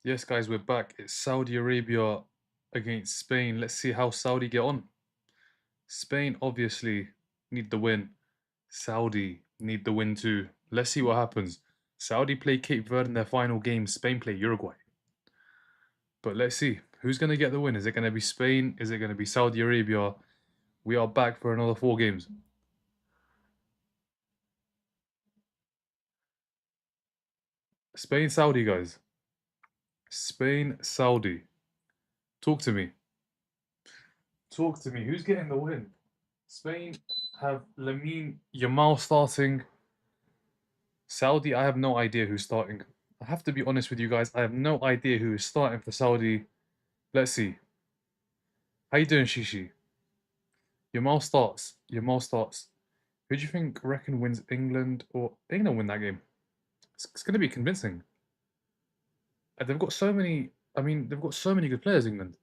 Yes, guys, we're back. It's Saudi Arabia against Spain. Let's see how Saudi get on. Spain obviously need the win. Saudi need the win too. Let's see what happens. Saudi play Cape Verde in their final game. Spain play Uruguay. But let's see. Who's going to get the win? Is it going to be Spain? Is it going to be Saudi Arabia? We are back for another 4 games. Spain, Saudi, guys. Spain, Saudi. Talk to me. Talk to me. Who's getting the win? Spain have Lamine Yamal starting. Saudi, I have no idea who's starting. I have to be honest with you guys. I have no idea who is starting for Saudi. Let's see. How you doing, Shishi? Yamal starts. Yamal starts. Who do you think reckon wins England or England win that game? It's going to be convincing. They've got so many. I mean, they've got so many good players. England.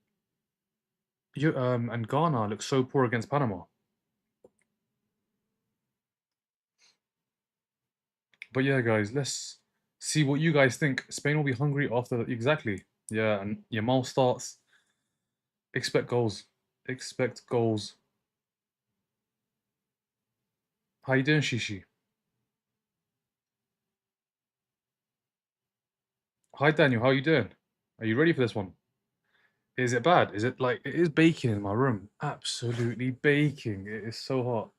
And Ghana looks so poor against Panama. But yeah, guys, let's see what you guys think. Spain will be hungry after exactly. Yeah, and Yamal starts. Expect goals. Expect goals. How you doing, Shishi? Hi, Daniel. How you doing? Are you ready for this one? Is it bad? Is it like it is baking in my room? Absolutely baking. It is so hot.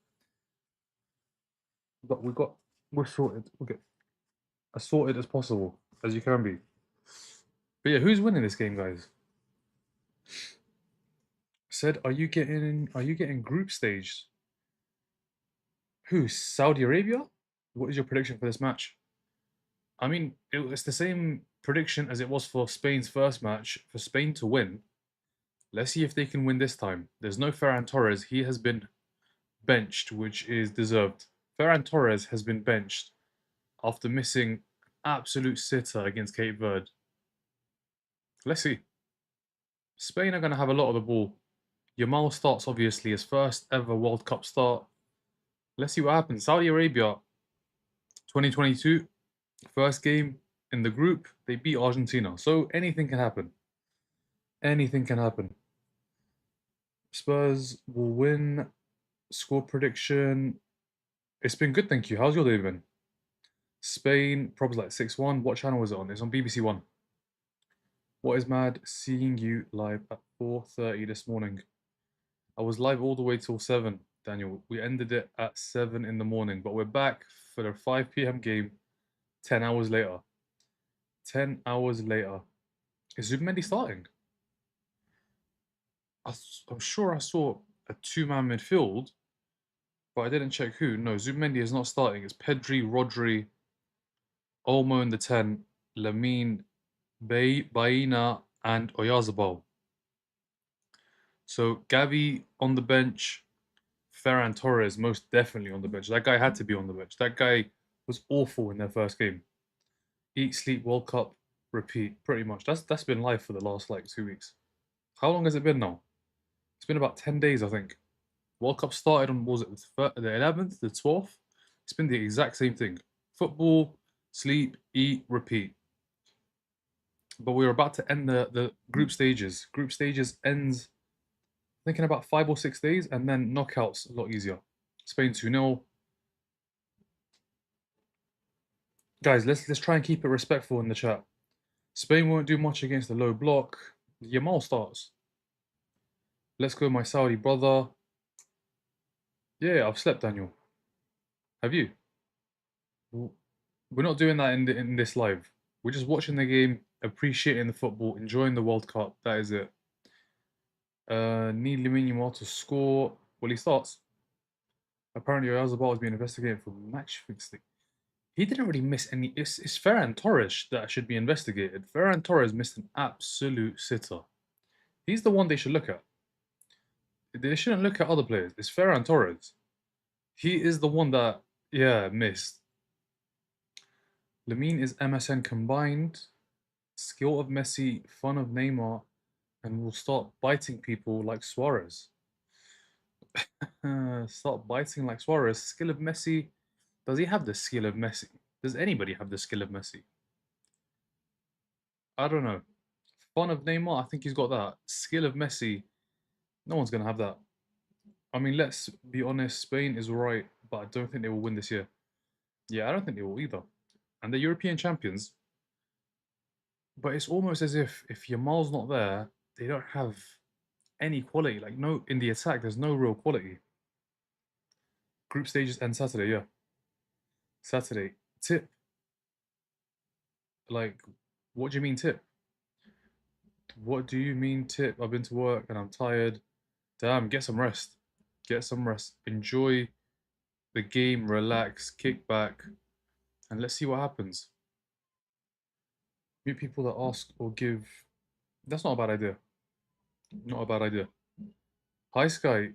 But we're sorted. We'll get as sorted as possible as you can be. But yeah, who's winning this game, guys? Said, are you getting group stage? Who? Saudi Arabia? What is your prediction for this match? I mean, it's the same prediction as it was for Spain's first match. For Spain to win, let's see if they can win this time. There's no Ferran Torres. He has been benched, which is deserved. Ferran Torres has been benched after missing absolute sitter against Cape Verde. Let's see. Spain are going to have a lot of the ball. Yamal starts obviously his first ever World Cup start. Let's see what happens. Saudi Arabia, 2022, first game in the group, they beat Argentina. So anything can happen. Anything can happen. Spurs will win. Score prediction. It's been good, thank you. How's your day been? Spain, probably like 6-1. What channel is it on? It's on BBC One. What is mad? Seeing you live at 4:30 this morning. I was live all the way till 7, Daniel. We ended it at 7 in the morning, but we're back for the 5 p.m. game 10 hours later. 10 hours later. Is Zubimendi starting? I'm sure I saw a two-man midfield, but I didn't check who. No, Zubimendi is not starting. It's Pedri, Rodri, Olmo in the 10, Lamine, Baina, and Oyarzabal. So Gavi on the bench, Ferran Torres most definitely on the bench. That guy had to be on the bench. That guy was awful in their first game. Eat, sleep, World Cup, repeat. Pretty much. That's been life for the last like 2 weeks. How long has it been now? It's been about 10 days, I think. World Cup started on was it the 11th, the 12th? It's been the exact same thing. Football, sleep, eat, repeat. But we're about to end the group stages. Group stages ends I think in about 5 or 6 days, and then knockouts a lot easier. Spain 2-0. Guys, let's try and keep it respectful in the chat. Spain won't do much against the low block. Yamal starts. Let's go, my Saudi brother. Yeah, I've slept, Daniel. Have you? We're not doing that in this live. We're just watching the game, appreciating the football, enjoying the World Cup. That is it. Need Lamine Yamal to score. Well, he starts. Apparently, Oyarzabal is being investigated for match fixing. He didn't really miss any. It's Ferran Torres that should be investigated. Ferran Torres missed an absolute sitter. He's the one they should look at. They shouldn't look at other players. It's Ferran Torres. He is the one that, yeah, missed. Lamine is MSN combined. Skill of Messi, fun of Neymar, and will start biting people like Suarez. Start biting like Suarez. Skill of Messi. Does he have the skill of Messi? Does anybody have the skill of Messi? I don't know. fun of Neymar. I think he's got that skill of Messi. No one's gonna have that. I mean, let's be honest. Spain is right, but I don't think they will win this year. Yeah, I don't think they will either. And they're European champions. But it's almost as if Yamal's not there, they don't have any quality. Like no in the attack, there's no real quality. Group stages end Saturday, yeah. Saturday. Tip. Like, what do you mean tip? What do you mean tip? I've been to work and I'm tired. Damn, get some rest. Get some rest. Enjoy the game, relax, kick back, and let's see what happens. Meet people that ask or give. That's not a bad idea. Not a bad idea. Hi Sky.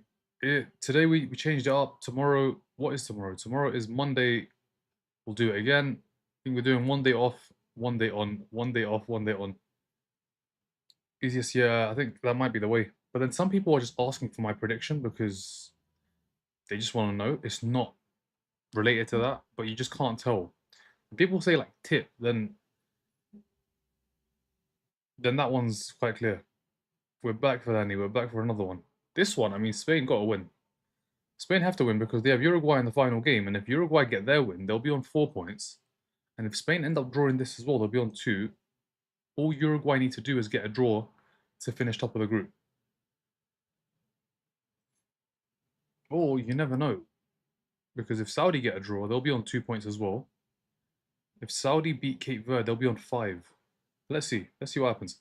Today we changed it up. Tomorrow, what is tomorrow? Tomorrow is Monday. We'll do it again. I think we're doing 1 day off, 1 day on, 1 day off, 1 day on. Easiest, yeah, I think that might be the way. But then some people are just asking for my prediction because they just want to know. It's not related to that, but you just can't tell. When people say like tip, then that one's quite clear. We're back for Danny. We're back for another one. This one, I mean, Spain got to win. Spain have to win because they have Uruguay in the final game, and if Uruguay get their win, they'll be on 4 points. And if Spain end up drawing this as well, they'll be on two. All Uruguay need to do is get a draw to finish top of the group. Or you never know, because if Saudi get a draw, they'll be on 2 points as well. If Saudi beat Cape Verde, they'll be on five. Let's see. Let's see what happens.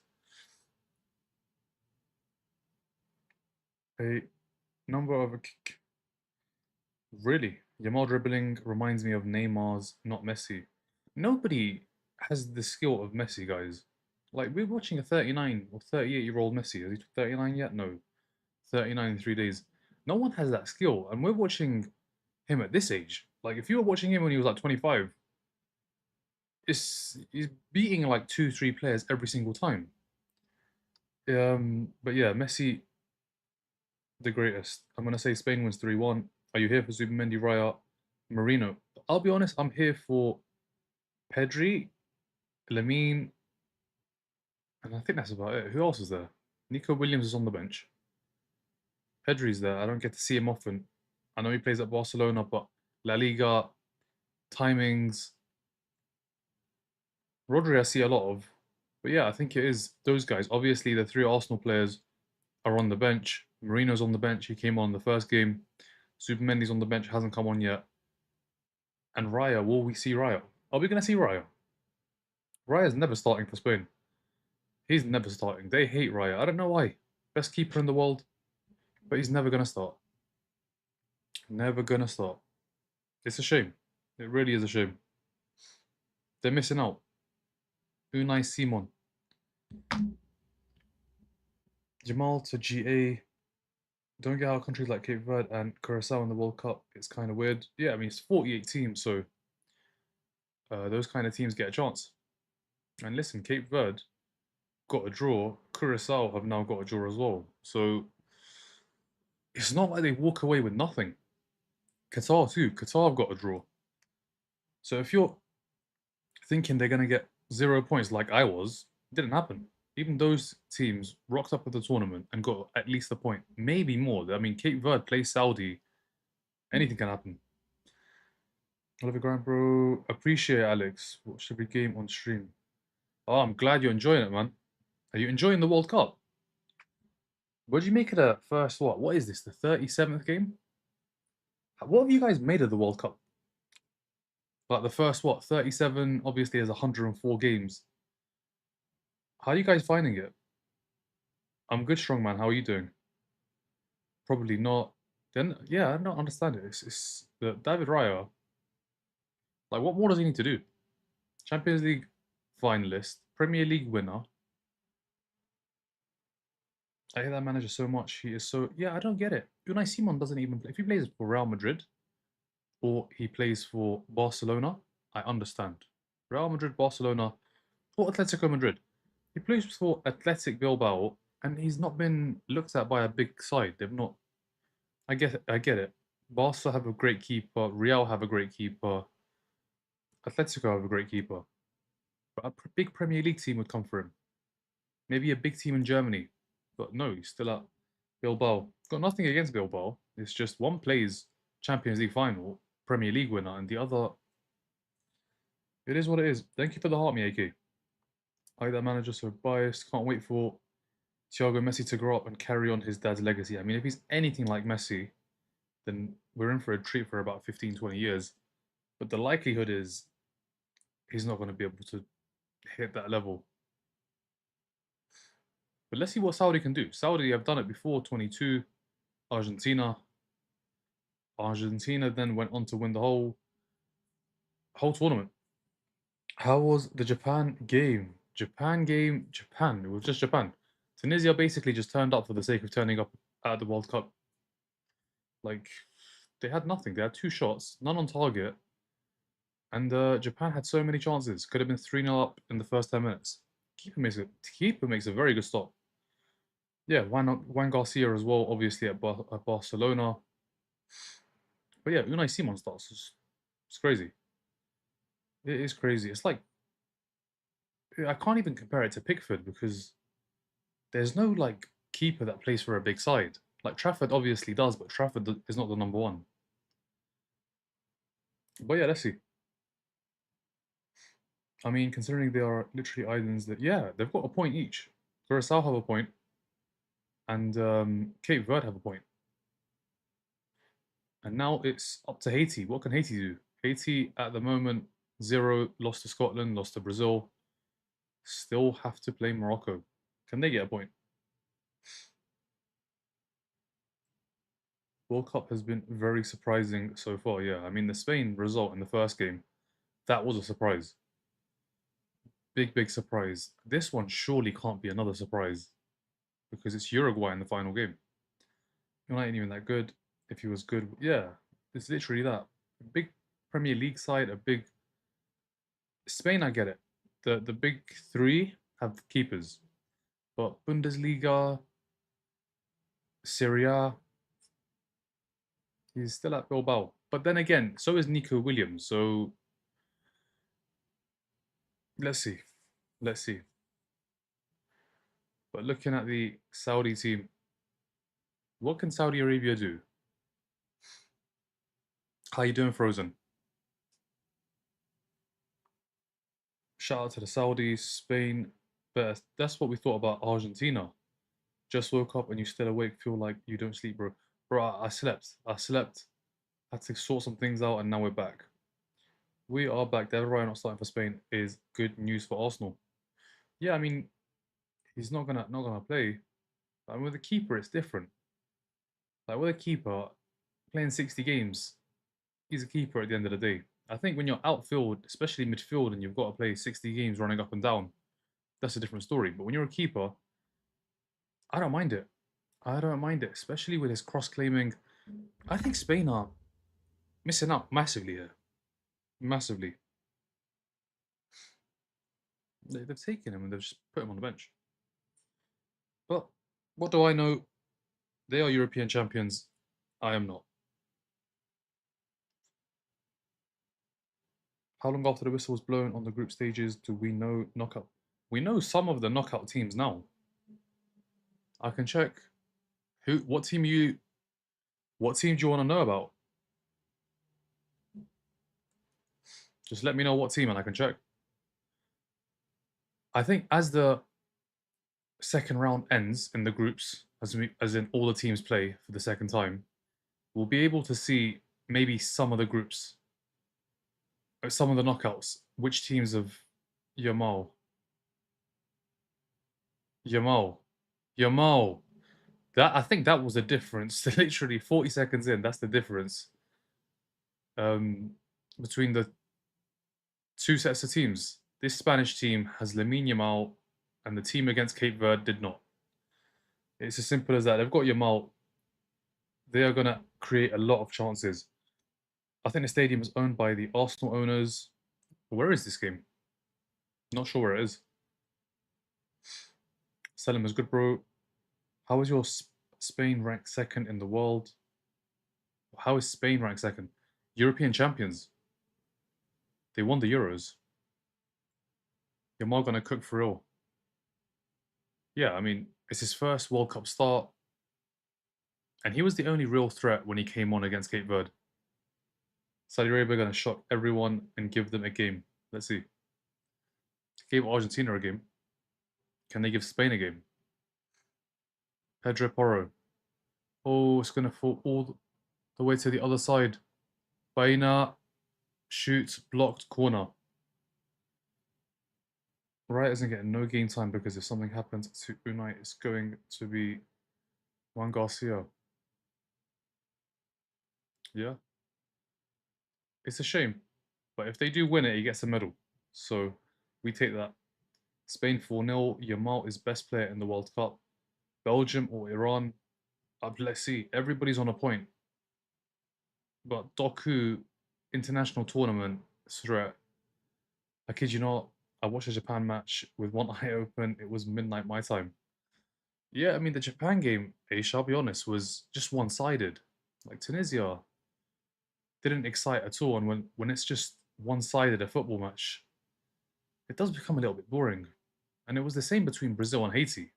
A number of really Yamal dribbling reminds me of Neymar's, not Messi. Nobody has the skill of Messi, guys. Like we're watching a 39 or 38-year-old Messi. Is he 39 yet? No, 39 in 3 days. No one has that skill, and we're watching him at this age. Like if you were watching him when he was like 25, he's beating like two, three players every single time. But yeah, Messi the greatest. I'm gonna say Spain wins 3-1. Are you here for Zubimendi, Raya, Marino? I'll be honest, I'm here for Pedri, Lamine, and I think that's about it. Who else is there? Nico Williams is on the bench. Pedri's there. I don't get to see him often. I know he plays at Barcelona, but La Liga, timings. Rodri I see a lot of. But yeah, I think it is those guys. Obviously, the three Arsenal players are on the bench. Marino's on the bench. He came on the first game. Supermendy's on the bench, hasn't come on yet. And Raya, will we see Raya? Are we going to see Raya? Raya's never starting for Spain. He's never starting. They hate Raya. I don't know why. Best keeper in the world, but he's never going to start. Never going to start. It's a shame. It really is a shame. They're missing out. Unai Simon. Jamal to GA. Don't get how countries like Cape Verde and Curacao in the World Cup. It's kind of weird. Yeah, I mean, it's 48 teams, so those kind of teams get a chance. And listen, Cape Verde got a draw. Curacao have now got a draw as well. So it's not like they walk away with nothing. Qatar too. Qatar have got a draw. So if you're thinking they're going to get 0 points like I was, it didn't happen. Even those teams rocked up at the tournament and got at least a point, maybe more. I mean, Cape Verde plays Saudi. Anything can happen. Oliver Grant, bro. Appreciate it, Alex. Watch every game on stream. Oh, I'm glad you're enjoying it, man. Are you enjoying the World Cup? What did you make of the first, what? What is this, the 37th game? What have you guys made of the World Cup? Like the first, what, 37? Obviously, there's 104 games. How are you guys finding it? I'm good, strongman. How are you doing? Probably not. Then, yeah, I don't understand it. It's the David Raya. Like, what more does he need to do? Champions League finalist, Premier League winner. I hate that manager so much. He is so, yeah, I don't get it. Unai Simon doesn't even play. If he plays for Real Madrid or he plays for Barcelona, I understand. Real Madrid, Barcelona, or Atletico Madrid. He plays for Athletic Bilbao, and he's not been looked at by a big side. They've not. I get it. I get it. Barca have a great keeper. Real have a great keeper. Atletico have a great keeper. But a big Premier League team would come for him. Maybe a big team in Germany. But no, he's still at Bilbao. Got nothing against Bilbao. It's just one plays Champions League final, Premier League winner, and the other. It is what it is. Thank you for the heart, Miyake. I like that manager so biased. Can't wait for Thiago Messi to grow up and carry on his dad's legacy. I mean, if he's anything like Messi, then we're in for a treat for about 15, 20 years. But the likelihood is he's not going to be able to hit that level. But let's see what Saudi can do. Saudi have done it before, 22. Argentina. Argentina then went on to win the whole tournament. How was the Japan game? Japan. It was just Japan. Tunisia basically just turned up for the sake of turning up at the World Cup. Like, they had nothing. They had two shots, none on target. And Japan had so many chances. Could have been 3-0 up in the first 10 minutes. Keeper makes a very good stop. Yeah, Juan Garcia as well, obviously at Barcelona. But yeah, Unai Simon starts. It's crazy. It is crazy. It's like I can't even compare it to Pickford because there's no like keeper that plays for a big side. Like Trafford obviously does, but Trafford is not the number one. But yeah, let's see. I mean, considering they are literally islands that yeah, they've got a point each. Curacao have a point, and Cape Verde have a point. And now it's up to Haiti. What can Haiti do? Haiti at the moment 0, lost to Scotland, lost to Brazil. Still have to play Morocco. Can they get a point? World Cup has been very surprising so far. Yeah, I mean the Spain result in the first game, that was a surprise. Big surprise. This one surely can't be another surprise because it's Uruguay in the final game. You're not even that good. If he was good, yeah, it's literally that. A big Premier League side, a big Spain. I get it. The big three have keepers, but Bundesliga, Serie A, he's still at Bilbao. But then again, so is Nico Williams. So let's see, let's see. But looking at the Saudi team, what can Saudi Arabia do? How you doing, Frozen? Shout out to the Saudis, Spain. But that's what we thought about Argentina. Just woke up and you still awake, feel like you don't sleep, bro. Bro, I slept. I slept. Had to sort some things out, and now we're back. We are back. David Raya not starting for Spain is good news for Arsenal. Yeah, I mean, he's not gonna play. I mean, with a keeper, it's different. Like with a keeper playing 60 games, he's a keeper at the end of the day. I think when you're outfield, especially midfield, and you've got to play 60 games running up and down, that's a different story. But when you're a keeper, I don't mind it. I don't mind it, especially with his cross claiming. I think Spain are missing out massively here. Massively. They've taken him and they've just put him on the bench. But what do I know? They are European champions. I am not. How long after the whistle was blown on the group stages do we know knockout? We know some of the knockout teams now. I can check. What team do you want to know about? Just let me know what team and I can check. I think as the second round ends in the groups, as in all the teams play for the second time, we'll be able to see maybe some of the groups, some of the knockouts, which teams of Yamal, Yamal, Yamal. That I think that was the difference. Literally 40 seconds in, that's the difference um, between the two sets of teams. This Spanish team has Lamine Yamal, and the team against Cape Verde did not. It's as simple as that. They've got Yamal. They are gonna create a lot of chances. I think the stadium is owned by the Arsenal owners. Where is this game? Not sure where it is. Selim is good, bro. How is your Spain ranked second in the world? How is Spain ranked second? European champions. They won the Euros. Yamal gonna cook for real. Yeah, I mean, it's his first World Cup start, and he was the only real threat when he came on against Cape Verde. Saudi Arabia are going to shock everyone and give them a game. Let's see. Gave Argentina a game. Can they give Spain a game? Pedro Porro. Oh, it's going to fall all the way to the other side. Baina shoots, blocked, corner. Wright isn't getting no game time because if something happens to Unai, it's going to be Juan Garcia. Yeah, it's a shame. But if they do win it, he gets a medal. So we take that. Spain 4-0. Yamal is best player in the World Cup. Belgium or Iran. Let's see. Everybody's on a point. But Doku international tournament threat. I kid you not. I watched a Japan match with one eye open. It was midnight my time. Yeah, I mean the Japan game, Aish, I'll be honest, was just one-sided. Like Tunisia didn't excite at all, and when it's just one-sided a football match, it does become a little bit boring. And it was the same between Brazil and Haiti.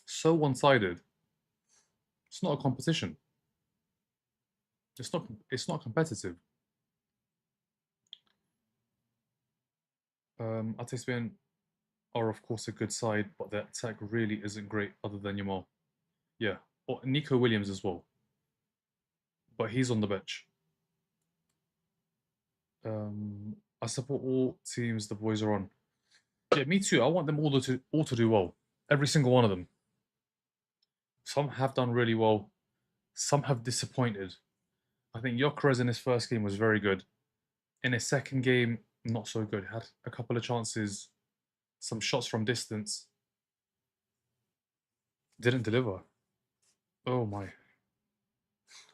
So one-sided. It's not a competition. It's not competitive. I'd say Spain are of course a good side, but their attack really isn't great other than Yamal. Yeah. Or Nico Williams as well. But he's on the bench. I support all teams the boys are on. Yeah, me too. I want them all to do well. Every single one of them. Some have done really well. Some have disappointed. I think Gyökeres in his first game was very good. In his second game, not so good. Had a couple of chances, some shots from distance. Didn't deliver. Oh my.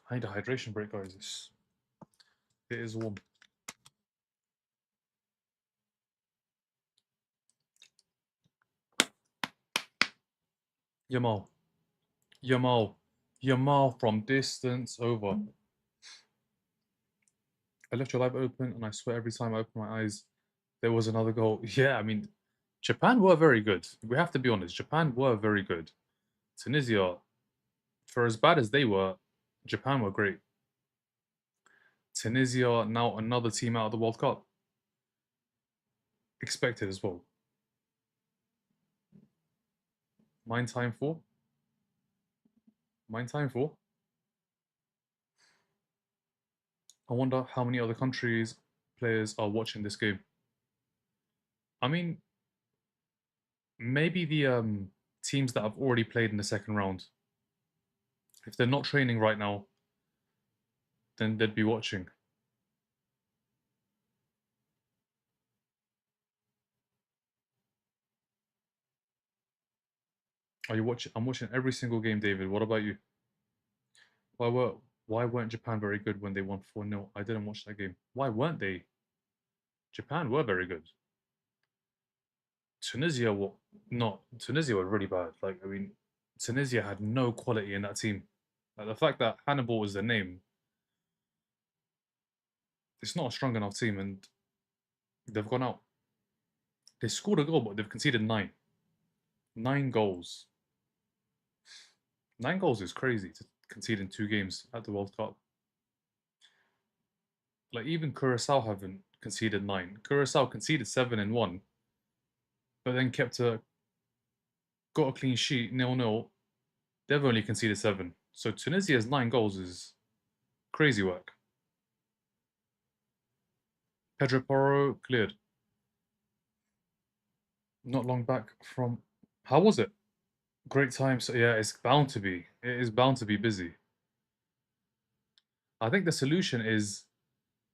I need a hydration break, guys. It is warm. Yamal. Yamal. Yamal from distance over. I left your live open, and I swear every time I open my eyes, there was another goal. Yeah, I mean, Japan were very good. We have to be honest. Japan were very good. Tunisia, for as bad as they were, Japan were great. Tunisia, now another team out of the World Cup. Expected as well. Mine time for? Mine time for? I wonder how many other countries players are watching this game. I mean, maybe the teams that have already played in the second round. If they're not training right now, then they'd be watching. Are you watching? I'm watching every single game, David. What about you? Why were why weren't Japan very good when they won 4-0? I didn't watch that game. Why weren't they? Japan were very good. Tunisia were not. Tunisia were really bad. Like I mean, Tunisia had no quality in that team. Like the fact that Hannibal is their name, it's not a strong enough team, and they've gone out. They scored a goal, but they've conceded nine. 9 goals. 9 goals is crazy to concede in 2 games at the World Cup. Like even Curacao haven't conceded nine. Curacao conceded seven and one, but then got a clean sheet, 0-0. They've only conceded seven. So Tunisia's 9 goals is crazy work. Pedro Porro cleared. Not long back from. How was it? Great time. So yeah, it's bound to be. It is bound to be busy. I think the solution is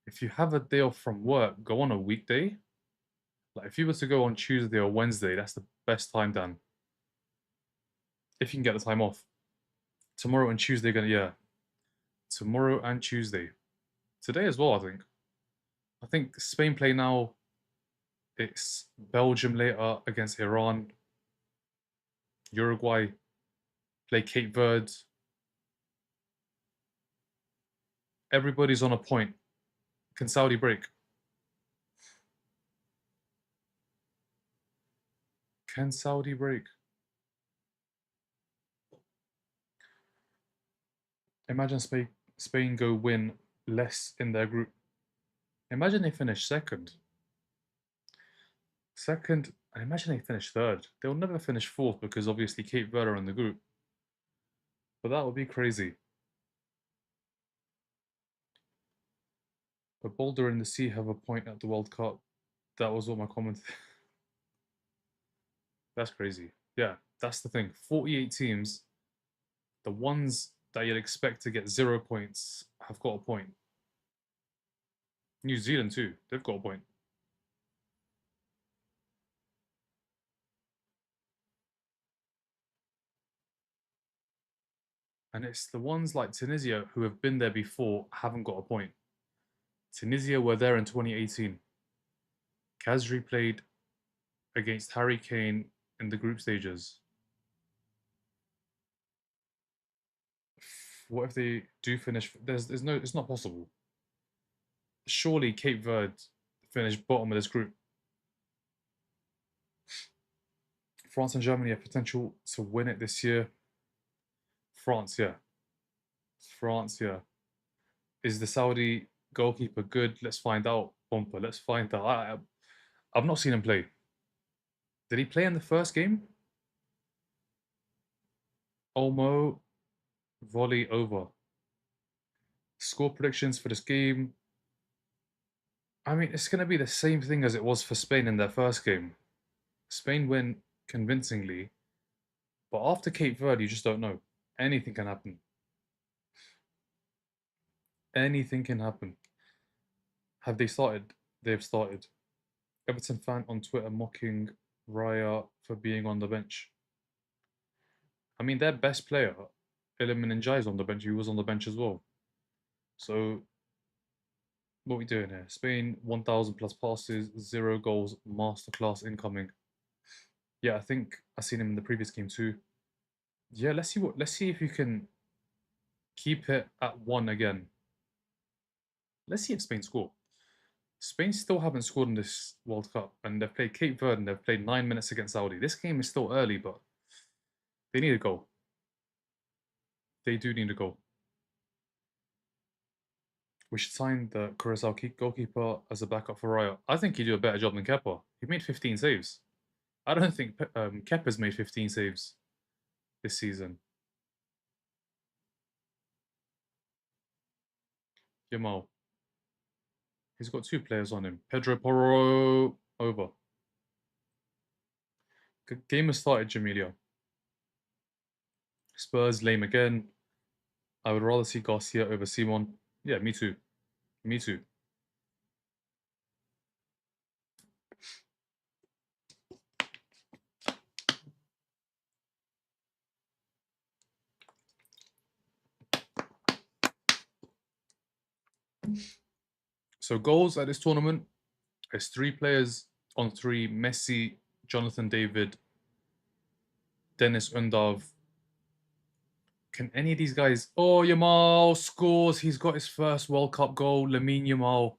if you have a day off from work, go on a weekday. Like if you were to go on Tuesday or Wednesday, that's the best time, Dan. If you can get the time off. Tomorrow and Tuesday, gonna yeah. Tomorrow and Tuesday. Today as well, I think. I think Spain play now. It's Belgium later against Iran. Uruguay play Cape Verde. Everybody's on a point. Can Saudi break? Can Saudi break? Imagine Spain go win less in their group. Imagine they finish second. Second, and imagine they finish third. They'll never finish fourth because obviously Cape Verde are in the group. But that would be crazy. But Boulder and the Sea have a point at the World Cup. That was what my comment. That's crazy. Yeah, that's the thing. 48 teams. The ones that you'd expect to get 0 points have got a point. New Zealand too. They've got a point. And it's the ones like Tunisia who have been there before haven't got a point. Tunisia were there in 2018. Kazri played against Harry Kane in the group stages. What if they do finish? There's no. It's not possible. Surely Cape Verde finished bottom of this group. France and Germany have potential to win it this year. France, yeah. France, yeah. Is the Saudi goalkeeper good? Let's find out. Bumper, let's find out. I've not seen him play. Did he play in the first game? Olmo, volley over. Score predictions for this game. I mean, it's going to be the same thing as it was for Spain in their first game. Spain win convincingly, but after Cape Verde, you just don't know. Anything can happen. Anything can happen. Have they started? They've started. Everton fan on Twitter mocking Raya for being on the bench. I mean, their best player, Iliman Ndiaye, is on the bench. He was on the bench as well. So, what are we doing here? Spain, 1,000 plus passes, 0 goals, masterclass incoming. Yeah, I think I seen him in the previous game too. Yeah, let's see if you can keep it at 1 again. Let's see if Spain score. Spain still haven't scored in this World Cup, and they've played Cape Verde and they've played 9 minutes against Saudi. This game is still early, but they need a goal. They do need a goal. We should sign the Curacao goalkeeper as a backup for Raya. I think he'd do a better job than Kepa. He made 15 saves. I don't think Kepa's made 15 saves this season. Yamal. He's got 2 players on him. Pedro Porro over. Good game has started, Jamelia. Spurs lame again. I would rather see Garcia over Simon. Yeah, me too. Me too. So goals at this tournament, it's 3 players on 3: Messi, Jonathan David, Dennis Undav. Can any of these guys? Oh, Yamal scores. He's got his first World Cup goal. Lamine Yamal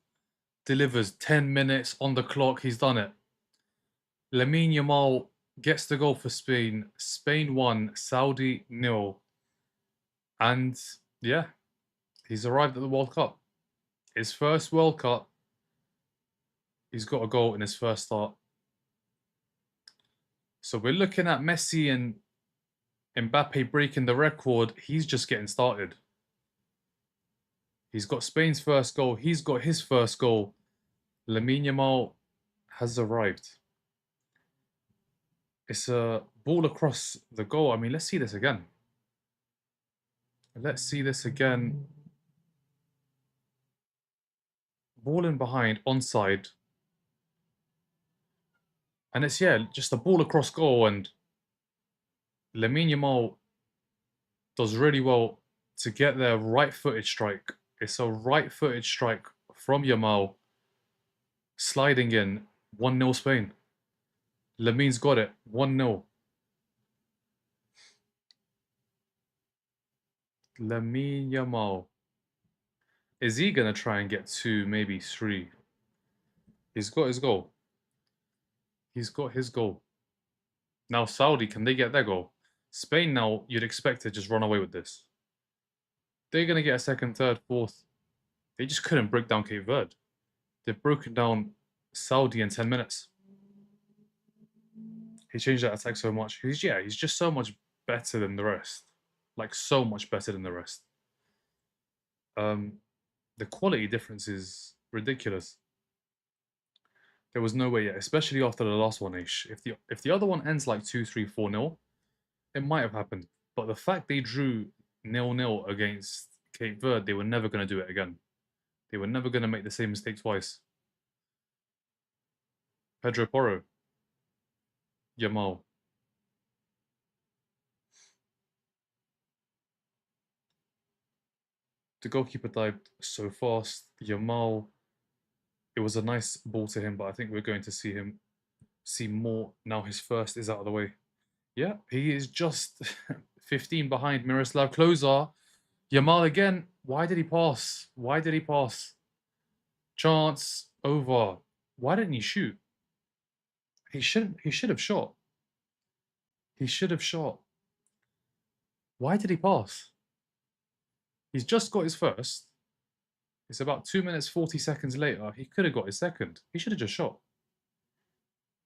delivers 10 minutes on the clock. He's done it. Lamine Yamal gets the goal for Spain. Spain 1, Saudi 0. And yeah, he's arrived at the World Cup. His first World Cup. He's got a goal in his first start. So we're looking at Messi and Mbappe breaking the record. He's just getting started. He's got Spain's first goal. He's got his first goal. Lamine Yamal has arrived. It's a ball across the goal. I mean, let's see this again. Let's see this again. Ball in behind, onside. And it's, yeah, just a ball across goal. And Lamine Yamal does really well to get their right-footed strike. It's a right-footed strike from Yamal. Sliding in. 1-0 Spain. Lamine's got it. 1-0. Lamine Yamal. Is he going to try and get 2, maybe 3? He's got his goal. He's got his goal. Now Saudi, can they get their goal? Spain now, you'd expect to just run away with this. they're going to get a second, third, fourth. They just couldn't break down Cape Verde. They've broken down Saudi in 10 minutes. He changed that attack so much. He's just so much better than the rest. Like, so much better than the rest. The quality difference is ridiculous. There was no way yet, especially after the last one. If the other one ends like 2-3, 4-0, it might have happened. But the fact they drew 0-0 against Cape Verde, they were never going to do it again. They were never going to make the same mistake twice. Pedro Porro, Yamal. The goalkeeper dived so fast. Yamal, it was a nice ball to him, but I think we're going to see more now his first is out of the way. Yeah, he is just 15 behind Miroslav Klose. Yamal again. Why did he pass? Why did he pass? Chance over. Why didn't he shoot? He should have shot. He should have shot. Why did he pass? He's just got his first. It's about 2 minutes 40 seconds later. He could have got his second. He should have just shot.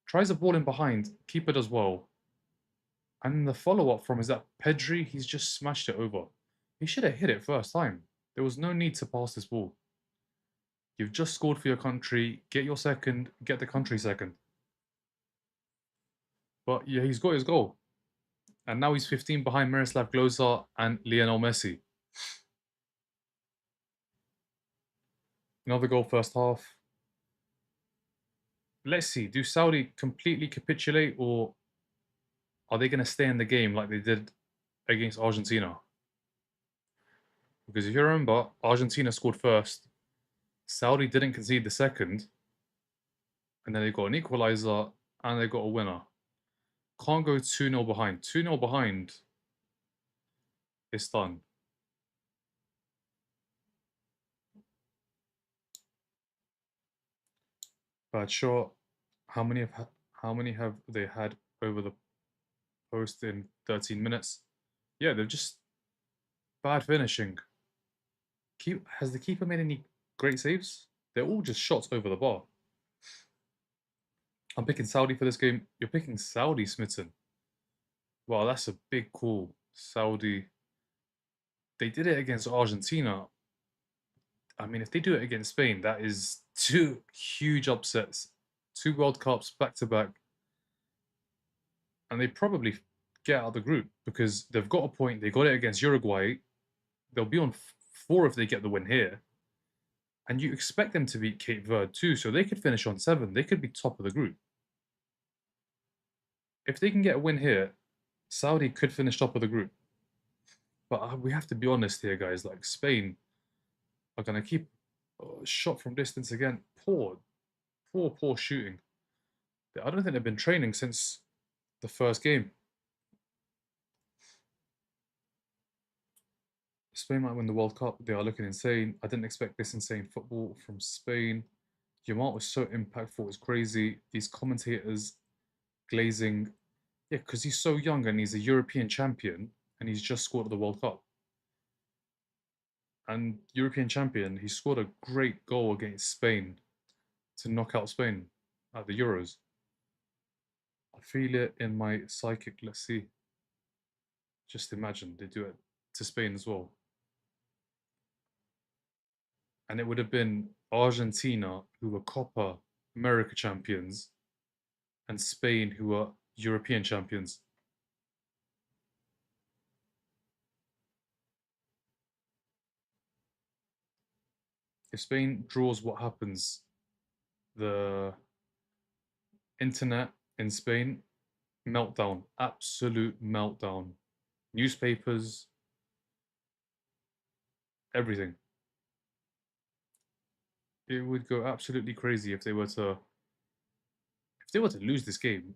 Tries a ball in behind. Keeper does well. And the follow-up from is that Pedri, he's just smashed it over. He should have hit it first time. There was no need to pass this ball. You've just scored for your country. Get your second. Get the country second. But yeah, he's got his goal. And now he's 15 behind Miroslav Klose and Lionel Messi. Another goal first half. Let's see. Do Saudi completely capitulate, or are they going to stay in the game like they did against Argentina? Because if you remember, Argentina scored first. Saudi didn't concede the second. And then they got an equalizer and they got a winner. Can't go 2-0 behind. 2-0 behind. It's done. Bad shot. How many have they had over the post in 13 minutes? Yeah, they're just bad finishing. Has the keeper made any great saves? They're all just shots over the bar. I'm picking Saudi for this game. You're picking Saudi, Smitten. Wow, that's a big call. Saudi. They did it against Argentina. I mean, if they do it against Spain, that is 2 huge upsets. 2 World Cups back to back. And they probably get out of the group because they've got a point. They got it against Uruguay. They'll be on 4 if they get the win here. And you expect them to beat Cape Verde too, so they could finish on 7. They could be top of the group. If they can get a win here, Saudi could finish top of the group. But we have to be honest here, guys. Like, Spain are going to keep shot from distance again. Poor shooting. I don't think they've been training since the first game. Spain might win the World Cup. They are looking insane. I didn't expect this insane football from Spain. Yamal was so impactful. It's crazy. These commentators glazing. Yeah, because he's so young and he's a European champion and he's just scored at the World Cup. And European champion, he scored a great goal against Spain to knock out Spain at the Euros. I feel it in my psychic. Let's see. Just imagine they do it to Spain as well. And it would have been Argentina, who were Copa America champions, and Spain, who were European champions. If Spain draws, what happens? The internet in Spain, meltdown, absolute meltdown. Newspapers, everything. It would go absolutely crazy if they were to lose this game.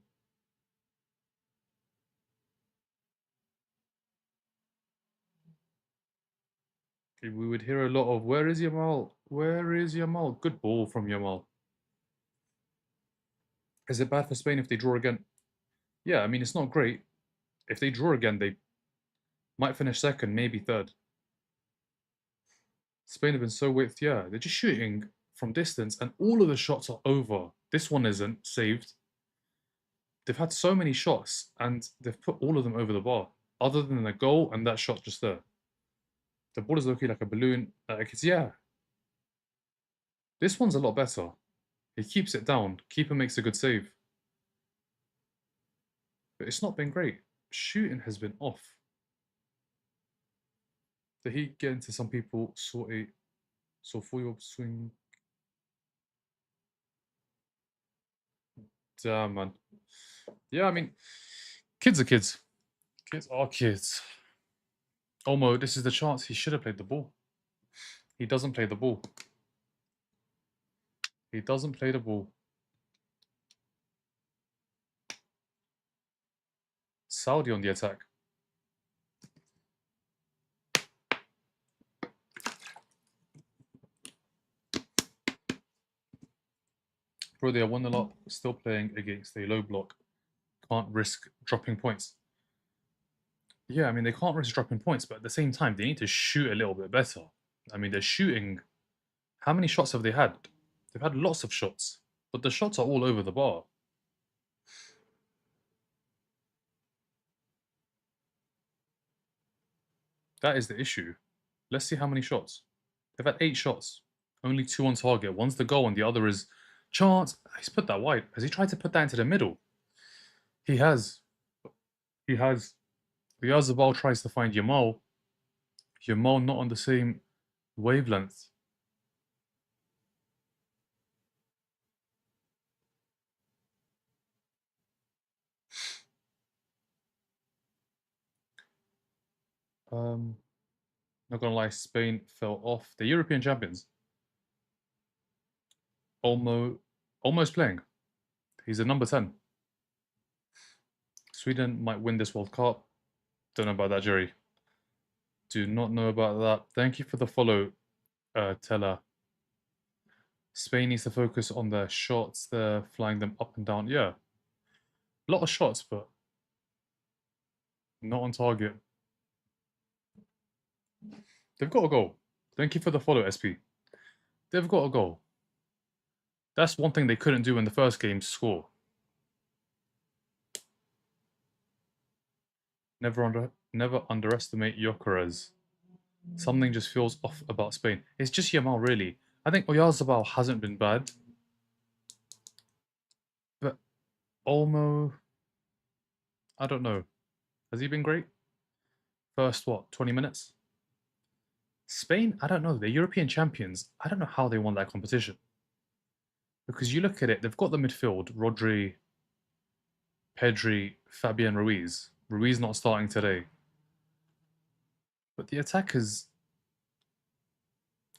We would hear a lot of "Where is Yamal? Where is Yamal?" Good ball from Yamal. Is it bad for Spain if they draw again? Yeah, I mean, it's not great. If they draw again, they might finish second, maybe third. Spain have been so whipped. Yeah, they're just shooting from distance, and all of the shots are over. This one isn't saved. They've had so many shots, and they've put all of them over the bar, other than the goal and that shot just there. The ball is looking like a balloon. Yeah, this one's a lot better. He keeps it down. Keeper makes a good save. But it's not been great. Shooting has been off. The Heat get into some people, so for your swing. Damn, man. Yeah, I mean, kids are kids. Kids are kids. Olmo, this is the chance. He should have played the ball. He doesn't play the ball. He doesn't play the ball. Saudi on the attack. Bro, they are 1-0 up, still playing against a low block. Can't risk dropping points. Yeah, I mean, they can't risk dropping points, but at the same time, they need to shoot a little bit better. I mean, they're shooting. How many shots have they had? They've had lots of shots, but the shots are all over the bar. That is the issue. Let's see how many shots. They've had 8 shots, only 2 on target. One's the goal and the other is chance. He's put that wide. Has he tried to put that into the middle? He has. He has. Yazabal tries to find Yamal. Yamal not on the same wavelength. Not gonna lie, Spain fell off. The European champions. Almost playing. He's a number 10. Sweden might win this World Cup. Don't know about that, Jerry. Do not know about that. Thank you for the follow, Teller. Spain needs to focus on their shots. They're flying them up and down. Yeah. A lot of shots, but not on target. They've got a goal. Thank you for the follow, SP. They've got a goal. That's one thing they couldn't do in the first game, score. Never underestimate Jokeres. Something just feels off about Spain. It's just Yamal, really. I think Oyarzabal hasn't been bad. But Olmo, I don't know. Has he been great? First, 20 minutes? Spain, I don't know. They're European champions. I don't know how they won that competition. Because you look at it, they've got the midfield, Rodri, Pedri, Fabian Ruiz. Ruiz not starting today. But the attackers,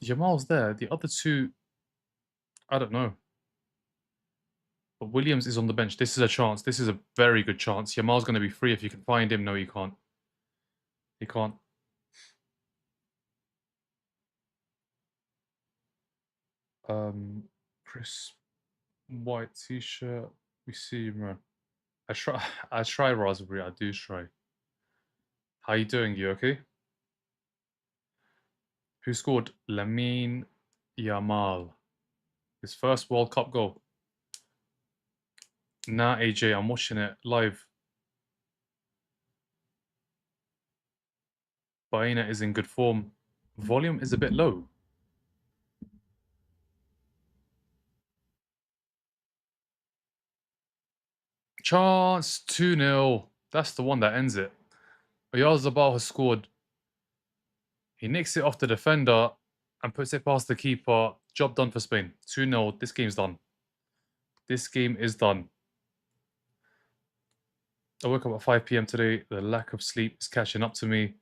Jamal's there. The other two, I don't know. But Williams is on the bench. This is a chance. This is a very good chance. Yamal's going to be free if you can find him. No, you can't. He can't. Chris White t-shirt. We see you, man. I try, Raspberry. I do try. How you doing? You okay? Who scored? Lamine Yamal. His first World Cup goal. Nah, AJ, I'm watching it live. Baena is in good form. Volume is a bit low. Chance 2-0. That's the one that ends it. Oyarzabal has scored. He nicks it off the defender and puts it past the keeper. Job done for Spain. 2-0. This game's done. This game is done. I woke up at 5 p.m. today. The lack of sleep is catching up to me.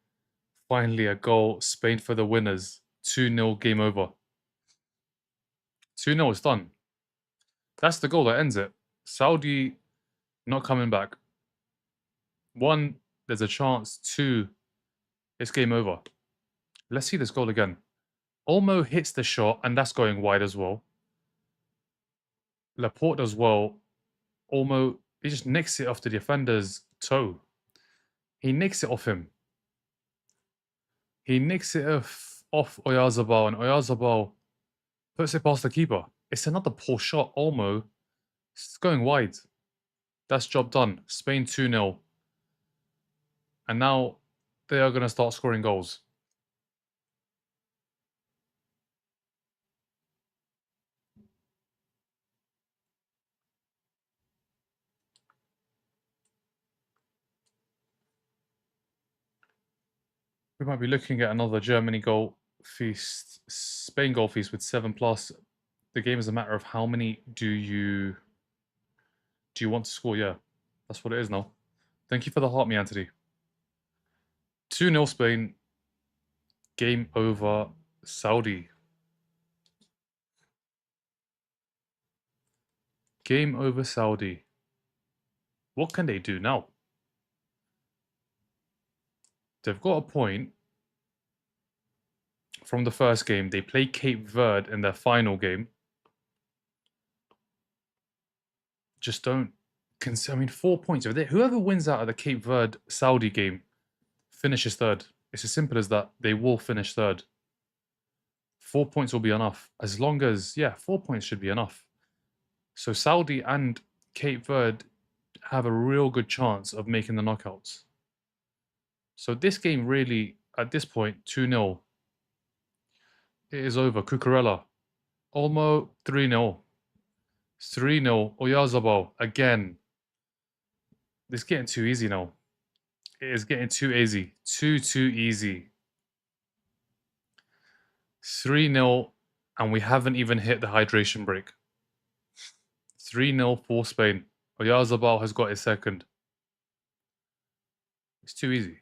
Finally, a goal. Spain for the winners. 2-0, game over. 2-0, it's done. That's the goal that ends it. Saudi not coming back. 1, there's a chance. 2, it's game over. Let's see this goal again. Olmo hits the shot, and that's going wide as well. Laporte as well. Olmo, he just nicks it off the defender's toe. He nicks it off him. He nicks it off Oyarzabal, and Oyarzabal puts it past the keeper. It's another poor shot. Olmo, it's going wide. That's job done. Spain 2-0. And now they are going to start scoring goals. We might be looking at another Germany goal feast, Spain goal feast with 7+. The game is a matter of how many do you want to score? Yeah, that's what it is now. Thank you for the heart, me, Anthony. 2-0 Spain. Game over Saudi. Game over Saudi. What can they do now? They've got a point from the first game. They play Cape Verde in their final game. Just don't. I mean, 4 points. Whoever wins out of the Cape Verde Saudi game finishes third. It's as simple as that. They will finish third. 4 points will be enough. As long as, 4 points should be enough. So Saudi and Cape Verde have a real good chance of making the knockouts. So this game really, at this point, 2-0. It is over. Cucurella. Olmo, 3-0. 3-0. Oyarzabal, again. This is getting too easy now. It is getting too easy. Too easy. 3-0, and we haven't even hit the hydration break. 3-0 for Spain. Oyarzabal has got his second. It's too easy.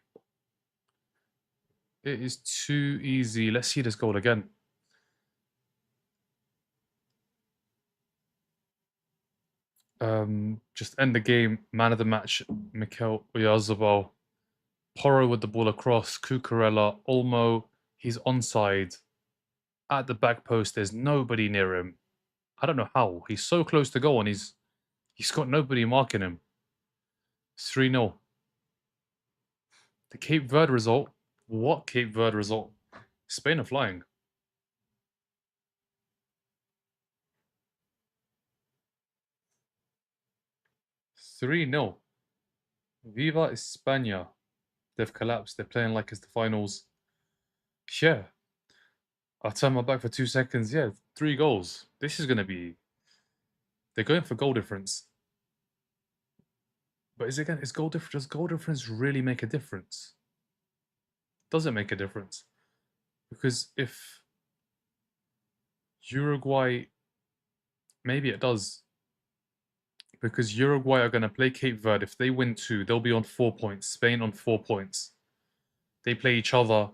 It is too easy. Let's see this goal again. Just end the game. Man of the match, Mikel Oyarzabal. Porro with the ball across. Cucurella. Olmo. He's onside. At the back post, there's nobody near him. I don't know how. He's so close to goal and he's got nobody marking him. 3-0. The Cape Verde result. What Cape Verde result? Spain are flying. $3-0. Viva España. They've collapsed. They're playing like it's the finals. Yeah. I'll turn my back for 2 seconds. Yeah, 3 goals. This is going to be... They're going for goal difference. But is goal difference? Does goal difference really make a difference? Does it make a difference? Because if Uruguay... Maybe it does. Because Uruguay are going to play Cape Verde. If they win 2, they'll be on 4 points. Spain on 4 points. They play each other.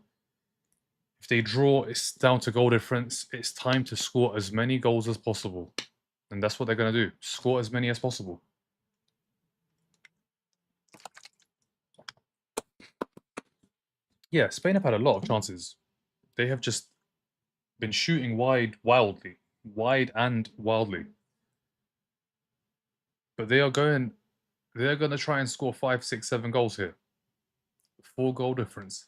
If they draw, it's down to goal difference. It's time to score as many goals as possible. And that's what they're going to do. Score as many as possible. Yeah, Spain have had a lot of chances. They have just been shooting wildly. Wide and wildly. But they're going to try and score 5, 6, 7 goals here. 4 goal difference.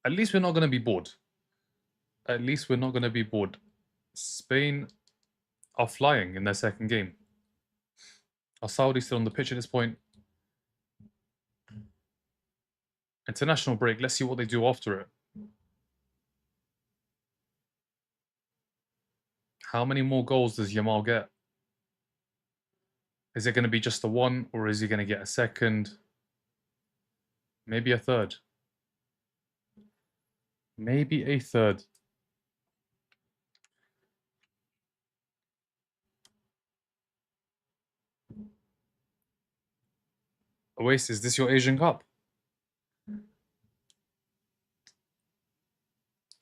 At least we're not going to be bored. At least we're not going to be bored. Spain are flying in their second game. Are Saudi still on the pitch at this point? International break. Let's see what they do after it. How many more goals does Yamal get? Is it going to be just the one, or is he going to get a second? Maybe a third. Maybe a third. Oasis, is this your Asian Cup?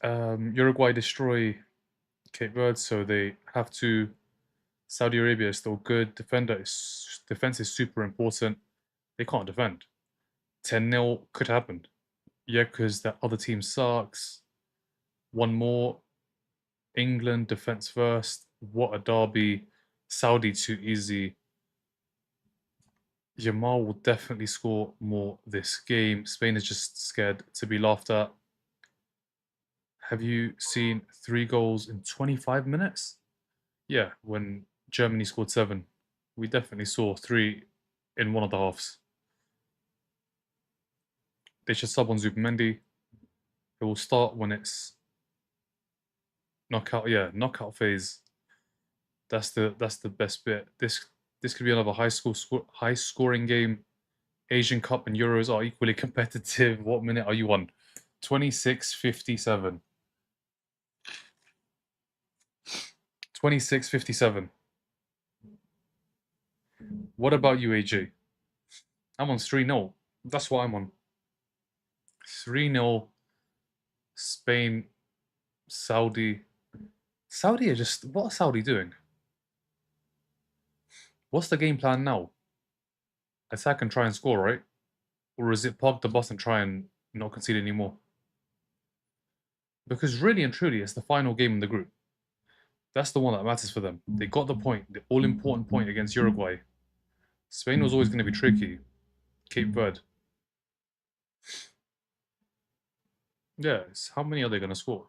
Uruguay destroy Cape Verde, so they have to. Saudi Arabia is still good. Defense is super important. They can't defend. 10-0 could happen. Yeah, because that other team sucks. One more. England defense first. What a derby. Saudi too easy. Yamal will definitely score more this game. Spain is just scared to be laughed at. Have you seen 3 goals in 25 minutes? Yeah, when Germany scored 7, we definitely saw 3 in one of the halves. They should sub on Zubimendi. It will start when it's knockout. Yeah, knockout phase. That's the best bit. This could be another high scoring game. Asian Cup and Euros are equally competitive. What minute are you on? 26:57. 26:57. What about you, AJ? I'm on 3-0. That's what I'm on. 3-0. Spain, Saudi. Saudi are just. What are Saudi doing? What's the game plan now? Attack and try and score, right? Or is it park the bus and try and not concede anymore? Because really and truly, it's the final game in the group. That's the one that matters for them. They got the point, the all important point against Uruguay. Spain was always going to be tricky. Cape Verde. Yeah, how many are they going to score?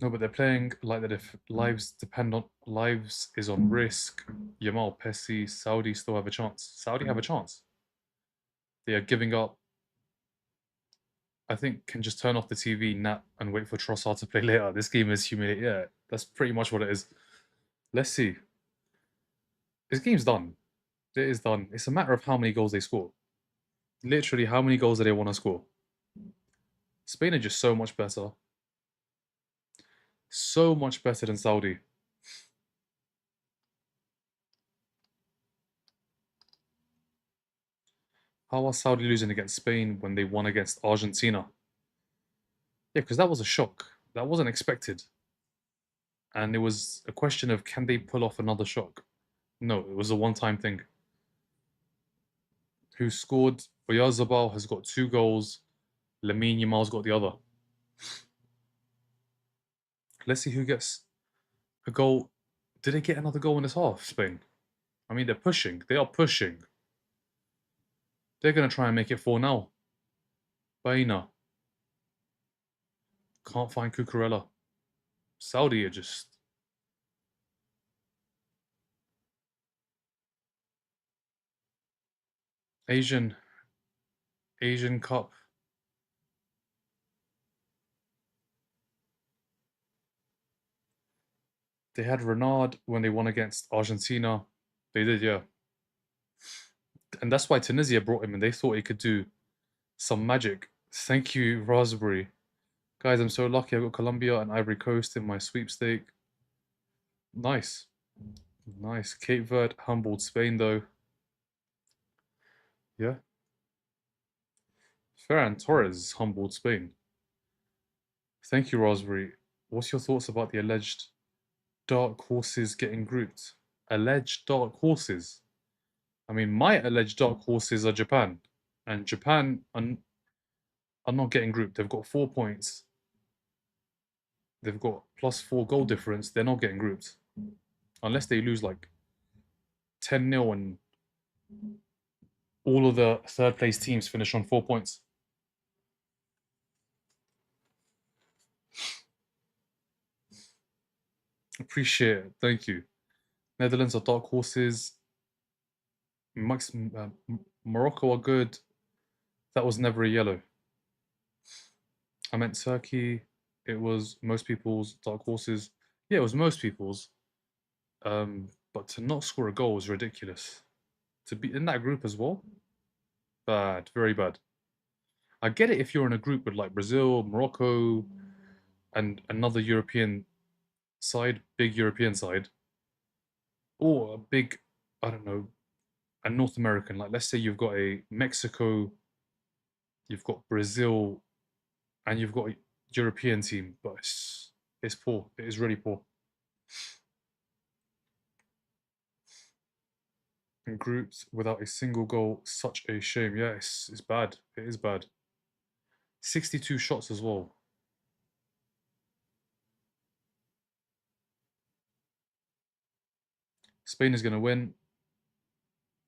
No, but they're playing like that if lives is on risk. Yamal, Pessi, Saudi still have a chance. Saudi have a chance. They are giving up. I think can just turn off the TV, nap, and wait for Trossard to play later. This game is humiliating. Yeah, that's pretty much what it is. Let's see. This game's done. It is done. It's a matter of how many goals they score. Literally, how many goals do they want to score? Spain are just so much better. So much better than Saudi. How are Saudi losing against Spain when they won against Argentina? Yeah, because that was a shock. That wasn't expected. And it was a question of can they pull off another shock? No, it was a one-time thing. Who scored? Oyarzabal has got 2 goals. Lamine Yamal's got the other. Let's see who gets a goal. Did they get another goal in this half, Spain? I mean, they're pushing. They are pushing. They're going to try and make it 4 now. Baina. Can't find Cucurella. Saudi are just. Asian Cup. They had Renard when they won against Argentina. They did, yeah. And that's why Tunisia brought him and they thought he could do some magic. Thank you, Raspberry. Guys, I'm so lucky I got Colombia and Ivory Coast in my sweepstake. Nice. Nice. Cape Verde humbled Spain, though. Yeah. Ferran Torres humbled Spain. Thank you, Raspberry. What's your thoughts about the alleged dark horses getting grouped? Alleged dark horses? I mean, my alleged dark horses are Japan. And Japan are not getting grouped. They've got 4 points. They've got +4 goal difference. They're not getting grouped. Unless they lose like 10-0 and all of the third place teams finish on 4 points. Appreciate it. Thank you. Netherlands are dark horses. Morocco are good. That was never a yellow. I meant Turkey. It was most people's dark horses. Yeah, it was most people's. But to not score a goal was ridiculous. To be in that group as well, bad, very bad. I get it if you're in a group with like Brazil, Morocco, and another European side, big European side, or a big, I don't know, a North American. Like let's say you've got a Mexico, you've got Brazil, and you've got a European team, but it's poor. It is really poor. In groups without a single goal, such a shame. Yeah, it's bad. It is bad. 62 shots as well. Spain is going to win.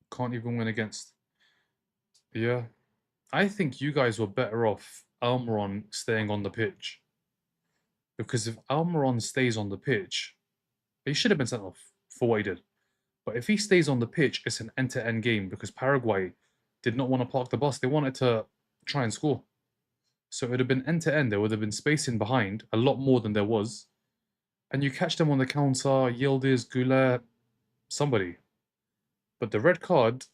Can't even win against. Yeah. I think you guys were better off. Almiron staying on the pitch. Because if Almiron stays on the pitch, he should have been sent off for what he did. But if he stays on the pitch, it's an end-to-end game because Paraguay did not want to park the bus. They wanted to try and score. So it would have been end-to-end. There would have been space in behind, a lot more than there was. And you catch them on the counter, Yildiz, Goulet, somebody. But the red card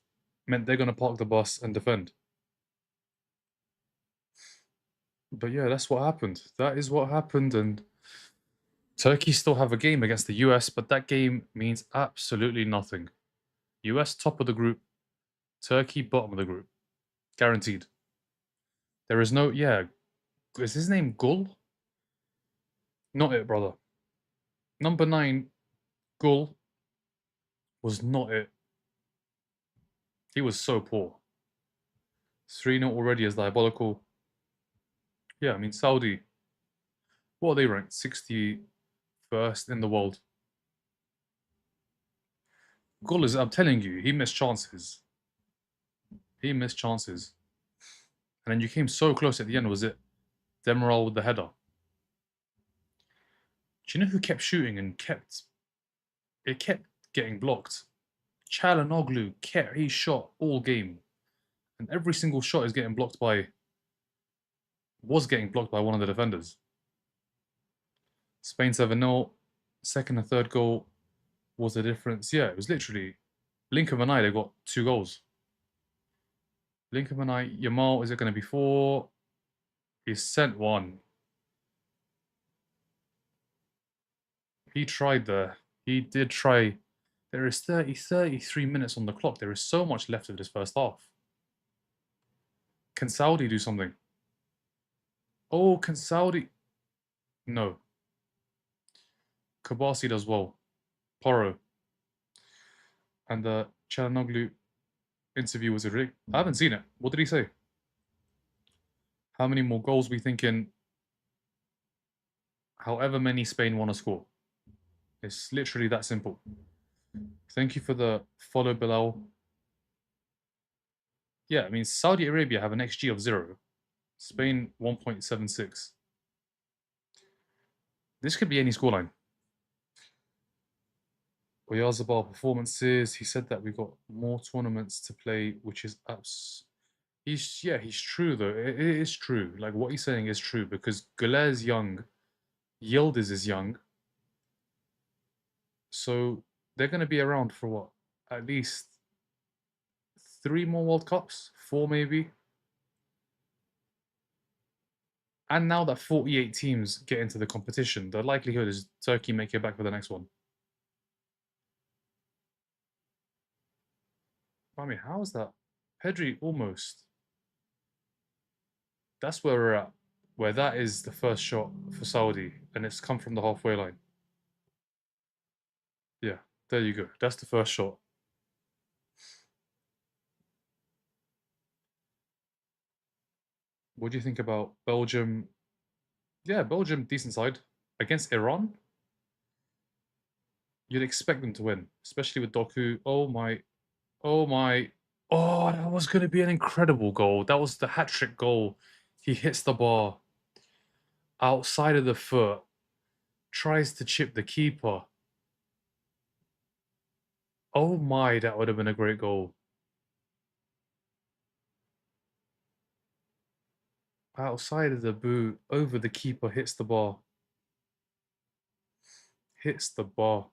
meant they're going to park the bus and defend. But yeah, that's what happened. That is what happened. And Turkey still have a game against the US, but that game means absolutely nothing. US top of the group, Turkey bottom of the group. Guaranteed. There is no, yeah, is his name Gul? Not it, brother. Number 9, Gul, was not it. He was so poor. 3-0 already is diabolical. Yeah, I mean, Saudi, what are they ranked? 61st in the world. Gul is, I'm telling you, he missed chances. He missed chances. And then you came so close at the end, was it? Demiral with the header. Do you know who kept shooting and kept getting blocked? Çalhanoğlu kept he shot all game. And every single shot is getting blocked by was getting blocked by one of the defenders. Spain 7-0. Second and third goal was the difference. Yeah, it was literally Lincoln and I, they got 2 goals. Lincoln and I, Yamal, is it going to be 4? He's sent 1. He tried there. He did try. There is 33 minutes on the clock. There is so much left of this first half. Can Saudi do something? Oh, can Saudi? No. Kabasi does well. Poro. And the Çalhanoğlu interview was I haven't seen it. What did he say? How many more goals we thinking? However many Spain want to score. It's literally that simple. Thank you for the follow, Bilal. Yeah, I mean, Saudi Arabia have an XG of 0. Spain 1.76. This could be any scoreline. Oyarzabal performances. He said that we've got more tournaments to play, which is he's true though. It is true. Like what he's saying is true because Goulet is young, Yildiz is young, so they're going to be around for what? At least 3 more World Cups, 4 maybe. And now that 48 teams get into the competition, the likelihood is Turkey make it back for the next one. I mean, how is that? Pedri almost. That's where we're at. Where that is the first shot for Saudi, and it's come from the halfway line. Yeah, there you go. That's the first shot. What do you think about Belgium? Yeah, Belgium, decent side. Against Iran, you'd expect them to win, especially with Doku. Oh my. Oh my. Oh, that was going to be an incredible goal. That was the hat-trick goal. He hits the bar outside of the foot, tries to chip the keeper. Oh my, that would have been a great goal. Outside of the boot, over the keeper, hits the bar. Hits the bar.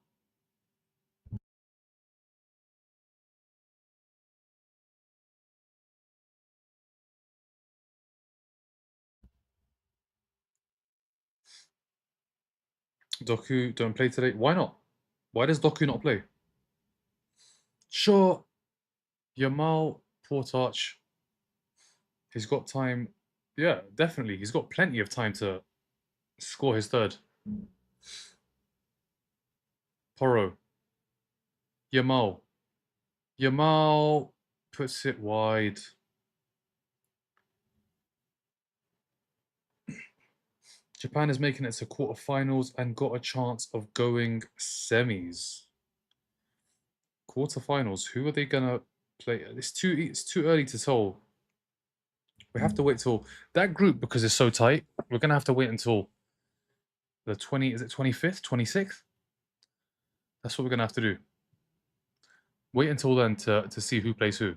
Doku don't play today. Why not? Why does Doku not play? Sure, Yamal, poor touch. He's got time. Yeah, definitely. He's got plenty of time to score his third. Poro. Yamal. Yamal puts it wide. Japan is making it to quarterfinals and got a chance of going semis. Quarterfinals. Who are they gonna play? It's too early to tell. We have to wait till that group, because it's so tight. We're gonna have to wait until the 20. Is it 25th, 26th? That's what we're gonna have to do. Wait until then to see who plays who.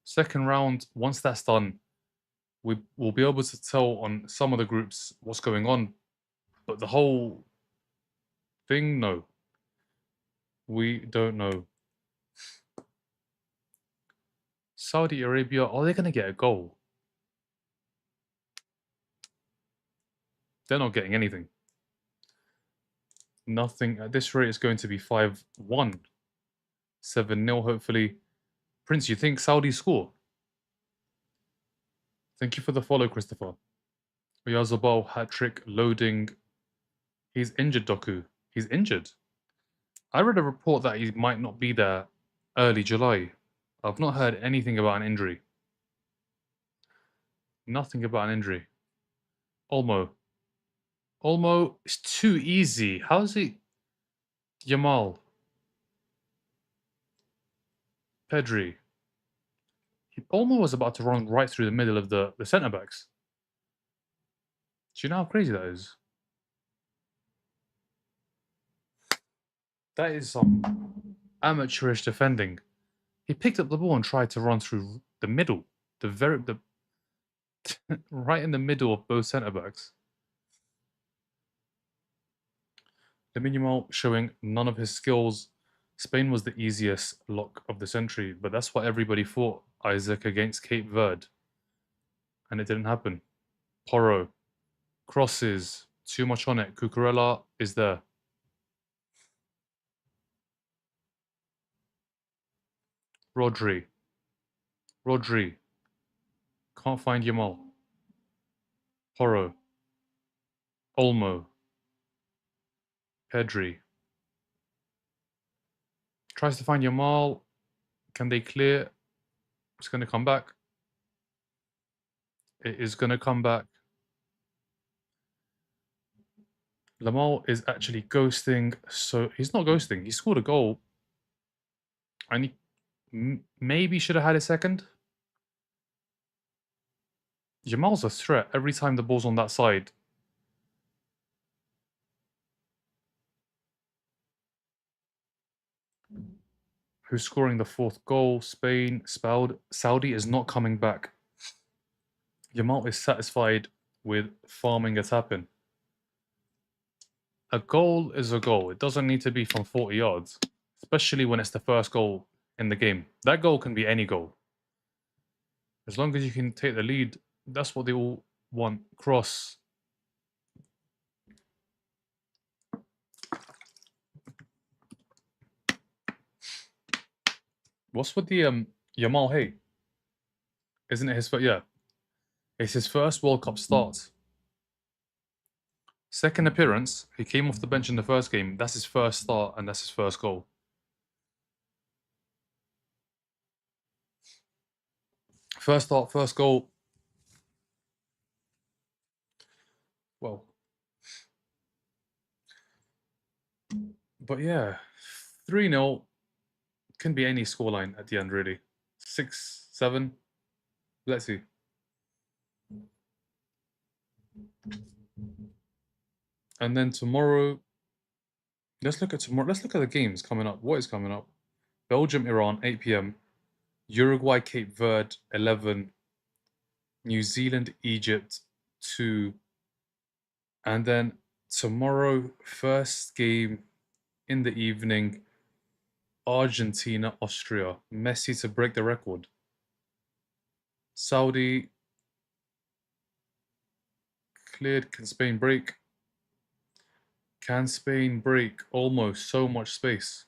Second round, once that's done, we will be able to tell on some of the groups what's going on, but the whole thing, no, we don't know. Saudi Arabia, are they going to get a goal? They're not getting anything. Nothing. At this rate, it's going to be 5-1. 7-0, hopefully. Prince, you think Saudi score? Thank you for the follow, Christopher. Oyazabal, hat-trick, loading. He's injured, Doku. He's injured. I read a report that he might not be there early July. I've not heard anything about an injury. Nothing about an injury. Olmo. Olmo is too easy. How's he? Yamal. Pedri. Olmo was about to run right through the middle of the centre backs. Do you know how crazy that is? That is some amateurish defending. He picked up the ball and tried to run through the middle, right in the middle of both centre backs. Lamine Yamal showing none of his skills. Spain was the easiest lock of the century, but that's what everybody thought, Isaac, against Cape Verde. And it didn't happen. Porro. Crosses. Too much on it. Cucurella is there. Rodri. Can't find Yamal. Porro. Olmo. Pedri. Tries to find Yamal. Can they clear? It's going to come back. It is going to come back. Lamal is actually ghosting. So he's not ghosting. He scored a goal. And he maybe should have had a second. Yamal's a threat every time the ball's on that side. Who's scoring the fourth goal? Spain. Saudi is not coming back. Yamal is satisfied with farming a tap-in. A goal is a goal. It doesn't need to be from 40 yards, especially when it's the first goal in the game. That goal can be any goal. As long as you can take the lead, that's what they all want. Cross. What's with the Yamal? Hey, isn't it his first? Yeah, it's his first World Cup start. Second appearance. He came off the bench in the first game. That's his first start, and that's his first goal. First start, first goal. Well, but yeah, 3-0 can be any scoreline at the end, really. 6, 7. Let's see. And then tomorrow, let's look at tomorrow. Let's look at the games coming up. What is coming up? Belgium, Iran, 8 p.m. Uruguay, Cape Verde, 11. New Zealand, Egypt, 2. And then tomorrow, first game in the evening, Argentina, Austria. Messi to break the record. Saudi cleared. Can Spain break? Can Spain break? Almost. So much space.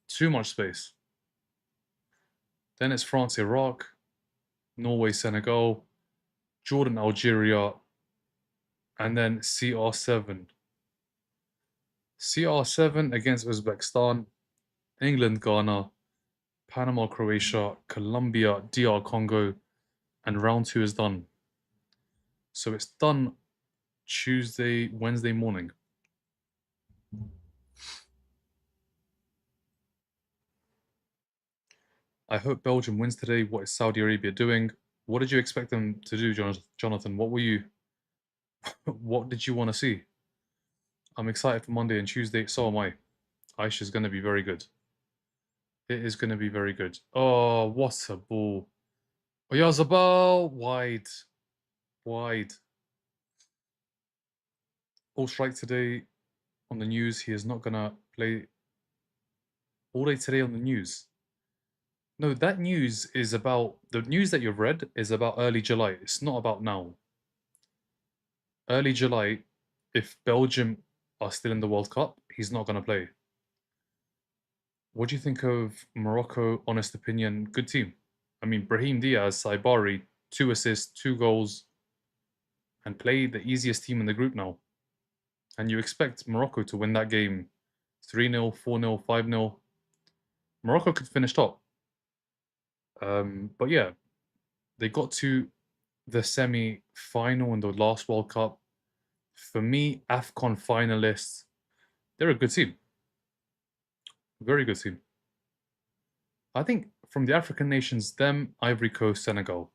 Too much space. Then it's France, Iraq, Norway, Senegal, Jordan, Algeria, and then CR7. CR7 against Uzbekistan, England, Ghana, Panama, Croatia, Colombia, DR Congo, and round 2 is done. So it's done Wednesday morning. I hope Belgium wins today. What is Saudi Arabia doing? What did you expect them to do, Jonathan? What did you want to see? I'm excited for Monday and Tuesday. So am I. Aisha's going to be very good. It is going to be very good. Oh, what a ball. Oyazabal, wide, wide. All strike today on the news. He is not going to play all day today on the news. No, that news is about the news that you've read is about early July. It's not about now. Early July, if Belgium are still in the World Cup, he's not going to play. What do you think of Morocco? Honest opinion, good team. I mean, Brahim Diaz, Saibari, 2 assists, 2 goals, and play the easiest team in the group now. And you expect Morocco to win that game 3-0, 4-0, 5-0. Morocco could finish top. But yeah, they got to the semi-final in the last World Cup. For me, AFCON finalists, they're a good team. Very good team. I think from the African nations, them, Ivory Coast, Senegal,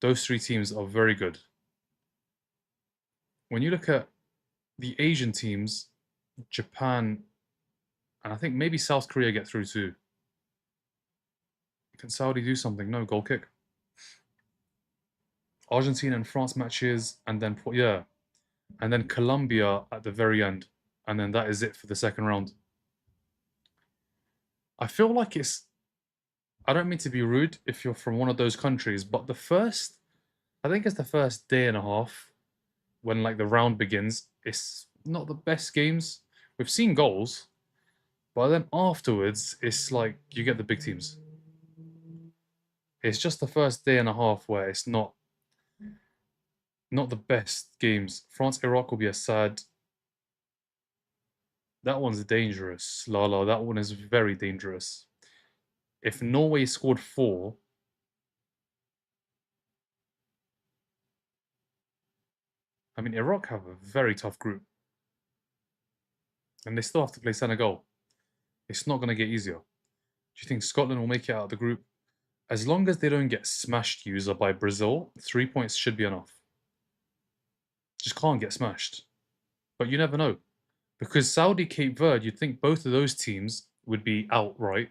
those three teams are very good. When you look at the Asian teams, Japan, and I think maybe South Korea get through too. Can Saudi do something? No, goal kick. Argentina and France matches, and then yeah, and then Colombia at the very end, and then that is it for the second round. I feel like it's. I don't mean to be rude if you're from one of those countries, but I think it's the first day and a half when like the round begins. It's not the best games. We've seen goals, but then afterwards, it's like you get the big teams. It's just the first day and a half where it's not the best games. France Iraq will be a sad. That one's dangerous, Lala. That one is very dangerous. If Norway scored four, I mean Iraq have a very tough group, and they still have to play Senegal. It's not going to get easier. Do you think Scotland will make it out of the group? As long as they don't get smashed, user by Brazil, 3 points should be enough. Just can't get smashed. But you never know. Because Saudi, Cape Verde, you'd think both of those teams would be out, right?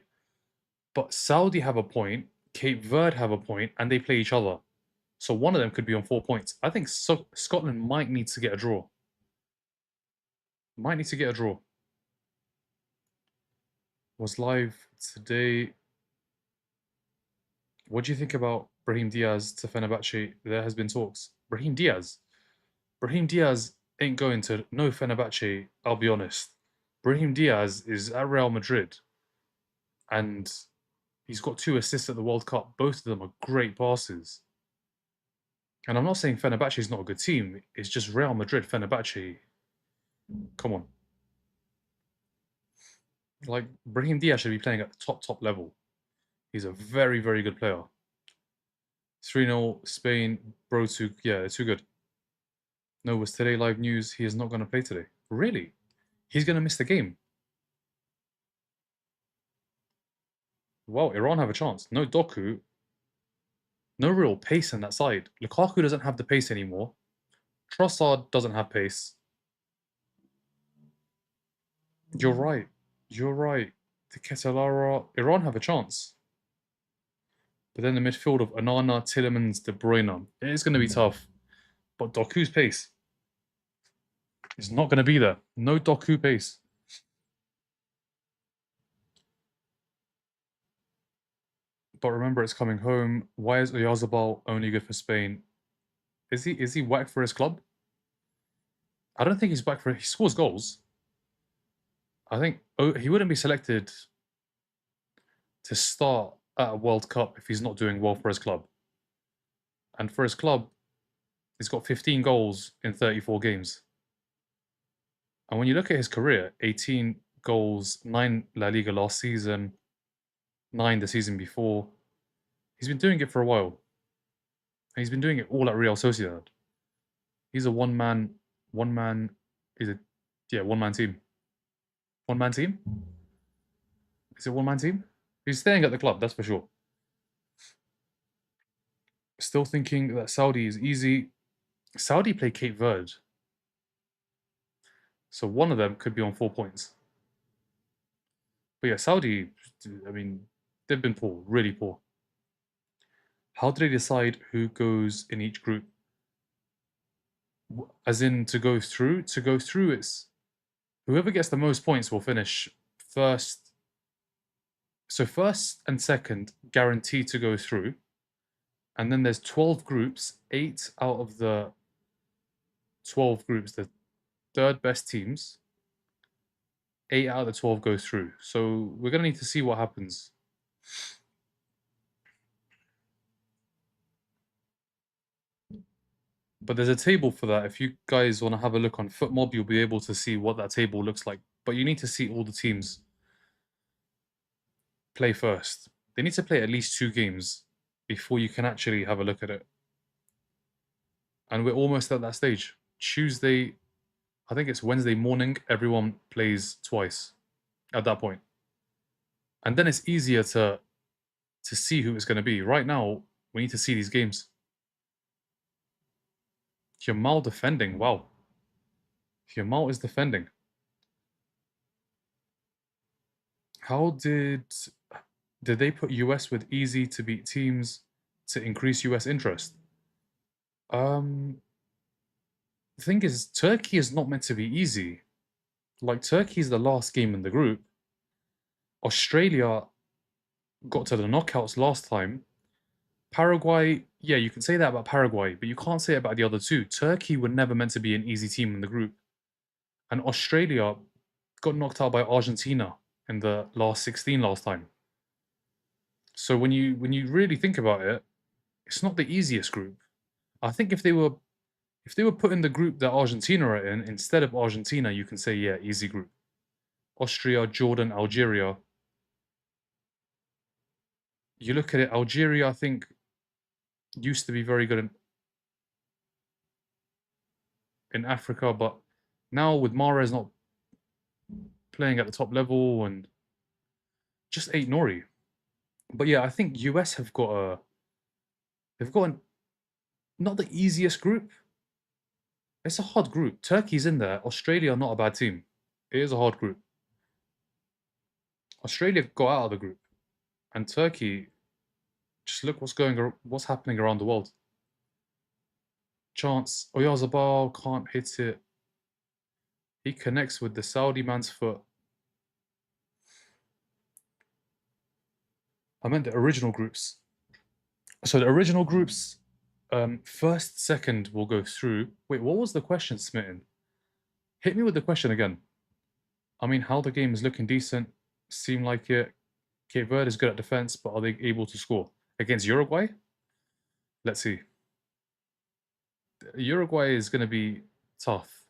But Saudi have a point, Cape Verde have a point, and they play each other. So one of them could be on 4 points. I think Scotland might need to get a draw. Might need to get a draw. Was live today. What do you think about Brahim Diaz to Fenerbahce? There has been talks. Brahim Diaz. Brahim Diaz ain't going to no Fenerbahce, I'll be honest. Brahim Diaz is at Real Madrid and he's got 2 assists at the World Cup. Both of them are great passes. And I'm not saying Fenerbahce is not a good team. It's just Real Madrid, Fenerbahce. Come on. Like, Brahim Diaz should be playing at the top level. He's a very, very good player. 3-0 Spain. Bro, they're too good. No, was today live news? He is not going to play today. Really? He's going to miss the game. Wow, Iran have a chance. No Doku. No real pace in that side. Lukaku doesn't have the pace anymore. Trossard doesn't have pace. You're right. You're right. The Ketelara, Iran have a chance. But then the midfield of Anana, Tillemans, De Bruyne. It is going to be tough. But Doku's pace is not going to be there. No Doku pace. But remember, it's coming home. Why is Oyarzabal only good for Spain? Is he whack for his club? I don't think he's whack for. He scores goals. I think he wouldn't be selected to start at a World Cup if he's not doing well for his club. And for his club, he's got 15 goals in 34 games. And when you look at his career, 18 goals, 9 La Liga last season, 9 the season before. He's been doing it for a while. And he's been doing it all at Real Sociedad. He's a one man team. One man team? Is it one man team? He's staying at the club, that's for sure. Still thinking that Saudi is easy. Saudi play Cape Verde. So one of them could be on 4 points. But yeah, Saudi, I mean, they've been poor, really poor. How do they decide who goes in each group? As in to go through? To go through, it's whoever gets the most points will finish first. So first and second guaranteed to go through. And then there's 12 groups, 8 out of the 12 groups, the third best teams, 8 out of the 12 go through. So we're going to need to see what happens. But there's a table for that. If you guys want to have a look on FootMob, you'll be able to see what that table looks like. But you need to see all the teams play first. They need to play at least 2 games before you can actually have a look at it. And we're almost at that stage. Tuesday, I think it's Wednesday morning, everyone plays twice at that point. And then it's easier to see who it's going to be. Right now, we need to see these games. Yamal defending, wow. Yamal is defending. How did they put US with easy to beat teams to increase US interest? The thing is, Turkey is not meant to be easy. Like, Turkey's the last game in the group. Australia got to the knockouts last time. Paraguay, yeah, you can say that about Paraguay, but you can't say it about the other two. Turkey were never meant to be an easy team in the group. And Australia got knocked out by Argentina in the last 16 last time. So when you really think about it, it's not the easiest group. I think if they were put in the group that Argentina are in, instead of Argentina, you can say, yeah, easy group. Austria, Jordan, Algeria. You look at it, Algeria, I think, used to be very good in Africa, but now with Mahrez not playing at the top level and just ate Nori. But yeah, I think US have got not the easiest group. It's a hard group. Turkey's in there. Australia not a bad team. It is a hard group. Australia got out of the group, and Turkey. Just look what's happening around the world. Chance Oyarzabal can't hit it. He connects with the Saudi man's foot. I meant the original groups. So the original groups, first, second will go through. Wait, what was the question, Smitten? Hit me with the question again. I mean, how the game is looking decent. Seem like it. Cape Verde is good at defense, but are they able to score against Uruguay? Let's see. Uruguay is going to be tough.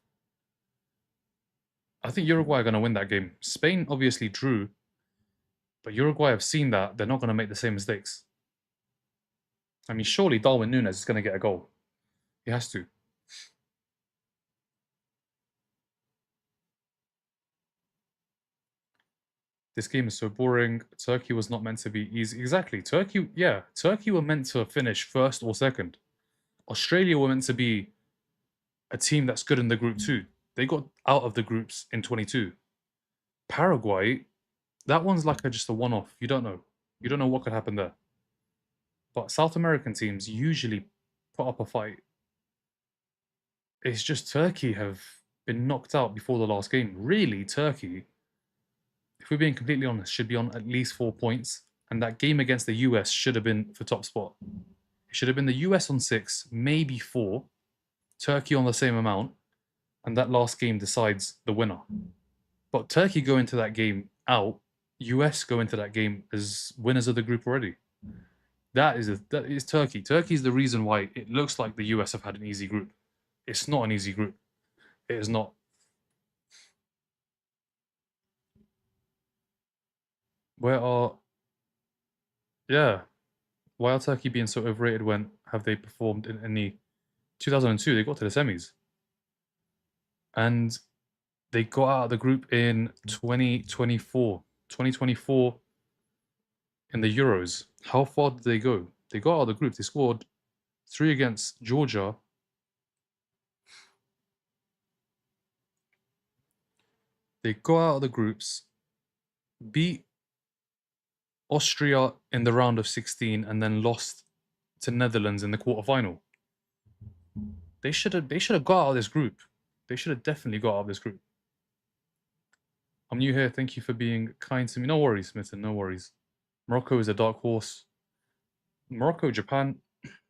I think Uruguay are going to win that game. Spain obviously drew, but Uruguay have seen that they're not going to make the same mistakes. I mean, surely Darwin Núñez is going to get a goal. He has to. This game is so boring. Turkey was not meant to be easy. Exactly. Turkey, yeah. Turkey were meant to finish first or second. Australia were meant to be a team that's good in the group too. They got out of the groups in 22. Paraguay, that one's like just a one-off. You don't know. You don't know what could happen there. But South American teams usually put up a fight. It's just Turkey have been knocked out before the last game. Really, Turkey, if we're being completely honest, should be on at least 4 points. And that game against the US should have been for top spot. It should have been the US on 6, maybe 4, Turkey on the same amount, and that last game decides the winner. But Turkey go into that game out, US go into that game as winners of the group already. That is Turkey. Turkey is the reason why it looks like the US have had an easy group. It's not an easy group. It is not. Where are yeah? Why are Turkey being so overrated when have they performed in any 2002 they got to the semis. And they got out of the group in 2024. 2024 in the Euros. How far did they go? They got out of the group. They scored 3 against Georgia. They got out of the groups, beat Austria in the round of 16, and then lost to Netherlands in the quarterfinal. They should have got out of this group. They should have definitely got out of this group. I'm new here. Thank you for being kind to me. No worries, Smitten. No worries. Morocco is a dark horse. Morocco, Japan,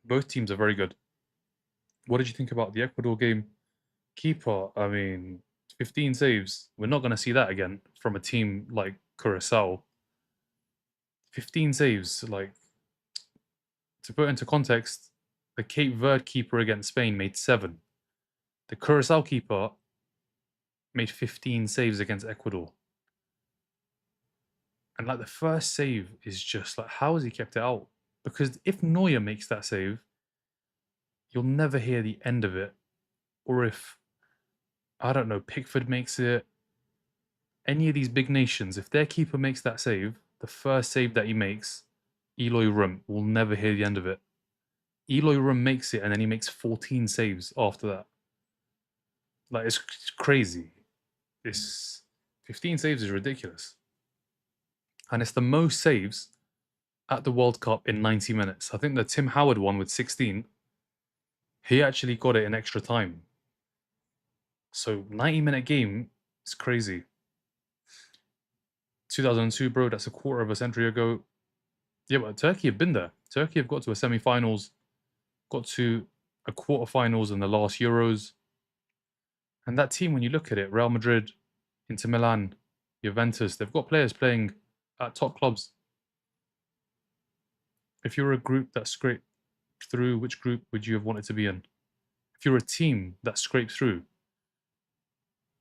both teams are very good. What did you think about the Ecuador game? Keeper, I mean, 15 saves. We're not going to see that again from a team like Curacao. 15 saves. Like, to put into context, the Cape Verde keeper against Spain made 7. The Curacao keeper made 15 saves against Ecuador. And like the first save is just like, how has he kept it out? Because if Neuer makes that save, you'll never hear the end of it. Or if, I don't know, Pickford makes it, any of these big nations, if their keeper makes that save, the first save that he makes, Eloy Room will never hear the end of it. Eloy Room makes it and then he makes 14 saves after that. Like, it's crazy. It's 15 saves is ridiculous. And it's the most saves at the World Cup in 90 minutes. I think the Tim Howard one with 16, he actually got it in extra time. So 90-minute game is crazy. 2002, bro, that's a quarter of a century ago. Yeah, but Turkey have been there. Turkey have got to a semi-finals, got to a quarterfinals in the last Euros. And that team, when you look at it, Real Madrid, Inter Milan, Juventus, they've got players playing at top clubs. If you're a group that scraped through, which group would you have wanted to be in? If you're a team that scraped through,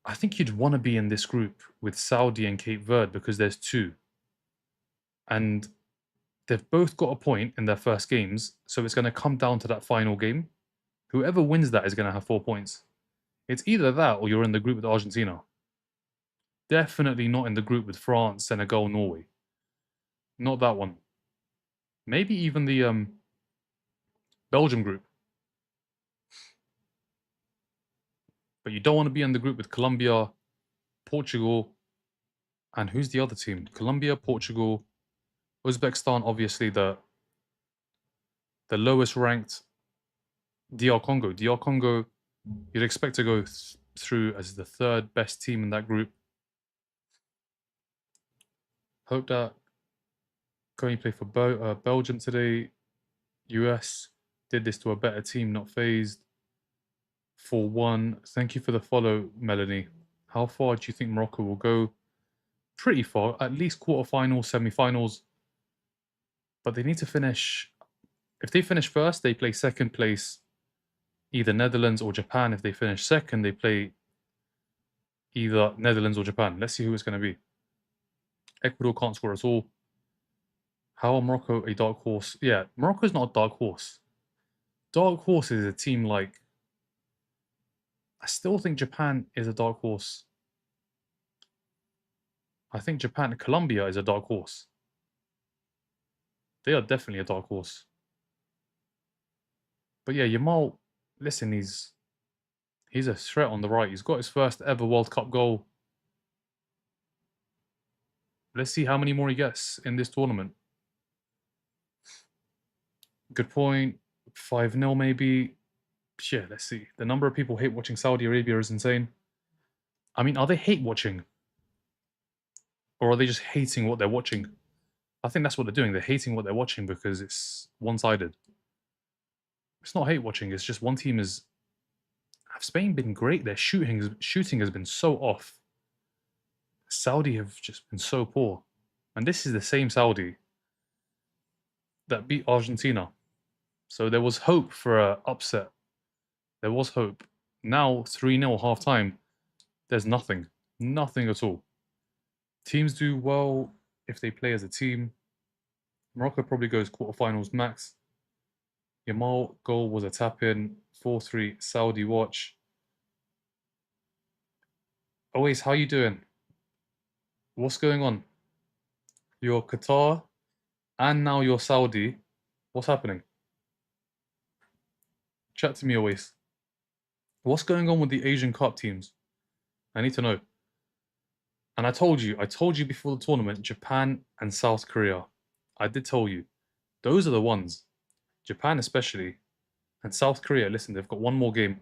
I think you'd want to be in this group with Saudi and Cape Verde because there's 2. And they've both got a point in their first games, so it's going to come down to that final game. Whoever wins that is going to have 4 points. It's either that or you're in the group with Argentina. Definitely not in the group with France, Senegal, Norway. Not that one. Maybe even the Belgium group. But you don't want to be in the group with Colombia, Portugal, and who's the other team? Colombia, Portugal, Uzbekistan, obviously the lowest ranked. DR Congo. DR Congo, you'd expect to go through as the 3rd best team in that group. Hope that going to play for Belgium today. US did this to a better team, not phased. 4-1. Thank you for the follow, Melanie. How far do you think Morocco will go? Pretty far, at least quarterfinals, semi-finals. But they need to finish. If they finish first, they play second place, either Netherlands or Japan. If they finish second, they play either Netherlands or Japan. Let's see who it's going to be. Ecuador can't score at all. How are Morocco a dark horse? Yeah, Morocco's not a dark horse. Dark horse is a team like. I still think Japan is a dark horse. I think Japan, Colombia is a dark horse. They are definitely a dark horse. But yeah, Yamal, listen, he's a threat on the right. He's got his first ever World Cup goal. Let's see how many more he gets in this tournament. Good point. 5-0 maybe. Yeah, let's see. The number of people hate watching Saudi Arabia is insane. I mean, are they hate watching? Or are they just hating what they're watching? I think that's what they're doing. They're hating what they're watching because it's one-sided. It's not hate watching. It's just one team is. Have Spain been great? Their shooting has been so off. Saudi have just been so poor. And this is the same Saudi that beat Argentina. So there was hope for an upset. There was hope. Now 3-0 half time. There's nothing. Nothing at all. Teams do well if they play as a team. Morocco probably goes quarterfinals max. Yamal goal was a tap in. 4-3 Saudi watch. Always, how you doing? What's going on? You're Qatar and now you're Saudi. What's happening? Chat to me, always. What's going on with the Asian Cup teams? I need to know. And I told you before the tournament, Japan and South Korea. I did tell you. Those are the ones. Japan especially. And South Korea, listen, they've got one more game.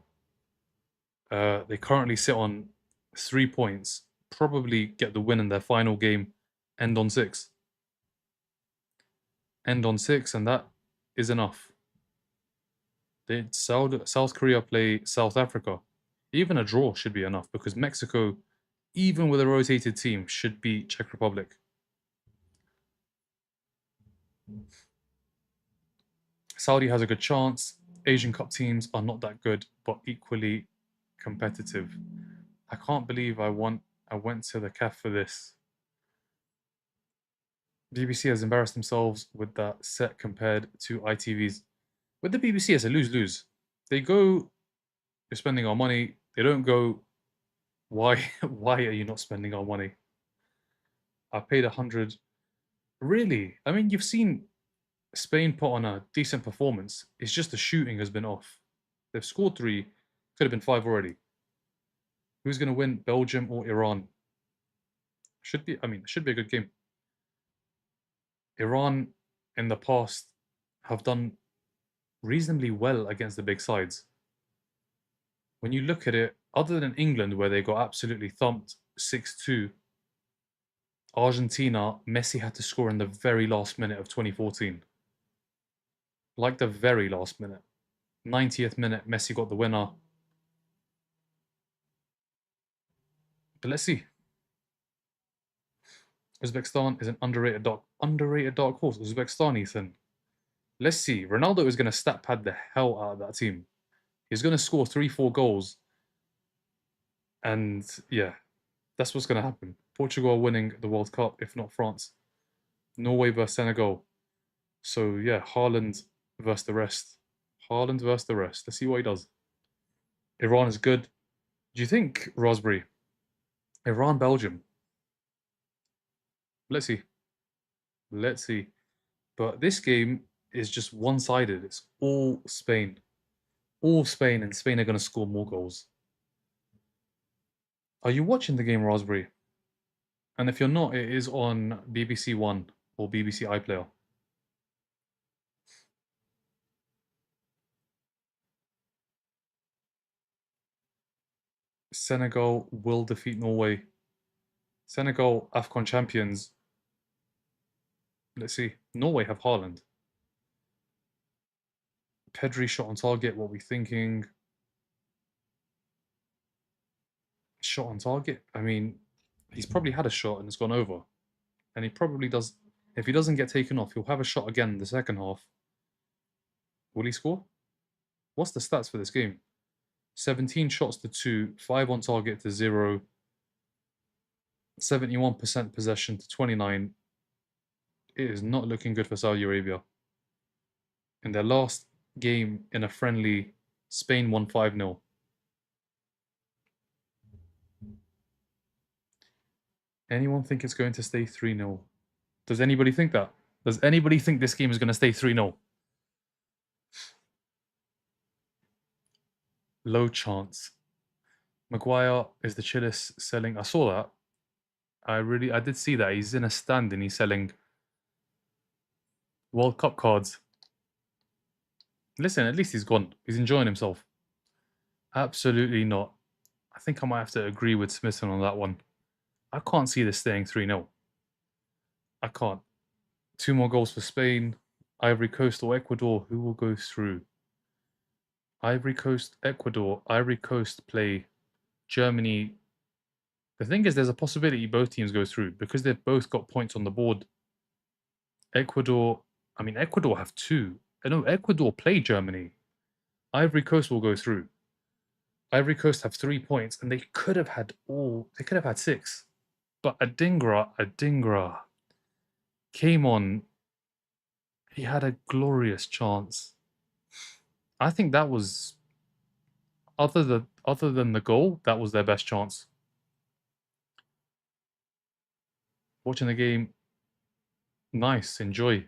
They currently sit on 3 points. Probably get the win in their final game. End on 6. End on 6, and that is enough. South Korea play South Africa. Even a draw should be enough because Mexico, even with a rotated team, should beat Czech Republic. Saudi has a good chance. Asian Cup teams are not that good, but equally competitive. I can't believe I went to the CAF for this. BBC has embarrassed themselves with that set compared to ITV's. With the BBC, it's a lose-lose. They go, you're spending our money. They don't go, why why are you not spending our money? I paid 100. Really? I mean, you've seen Spain put on a decent performance. It's just the shooting has been off. They've scored 3, could have been 5 already. Who's going to win, Belgium or Iran? Should be a good game. Iran in the past have done reasonably well against the big sides. When you look at it, other than England, where they got absolutely thumped 6-2, Argentina, Messi had to score in the very last minute of 2014. Like the very last minute. 90th minute, Messi got the winner. But let's see. Uzbekistan is an underrated dark horse. Uzbekistan, Ethan. Let's see. Ronaldo is going to stat pad the hell out of that team. He's going to score 3-4 goals. And yeah, that's what's going to happen. Portugal are winning the World Cup, if not France. Norway versus Senegal. So yeah, Haaland versus the rest. Haaland versus the rest. Let's see what he does. Iran is good. Do you think, Raspberry, Iran, Belgium? Let's see. Let's see. But this game is just one-sided. It's all Spain. All Spain, and Spain are going to score more goals. Are you watching the game, Raspberry? And if you're not, it is on BBC One or BBC iPlayer. Senegal will defeat Norway. Senegal, AFCON champions. Let's see. Norway have Haaland. Pedri shot on target. What are we thinking? Shot on target? I mean, he's probably had a shot and it's gone over. And he probably does. If he doesn't get taken off, he'll have a shot again in the second half. Will he score? What's the stats for this game? 17 shots to 2, 5 on target to 0, 71% possession to 29. It is not looking good for Saudi Arabia. In their last game in a friendly, Spain won 5-0. Anyone think it's going to stay 3-0? Does anybody think that? Does anybody think this game is going to stay 3-0? Low chance. Maguire is the chillest selling. I saw that. I did see that. He's in a stand and he's selling World Cup cards. Listen, at least he's gone. He's enjoying himself. Absolutely not. I think I might have to agree with Smithson on that one. I can't see this staying 3-0. I can't. 2 more goals for Spain. Ivory Coast or Ecuador. Who will go through? Ivory Coast, Ecuador. Ivory Coast play Germany. The thing is, there's a possibility both teams go through because they've both got points on the board. Ecuador have 2. No, Ecuador play Germany. Ivory Coast will go through. Ivory Coast have 3 points, and they could have had 6. But Adingra came on. He had a glorious chance. I think that was, other than the goal, that was their best chance. Watching the game, nice, enjoy.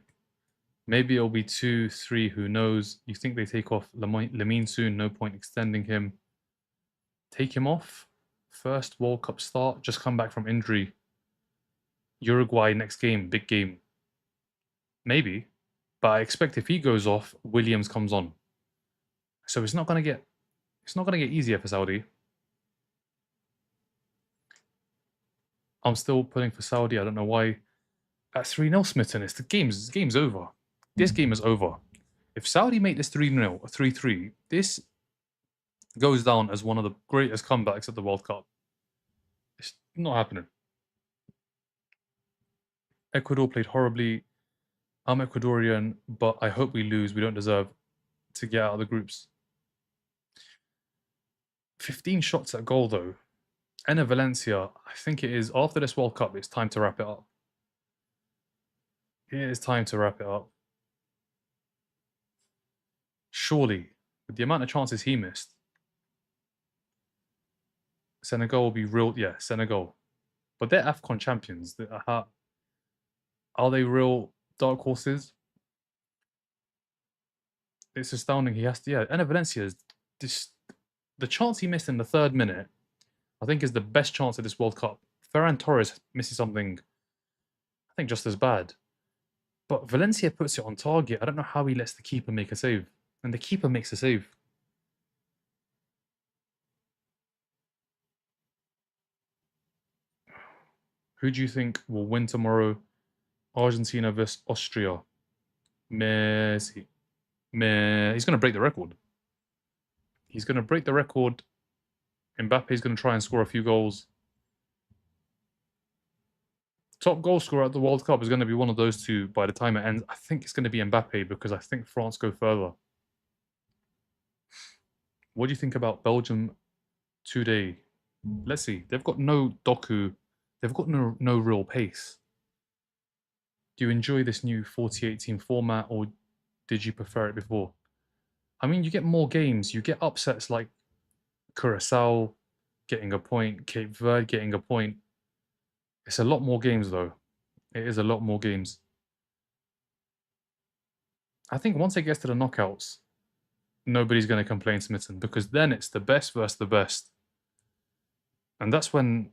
Maybe it'll be 2-3, who knows? You think they take off Lamine soon, no point extending him. Take him off. First World Cup start, just come back from injury. Uruguay next game, big game. Maybe. But I expect if he goes off, Williams comes on. So it's not gonna get easier for Saudi. I'm still putting for Saudi. I don't know why. At 3-0 Smitten, the game's over. This game is over. If Saudi make this 3-0 or 3-3, this goes down as one of the greatest comebacks at the World Cup. It's not happening. Ecuador played horribly. I'm Ecuadorian, but I hope we lose. We don't deserve to get out of the groups. 15 shots at goal, though. Enna Valencia, I think it is, after this World Cup, it's time to wrap it up. It is time to wrap it up. Surely, with the amount of chances he missed, Senegal will be real. Yeah, Senegal. But they're AFCON champions. Are they real dark horses? It's astounding. He has to. Yeah, Enna Valencia is this. The chance he missed in the 3rd minute, I think, is the best chance of this World Cup. Ferran Torres misses something, I think, just as bad. But Valencia puts it on target. I don't know how he lets the keeper make a save. And the keeper makes a save. Who do you think will win tomorrow? Argentina versus Austria. Messi. He's going to break the record. He's going to break the record. Mbappe's going to try and score a few goals. Top goal scorer at the World Cup is going to be one of those two by the time it ends. I think it's going to be Mbappe because I think France go further. What do you think about Belgium today? Let's see. They've got no Doku. They've got no real pace. Do you enjoy this new 48-team format, or did you prefer it before? I mean, you get more games. You get upsets like Curacao getting a point, Cape Verde getting a point. It's a lot more games, though. It is a lot more games. I think once it gets to the knockouts, nobody's going to complain, Smitten, because then it's the best versus the best. And that's when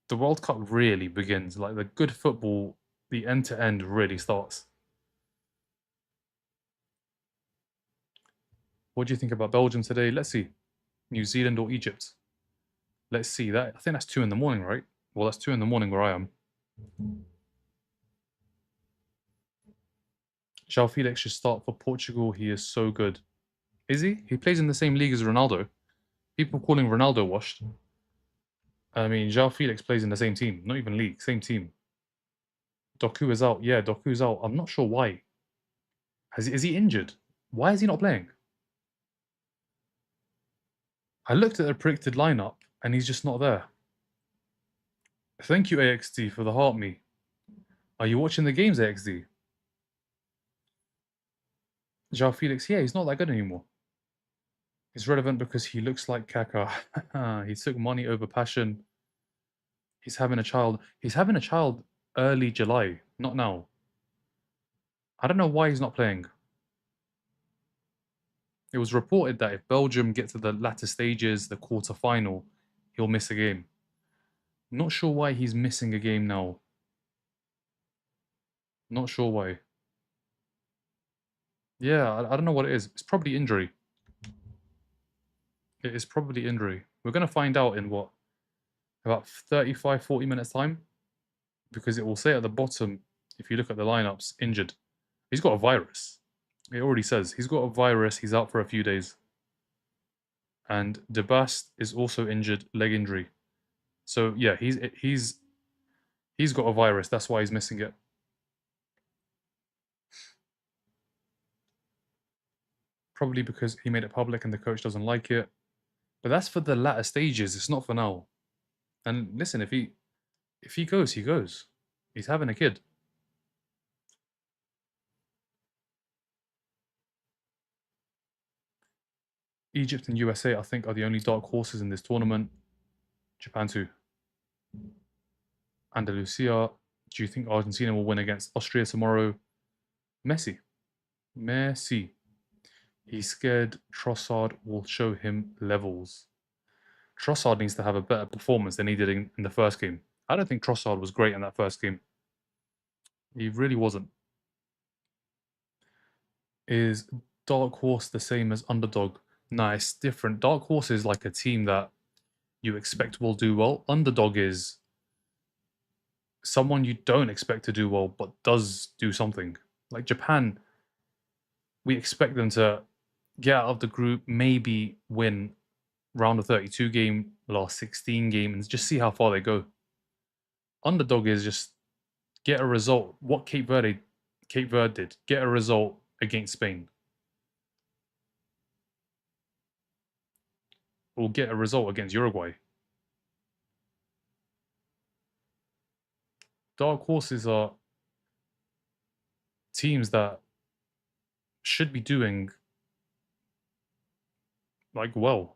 the World Cup really begins. Like, the good football, the end-to-end really starts. What do you think about Belgium today? Let's see. New Zealand or Egypt? Let's see. I think that's 2 in the morning, right? Well, that's 2 in the morning where I am. João Felix should start for Portugal. He is so good. Is he? He plays in the same league as Ronaldo. People calling Ronaldo washed. I mean, João Felix plays in the same team. Not even league, same team. Doku is out. Yeah, Doku's out. I'm not sure why. Is he injured? Why is he not playing? I looked at the predicted lineup and he's just not there. Thank you, AXD, for the heart me. Are you watching the games, AXD? João Felix, yeah, he's not that good anymore. He's relevant because he looks like Kaká. He took money over passion. He's having a child. He's having a child early July, not now. I don't know why he's not playing. It was reported that if Belgium get to the latter stages, the quarter-final, he'll miss a game. Not sure why he's missing a game now. Not sure why. Yeah, I don't know what it is. It's probably injury. It is probably injury. We're going to find out in what? About 35, 40 minutes time? Because it will say at the bottom, if you look at the lineups, injured. He's got a virus. It already says he's got a virus. He's out for a few days. And De Bast is also injured, leg injury. So yeah, he's got a virus. That's why he's missing it. Probably because he made it public and the coach doesn't like it. But that's for the latter stages. It's not for now. And listen, if he goes, he goes. He's having a kid. Egypt and USA, I think, are the only dark horses in this tournament. Japan too. Andalusia. Do you think Argentina will win against Austria tomorrow? Messi. Messi. He's scared Trossard will show him levels. Trossard needs to have a better performance than he did in the first game. I don't think Trossard was great in that first game. He really wasn't. Is Dark Horse the same as Underdog? Nah, it's different. Dark Horse is like a team that you expect will do well. Underdog is someone you don't expect to do well, but does do something. Like Japan, we expect them to get out of the group, maybe win round of 32 game, last 16 game, and just see how far they go. Underdog is just get a result. What Cape Verde did, get a result against Spain. Or get a result against Uruguay. Dark horses are teams that should be doing like well.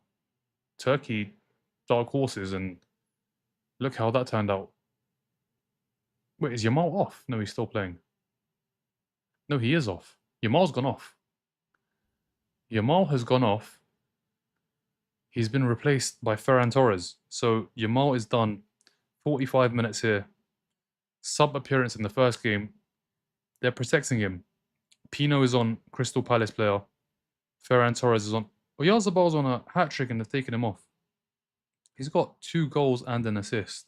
Turkey, dark horses, and look how that turned out. Wait, is Yamal off? No, he's still playing. No, he is off. Yamal's gone off. Yamal has gone off. He's been replaced by Ferran Torres. So Yamal is done 45 minutes here. Sub appearance in the first game. They're protecting him. Pino is on Crystal Palace player. Ferran Torres is on. Oyarzabal's on a hat trick and they've taken him off. He's got 2 goals and an assist.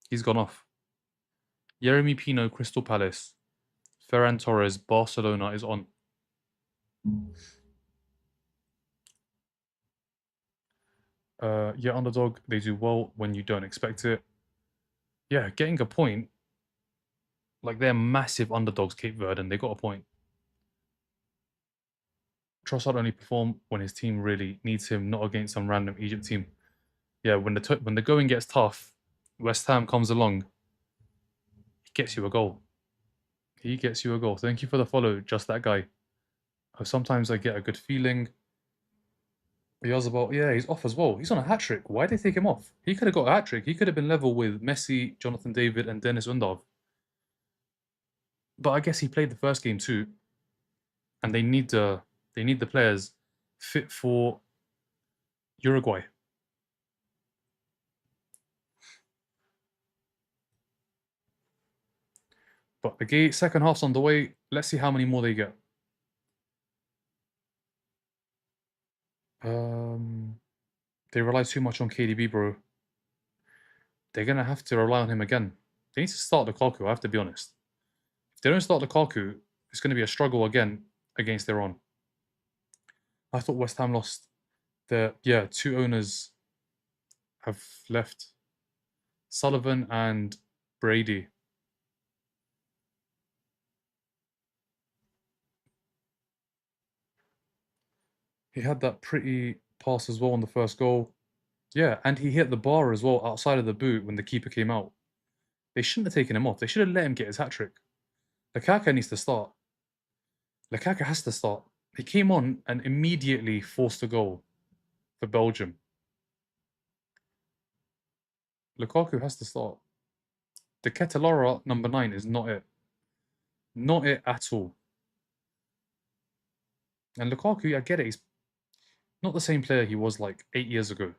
He's gone off. Yeremy Pino, Crystal Palace. Ferran Torres, Barcelona is on. Yeah, Underdog, they do well when you don't expect it. Yeah, getting a point. Like, they're massive underdogs, Cape Verde, and they got a point. Trossard only perform when his team really needs him, not against some random Egypt team. Yeah, when the going gets tough, West Ham comes along, he gets you a goal. He gets you a goal. Thank you for the follow, just that guy. Sometimes I get a good feeling. Yazabal, yeah, he's off as well. He's on a hat trick. Why did they take him off? He could have got a hat trick. He could have been level with Messi, Jonathan David, and Dennis Undav. But I guess he played the first game too, and they need the players fit for Uruguay. But the second half's on the way. Let's see how many more they get. They rely too much on KDB, bro. They're gonna have to rely on him again. They need to start Lukaku. I have to be honest. If they don't start Lukaku, it's going to be a struggle again against Iran. I thought West Ham lost. Yeah, 2 owners have left. Sullivan and Brady. He had that pretty pass as well on the first goal. Yeah, and he hit the bar as well outside of the boot when the keeper came out. They shouldn't have taken him off. They should have let him get his hat trick. Lukaku needs to start. Lukaku has to start. He came on and immediately forced a goal for Belgium. Lukaku has to start. The Ketelara number 9 is not it. Not it at all. And Lukaku, I get it, he's not the same player he was like 8 years ago.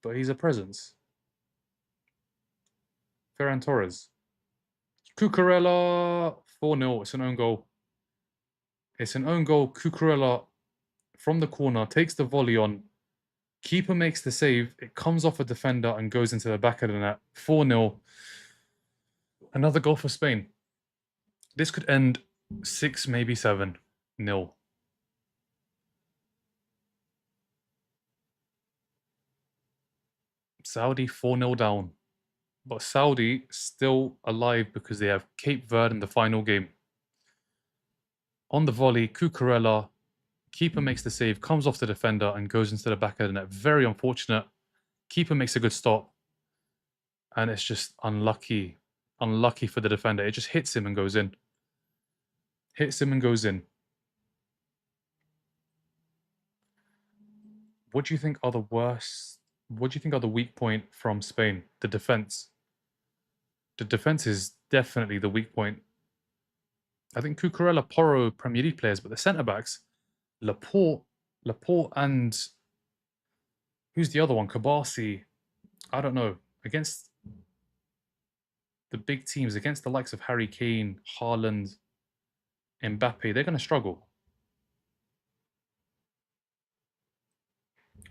But he's a presence. Ferran Torres. Cucurella, 4-0. It's an own goal. It's an own goal. Cucurella from the corner takes the volley on. Keeper makes the save. It comes off a defender and goes into the back of the net. 4-0. Another goal for Spain. This could end 6, maybe 7-0. Saudi 4-0 down. But Saudi still alive because they have Cape Verde in the final game. On the volley, Cucurella, keeper makes the save, comes off the defender and goes into the back of the net. Very unfortunate. Keeper makes a good stop. And it's just unlucky. Unlucky for the defender. It just hits him and goes in. Hits him and goes in. What do you think are the worst? What do you think are the weak point from Spain? The defense. The defense is definitely the weak point. I think Cucurella, Porro, Premier League players, but the centre backs, Laporte, and who's the other one? Kabasi. I don't know. Against the big teams, against the likes of Harry Kane, Haaland, Mbappe, they're going to struggle.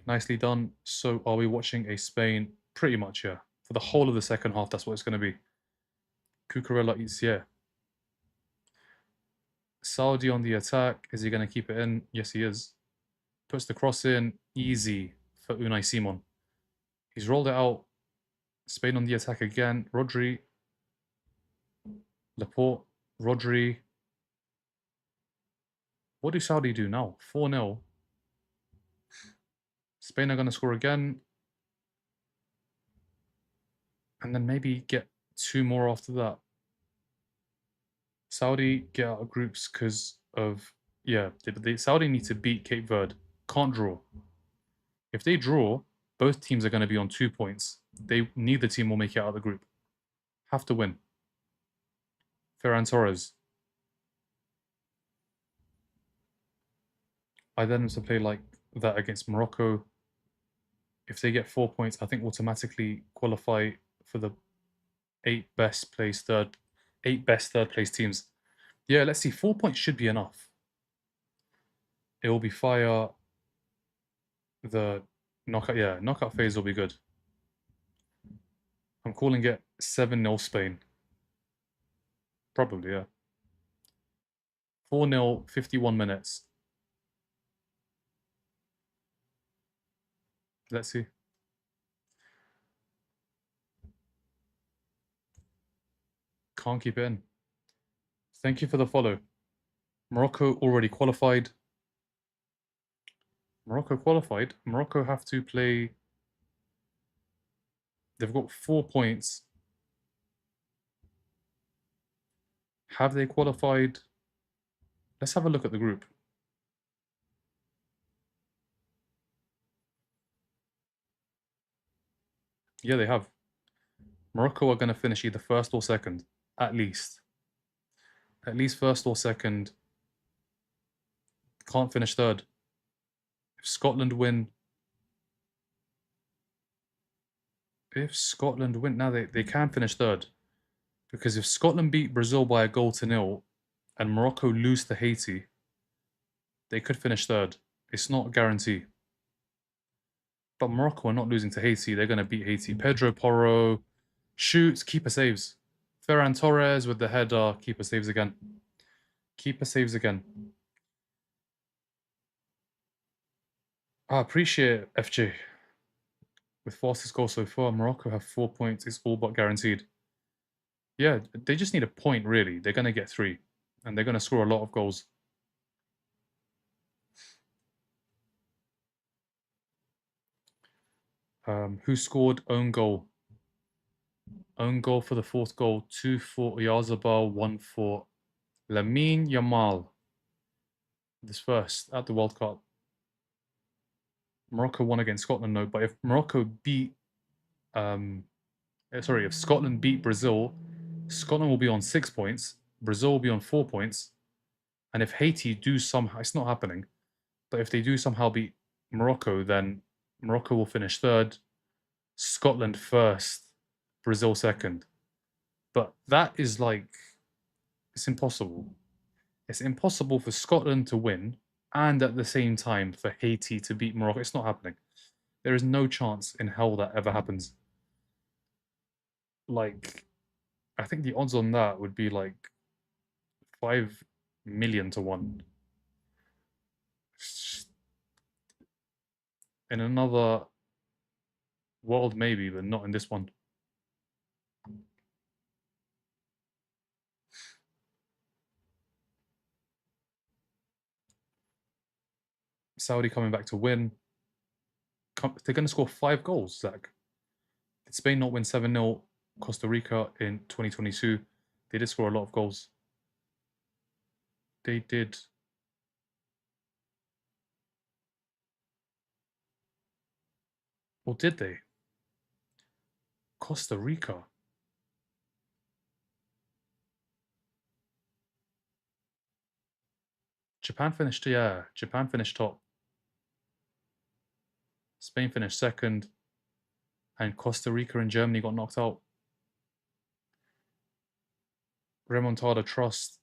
Nicely done. So are we watching a Spain? Pretty much, yeah. For the whole of the second half, that's what it's going to be. Cucurella eats, yeah. Saudi on the attack. Is he going to keep it in? Yes, he is. Puts the cross in. Easy for Unai Simon. He's rolled it out. Spain on the attack again. Rodri. Laporte. Rodri. What do Saudi do now? 4-0. Spain are going to score again. And then maybe get 2 more after that. Saudi get out of groups because of, yeah, Saudi need to beat Cape Verde. Can't draw. If they draw, both teams are going to be on 2 points. Neither team will make it out of the group. Have to win. Ferran Torres. I then to play like that against Morocco. If they get 4 points, I think automatically qualify for the 8 best third place teams. Yeah, let's see. 4 points should be enough. It will be fire. The knockout phase will be good. I'm calling it 7-0 Spain. Probably, yeah. 4-0, 51 minutes. Let's see. Can't keep it in. Thank you for the follow. Morocco already qualified. Morocco have to play. They've got 4 points. Have they qualified? Let's have a look at the group. Yeah, they have. Morocco are going to finish either first or second, at least. At least first or second. Can't finish third. If Scotland win, now they can finish third. Because if Scotland beat Brazil by a goal to 0 and Morocco lose to Haiti, they could finish third. It's not a guarantee. But Morocco are not losing to Haiti. They're going to beat Haiti. Pedro Porro shoots, keeper saves. Ferran Torres with the header, keeper saves again. Keeper saves again. I appreciate FJ. With fastest goal so far, Morocco have 4 points. It's all but guaranteed. Yeah, they just need a point, really. They're going to get 3. And they're going to score a lot of goals. Who scored own goal? Own goal for the 4th goal. 2 for Oyarzabal, 1 for Lamine Yamal. This first at the World Cup. Morocco won against Scotland, no. But if Morocco beat, if Scotland beat Brazil, Scotland will be on 6 points. Brazil will be on 4 points. And if Haiti do somehow, it's not happening, but if they do somehow beat Morocco, then Morocco will finish third, Scotland first, Brazil second. But that is like, it's impossible. It's impossible for Scotland to win and at the same time for Haiti to beat Morocco. It's not happening. There is no chance in hell that ever happens. Like, I think the odds on that would be like 5 million to 1. In another world, maybe, but not in this one. Saudi coming back to win. They're going to score 5 goals, Zach. Did Spain not win 7-0 Costa Rica in 2022? They did score a lot of goals. They did. Or did they? Costa Rica. Japan finished, yeah, Japan finished top. Spain finished second. And Costa Rica and Germany got knocked out. Remontada Trust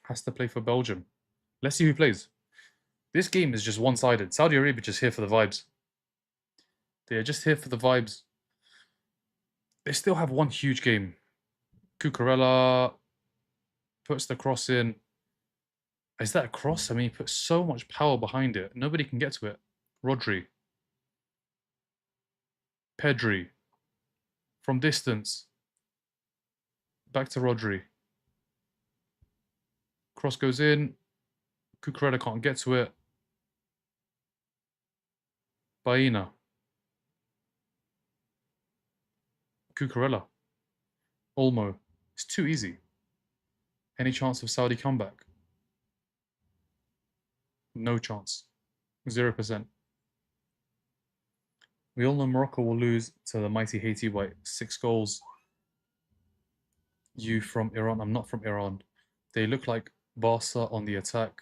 has to play for Belgium. Let's see who plays. This game is just one-sided. Saudi Arabia just here for the vibes. They are just here for the vibes. They still have one huge game. Cucurella puts the cross in. Is that a cross? I mean, he puts so much power behind it. Nobody can get to it. Rodri. Pedri. From distance. Back to Rodri. Cross goes in. Cucurella can't get to it. Baena. Cucurella. Olmo. It's too easy. Any chance of Saudi comeback? No chance. 0%. We all know Morocco will lose to the mighty Haiti by 6 goals. You from Iran? I'm not from Iran. They look like Barca on the attack.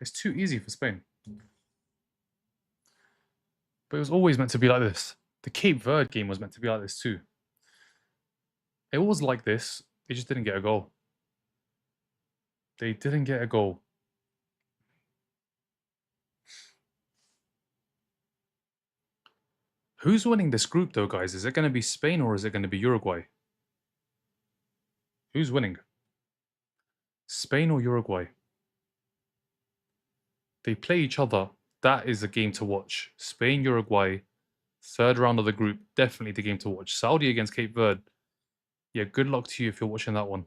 It's too easy for Spain. But it was always meant to be like this. The Cape Verde game was meant to be like this too. It was like this. They just didn't get a goal. They didn't get a goal. Who's winning this group though, guys? Is it going to be Spain or is it going to be Uruguay? Who's winning? Spain or Uruguay? They play each other. That is a game to watch. Spain, Uruguay, third round of the group. Definitely the game to watch. Saudi against Cape Verde. Yeah, good luck to you if you're watching that one.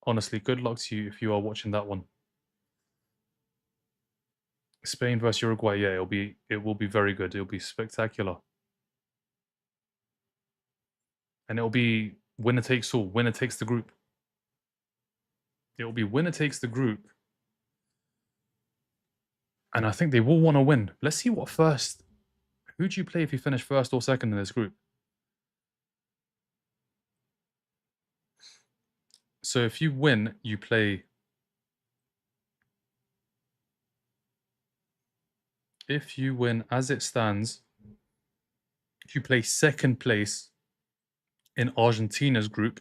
Honestly, good luck to you if you are watching that one. Spain versus Uruguay, yeah, it will be very good. It'll be spectacular. And it'll be winner takes all, winner takes the group. It'll be winner takes the group. And I think they will want to win. Let's see what first. Who do you play if you finish first or second in this group? So if you win, you play. If you win as it stands, you play second place in Argentina's group,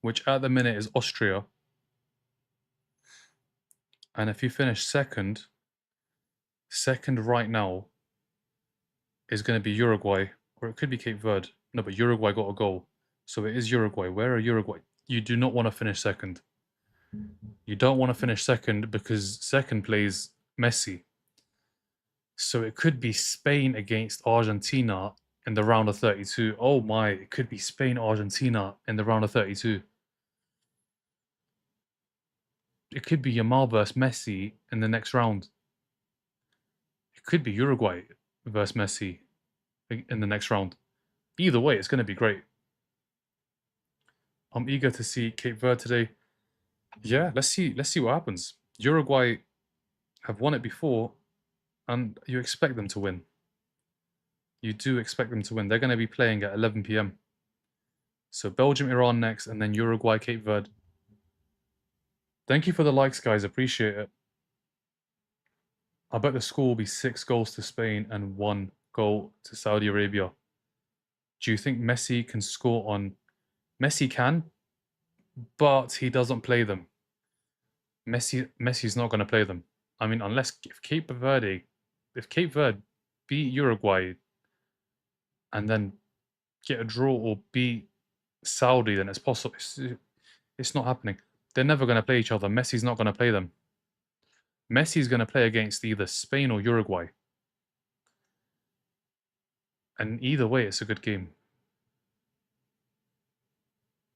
which at the minute is Austria. And if you finish second right now is going to be Uruguay, or it could be Cape Verde. No, but Uruguay got a goal. So it is Uruguay. Where are Uruguay? You do not want to finish second. You don't want to finish second because second plays Messi. So it could be Spain against Argentina in the round of 32. Oh my, it could be Spain-Argentina in the round of 32. It could be Yamal versus Messi in the next round. It could be Uruguay versus Messi in the next round. Either way, it's going to be great. I'm eager to see Cape Verde today. Yeah, let's see what happens. Uruguay have won it before, and you expect them to win. You do expect them to win. They're going to be playing at 11 p.m. So Belgium, Iran next, and then Uruguay, Cape Verde. Thank you for the likes, guys. Appreciate it. I bet the score will be 6 goals to Spain and 1 goal to Saudi Arabia. Do you think Messi can score on... Messi can, but he doesn't play them. Messi's not going to play them. I mean, unless if Cape Verde beat Uruguay and then get a draw or beat Saudi, then it's possible. It's not happening. They're never going to play each other. Messi's not going to play them. Messi's going to play against either Spain or Uruguay. And either way, it's a good game.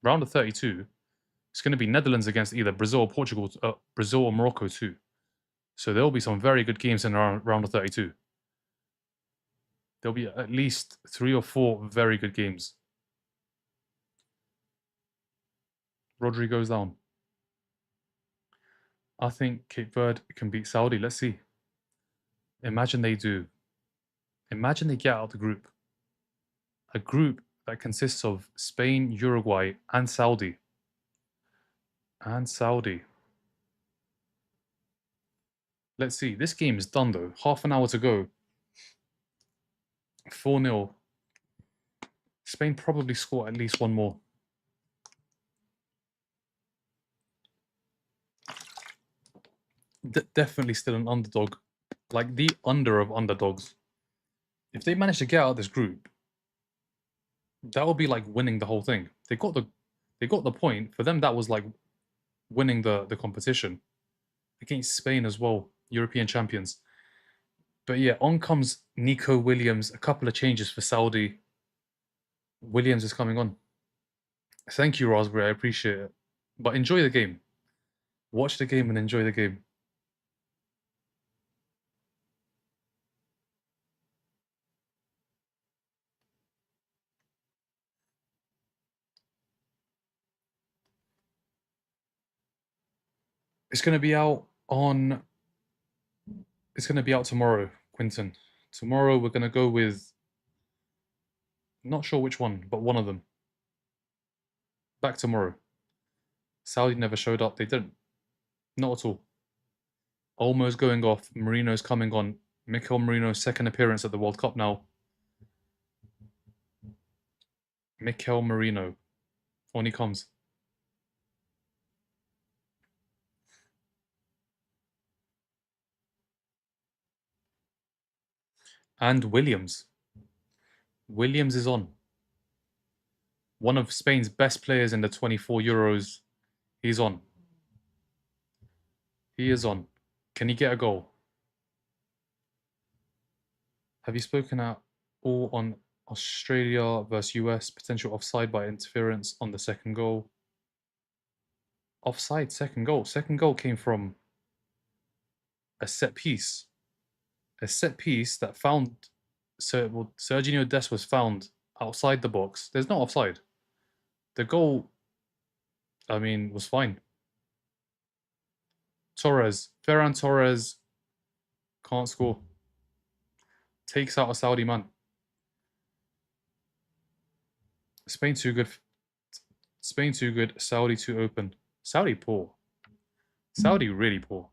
Round of 32, it's going to be Netherlands against either Brazil or Portugal, Brazil or Morocco too. So there will be some very good games in round of 32. There'll be at least 3 or 4 very good games. Rodri goes down. I think Cape Verde can beat Saudi. Let's see. Imagine they do. Imagine they get out of the group. A group that consists of Spain, Uruguay, and Saudi. And Saudi. Let's see. This game is done though. Half an hour to go. 4-0. Spain probably score at least one more. Definitely still an underdog. Like the under of underdogs. If they manage to get out of this group, that would be like winning the whole thing. They got the point. For them, that was like winning the competition against Spain as well, European champions. But yeah, on comes Nico Williams. A couple of changes for Saudi. Williams is coming on. Thank you, Raspberry. I appreciate it. But enjoy the game. Watch the game and enjoy the game. It's going to be out on. It's going to be out tomorrow, Quinton. Tomorrow we're going to go with. Not sure which one, but one of them. Back tomorrow. Saudi never showed up. They didn't. Not at all. Olmo's going off. Marino's coming on. Mikel Marino's second appearance at the World Cup now. Mikel Marino. On he comes. And Williams. Williams is on. One of Spain's best players in the 24 Euros. He's on. He is on. Can he get a goal? Have you spoken at all on Australia versus US potential offside by interference on the second goal? Offside, second goal. Second goal came from a set piece. A set piece that found. Serginho Dest was found outside the box. There's no offside. The goal, I mean, was fine. Torres. Ferran Torres can't score. Takes out a Saudi man. Spain too good. Spain too good. Saudi too open. Saudi poor. Saudi really poor.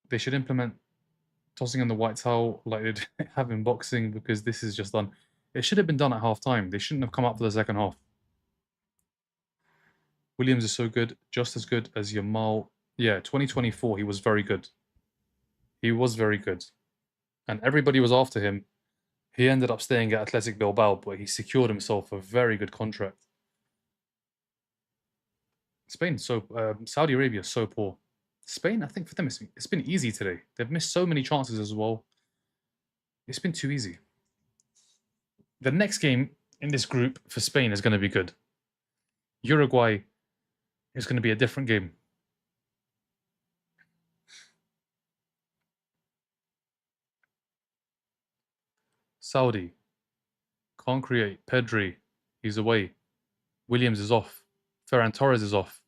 They should implement tossing in the white towel like they have in boxing because this is just done. It should have been done at half time. They shouldn't have come out for the second half. Williams is so good, just as good as Yamal. Yeah, 2024, he was very good. He was very good. And everybody was after him. He ended up staying at Athletic Bilbao, but he secured himself a very good contract. Spain, Saudi Arabia, so poor. Spain, I think for them, it's been easy today. They've missed so many chances as well. It's been too easy. The next game in this group for Spain is going to be good. Uruguay is going to be a different game. Saudi can't create. Pedri, he's away. Williams is off. Ferran Torres is off.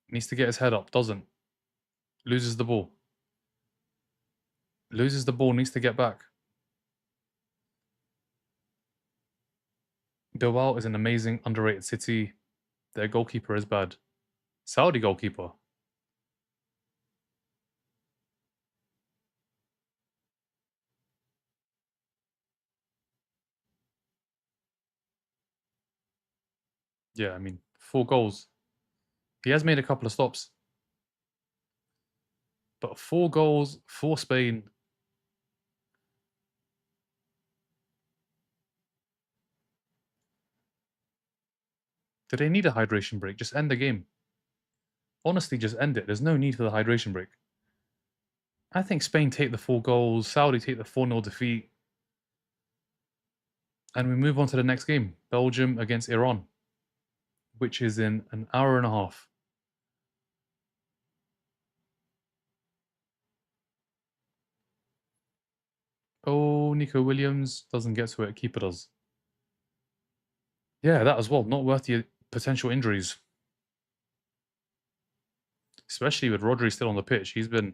Needs to get his head up. Doesn't. Loses the ball. Loses the ball. Needs to get back. Bilbao is an amazing, underrated city. Their goalkeeper is bad. Saudi goalkeeper. Yeah, I mean, 4 goals. He has made a couple of stops. But 4 goals for Spain. Do they need a hydration break? Just end the game. Honestly, just end it. There's no need for the hydration break. I think Spain take the 4 goals, Saudi take the 4-0 defeat. And we move on to the next game. Belgium against Iran, which is in an hour and a half. Oh, Nico Williams doesn't get to it. Keeper does. Yeah, that as well. Not worth the potential injuries. especially with Rodri still on the pitch. He's been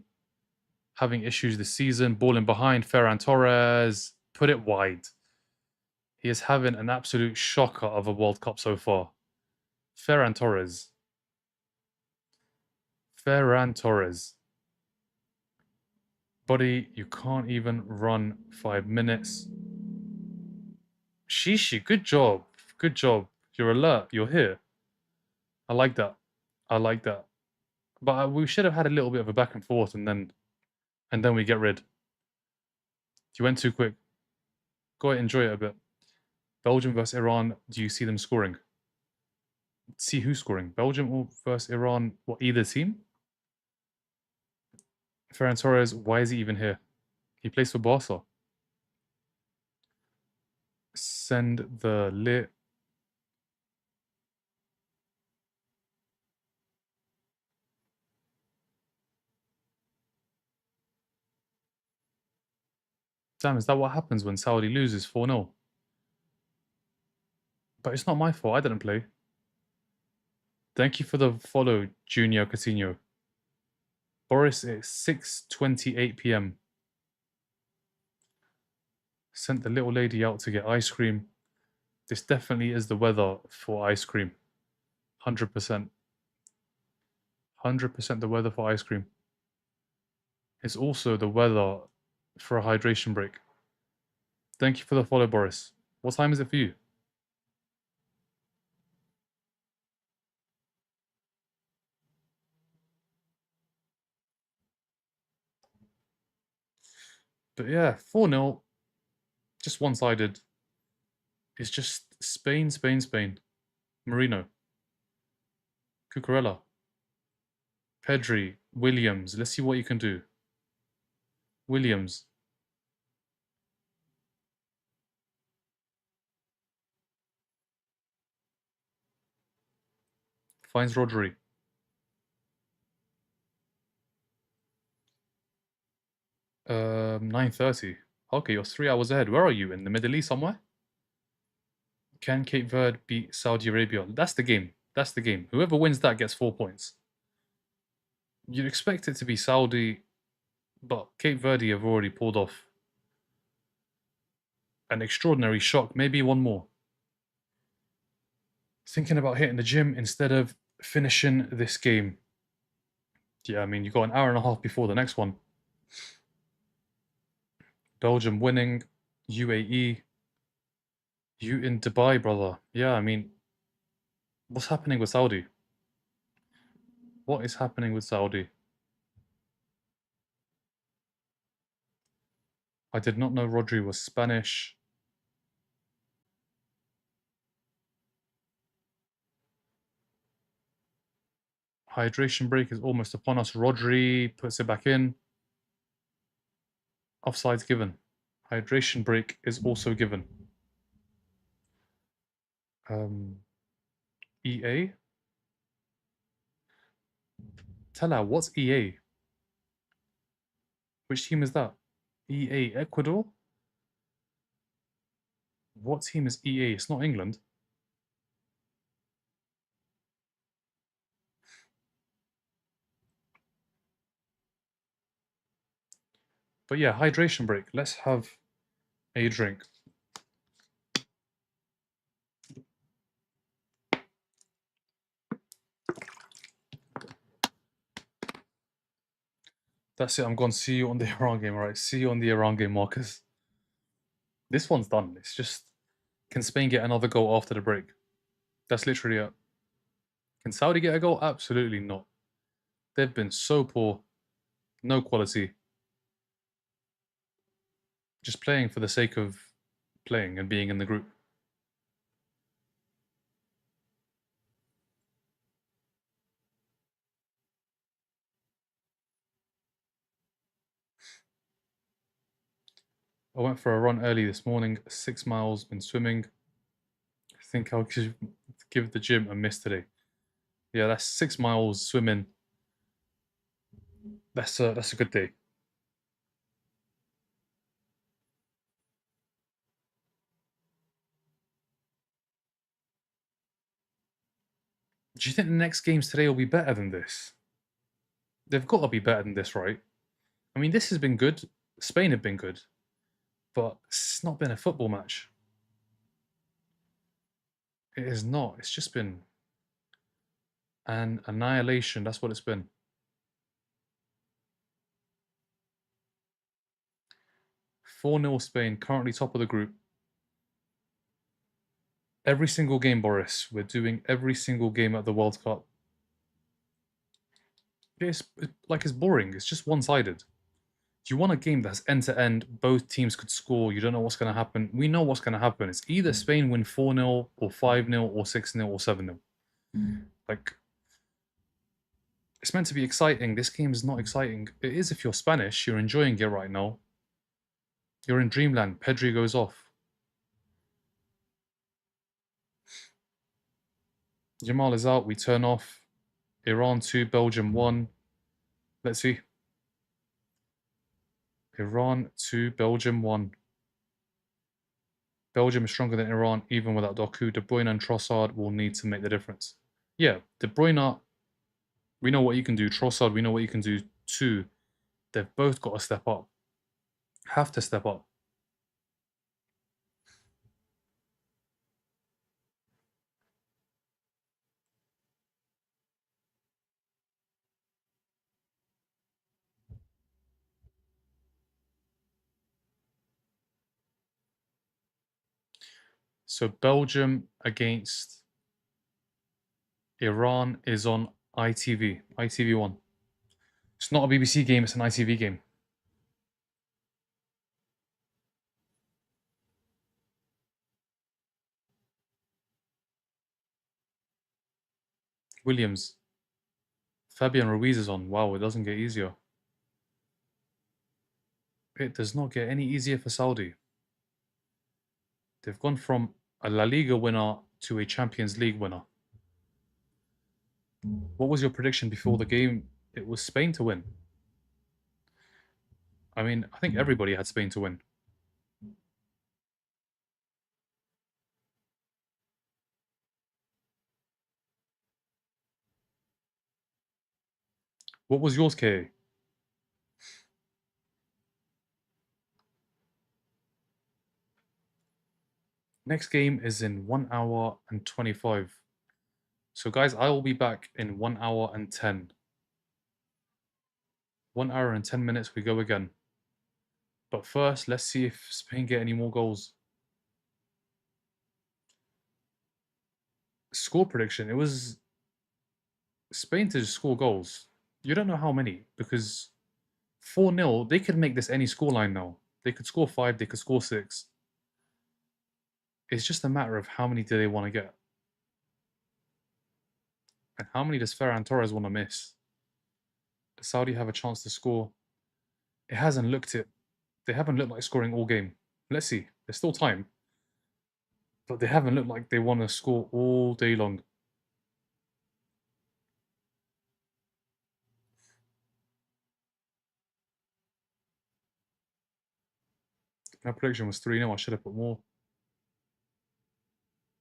having issues this season, balling behind Ferran Torres, put it wide. He is having an absolute shocker of a World Cup so far. Ferran Torres. Ferran Torres. Buddy, you can't even run 5 minutes. Shishi, good job. Good job. You're alert. You're here. I like that. I like that. But we should have had a little bit of a back and forth and then we get rid. You went too quick. Go ahead, enjoy it a bit. Belgium versus Iran. Do you see them scoring? See who's scoring? Belgium or versus Iran? What, either team? Ferran Torres, why is he even here? He plays for Barca. Send the lit. Damn, is that what happens when Saudi loses 4-0? But it's not my fault. I didn't play. Thank you for the follow, Junior Coutinho. Boris, it's 6:28 p.m. Sent the little lady out to get ice cream. This definitely is the weather for ice cream. 100%. 100% the weather for ice cream. It's also the weather for a hydration break. Thank you for the follow, Boris. What time is it for you? But yeah, 4-0. Just one-sided. It's just Spain, Spain, Spain. Marino. Cucurella. Pedri. Williams. Let's see what you can do. Williams. Finds Rodri. 9:30. Okay, you're 3 hours ahead. Where are you? In the Middle East somewhere? Can Cape Verde beat Saudi Arabia? That's the game. That's the game. Whoever wins that gets 4 points. You'd expect it to be Saudi, but Cape Verde have already pulled off an extraordinary shock. Maybe one more. Thinking about hitting the gym instead of finishing this game. Yeah, I mean, you got an hour and a half before the next one. Belgium winning, UAE. You in Dubai, brother. Yeah, I mean, what's happening with Saudi? What is happening with Saudi? I did not know Rodri was Spanish. Hydration break is almost upon us. Rodri puts it back in. Offside's given. Hydration break is also given. EA? Tell her, what's EA? Which team is that? EA Ecuador? What team is EA? It's not England. But yeah, hydration break. Let's have a drink. That's it. I'm going to see you on the Iran game, right? See you on the Iran game, Marcus. This one's done. It's just, can Spain get another goal after the break? That's literally it. Can Saudi get a goal? Absolutely not. They've been so poor. No quality. Just playing for the sake of playing and being in the group. I went for a run early this morning, 6 miles, been swimming. I think I'll give the gym a miss today. Yeah, that's 6 miles swimming. That's a good day. Do you think the next games today will be better than this? They've got to be better than this, right? I mean, this has been good. Spain have been good, but it's not been a football match. It is not. It's just been an annihilation. That's what it's been. 4-0 Spain, currently top of the group. Every single game, Boris. We're doing every single game at the World Cup. It's boring. It's just one-sided. You want a game that's end to end. Both teams could score. You don't know what's going to happen. We know what's going to happen. It's either Spain win 4-0 or 5-0 or 6-0 or 7-0. Like, it's meant to be exciting. This game is not exciting. It is if you're Spanish. You're enjoying it right now. You're in dreamland. Pedri goes off. Jamal is out. We turn off. Iran 2, Belgium 1. Let's see. Iran 2, Belgium 1. Belgium is stronger than Iran, even without Doku. De Bruyne and Trossard will need to make the difference. Yeah, De Bruyne, we know what you can do. Trossard, we know what you can do too. They've both got to step up. Have to step up. So Belgium against Iran is on ITV, ITV1. It's not a BBC game, it's an ITV game. Williams. Fabian Ruiz is on. Wow, it doesn't get easier. It does not get any easier for Saudi. They've gone from a La Liga winner to a Champions League winner. What was your prediction before the game? It was Spain to win. I mean, I think everybody had Spain to win. What was yours, KA? Next game is in 1 hour and 25. So, guys, I will be back in 1 hour and 10. 1 hour and 10 minutes, we go again. But first, let's see if Spain get any more goals. Score prediction. It was Spain to score goals. You don't know how many because 4-0, they could make this any scoreline now. They could score 5, they could score 6. It's just a matter of how many do they want to get. And how many does Ferran Torres want to miss? Does Saudi have a chance to score? It hasn't looked it. They haven't looked like scoring all game. Let's see. There's still time. But they haven't looked like they want to score all day long. My prediction was 3-0. I should have put more.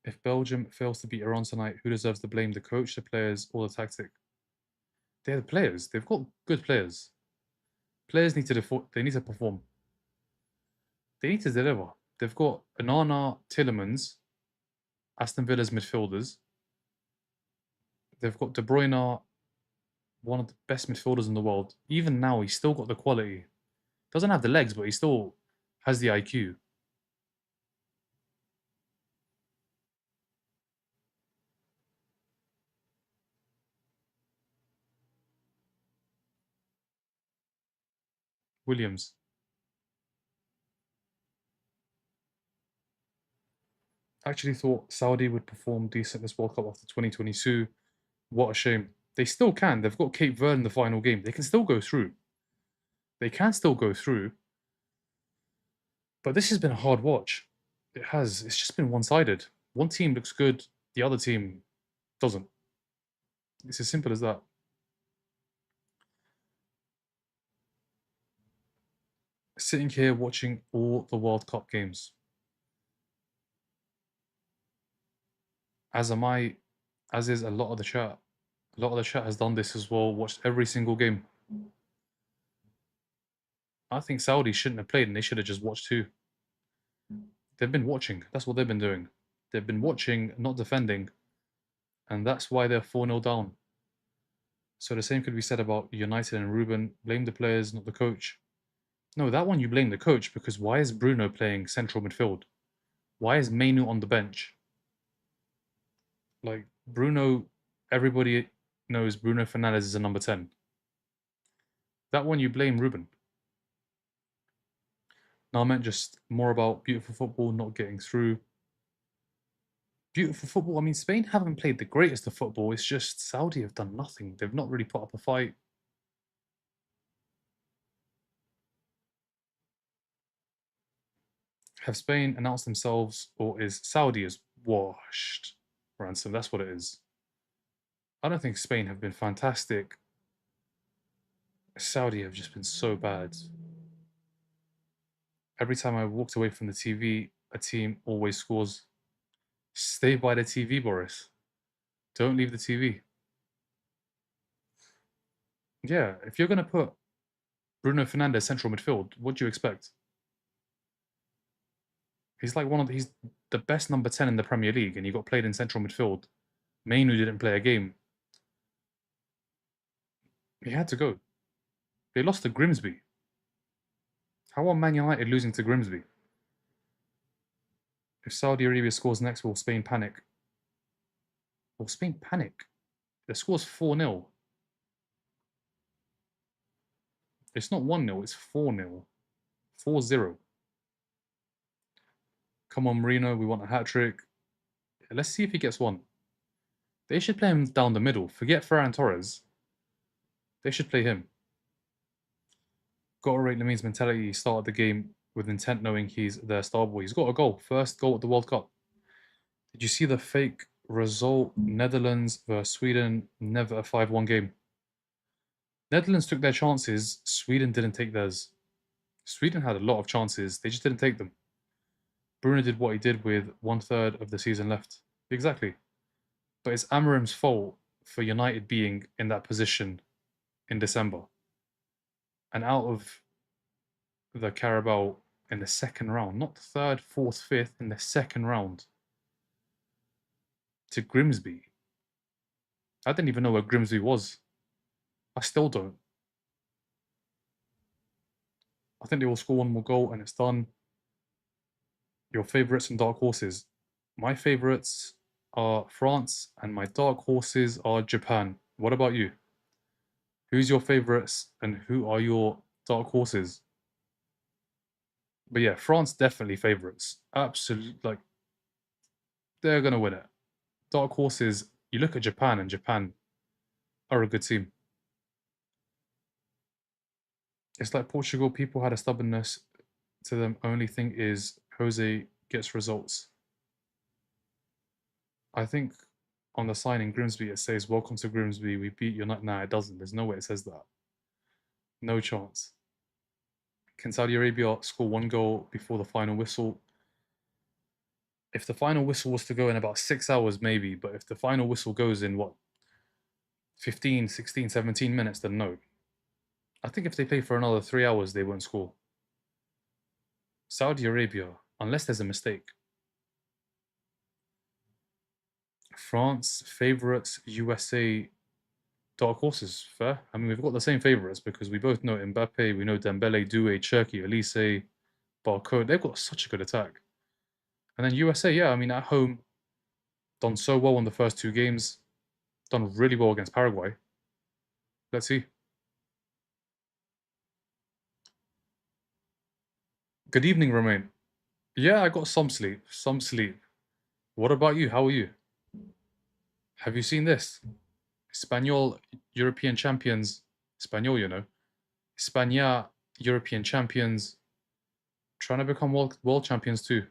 If Belgium fails to beat Iran tonight, who deserves the blame? The coach, the players, or the tactic? They're the players. They've got good players. Players need to they need to perform. They need to deliver. They've got Anana, Tillemans, Aston Villa's midfielders. They've got De Bruyne, one of the best midfielders in the world. Even now, he's still got the quality. Doesn't have the legs, but he still has the IQ. Williams. I actually thought Saudi would perform decent this World Cup after 2022. What a shame. They still can. They've got Cape Verde in the final game. They can still go through. They can still go through. But this has been a hard watch. It has. It's just been one-sided. One team looks good, the other team doesn't. It's as simple as that. Sitting here watching all the World Cup games. As am I, as is a lot of the chat. A lot of the chat has done this as well, watched every single game. I think Saudi shouldn't have played and they should have just watched too. They've been watching. That's what they've been doing. They've been watching, not defending, and that's why they're 4-0 down. So the same could be said about United and Ruben. Blame the players, not the coach. No, that one you blame the coach because why is Bruno playing central midfield? Why is Mainu on the bench? Like Bruno, everybody knows Bruno Fernandes is a number 10. That one you blame Ruben. No, I meant just more about beautiful football not getting through. Beautiful football. I mean, Spain haven't played the greatest of football. It's just Saudi have done nothing. They've not really put up a fight. Have Spain announced themselves, or is Saudi as washed? Ransom, that's what it is. I don't think Spain have been fantastic. Saudi have just been so bad. Every time I walked away from the TV, a team always scores. Stay by the TV, Boris. Don't leave the TV. Yeah, if you're going to put Bruno Fernandes central midfield, what do you expect? He's the best number 10 in the Premier League, and he got played in central midfield. Mainu didn't play a game. He had to go. They lost to Grimsby. How are Man United losing to Grimsby? If Saudi Arabia scores next, will Spain panic? Will Spain panic? The score's 4-0. It's not 1-0, it's 4-0. 4-0. Come on, Marino, we want a hat-trick. Let's see if he gets one. They should play him down the middle. Forget Ferran Torres. They should play him. Gotta rate Lamin's mentality. He started the game with intent, knowing he's their star boy. He's got a goal. First goal at the World Cup. Did you see the fake result? Netherlands versus Sweden. Never a 5-1 game. Netherlands took their chances. Sweden didn't take theirs. Sweden had a lot of chances. They just didn't take them. Bruno did what he did with 1/3 of the season left. Exactly. But it's Amarim's fault for United being in that position in December. And out of the Carabao in the second round, not the third, fourth, fifth, in the second round to Grimsby. I didn't even know where Grimsby was. I still don't. I think they will score one more goal and it's done. Your favourites and dark horses. My favourites are France and my dark horses are Japan. What about you? Who's your favourites and who are your dark horses? But yeah, France definitely favourites. Absolutely, like they're gonna win it. Dark horses. You look at Japan, and Japan are a good team. It's like Portugal. People had a stubbornness to them. Only thing is, Jose gets results. I think on the sign in Grimsby it says, "Welcome to Grimsby. We beat United." Nah, it doesn't. There's no way it says that. No chance. Can Saudi Arabia score one goal before the final whistle? If the final whistle was to go in about 6 hours, maybe. But if the final whistle goes in, what, 15, 16, 17 minutes, then no. I think if they play for another 3 hours, they won't score. Saudi Arabia, unless there's a mistake. France, favourites, USA, dark horses. Fair. I mean, we've got the same favourites because we both know Mbappe, we know Dembele, Doué, Cherki, Elise, Barcode. They've got such a good attack. And then USA, yeah, I mean, at home, done so well in the first two games, done really well against Paraguay. Let's see. Good evening, Romain. Yeah, I got some sleep. Some sleep. What about you? How are you? Have you seen this? Espanyol European champions. Espanyol, you know. España European champions. Trying to become world champions too.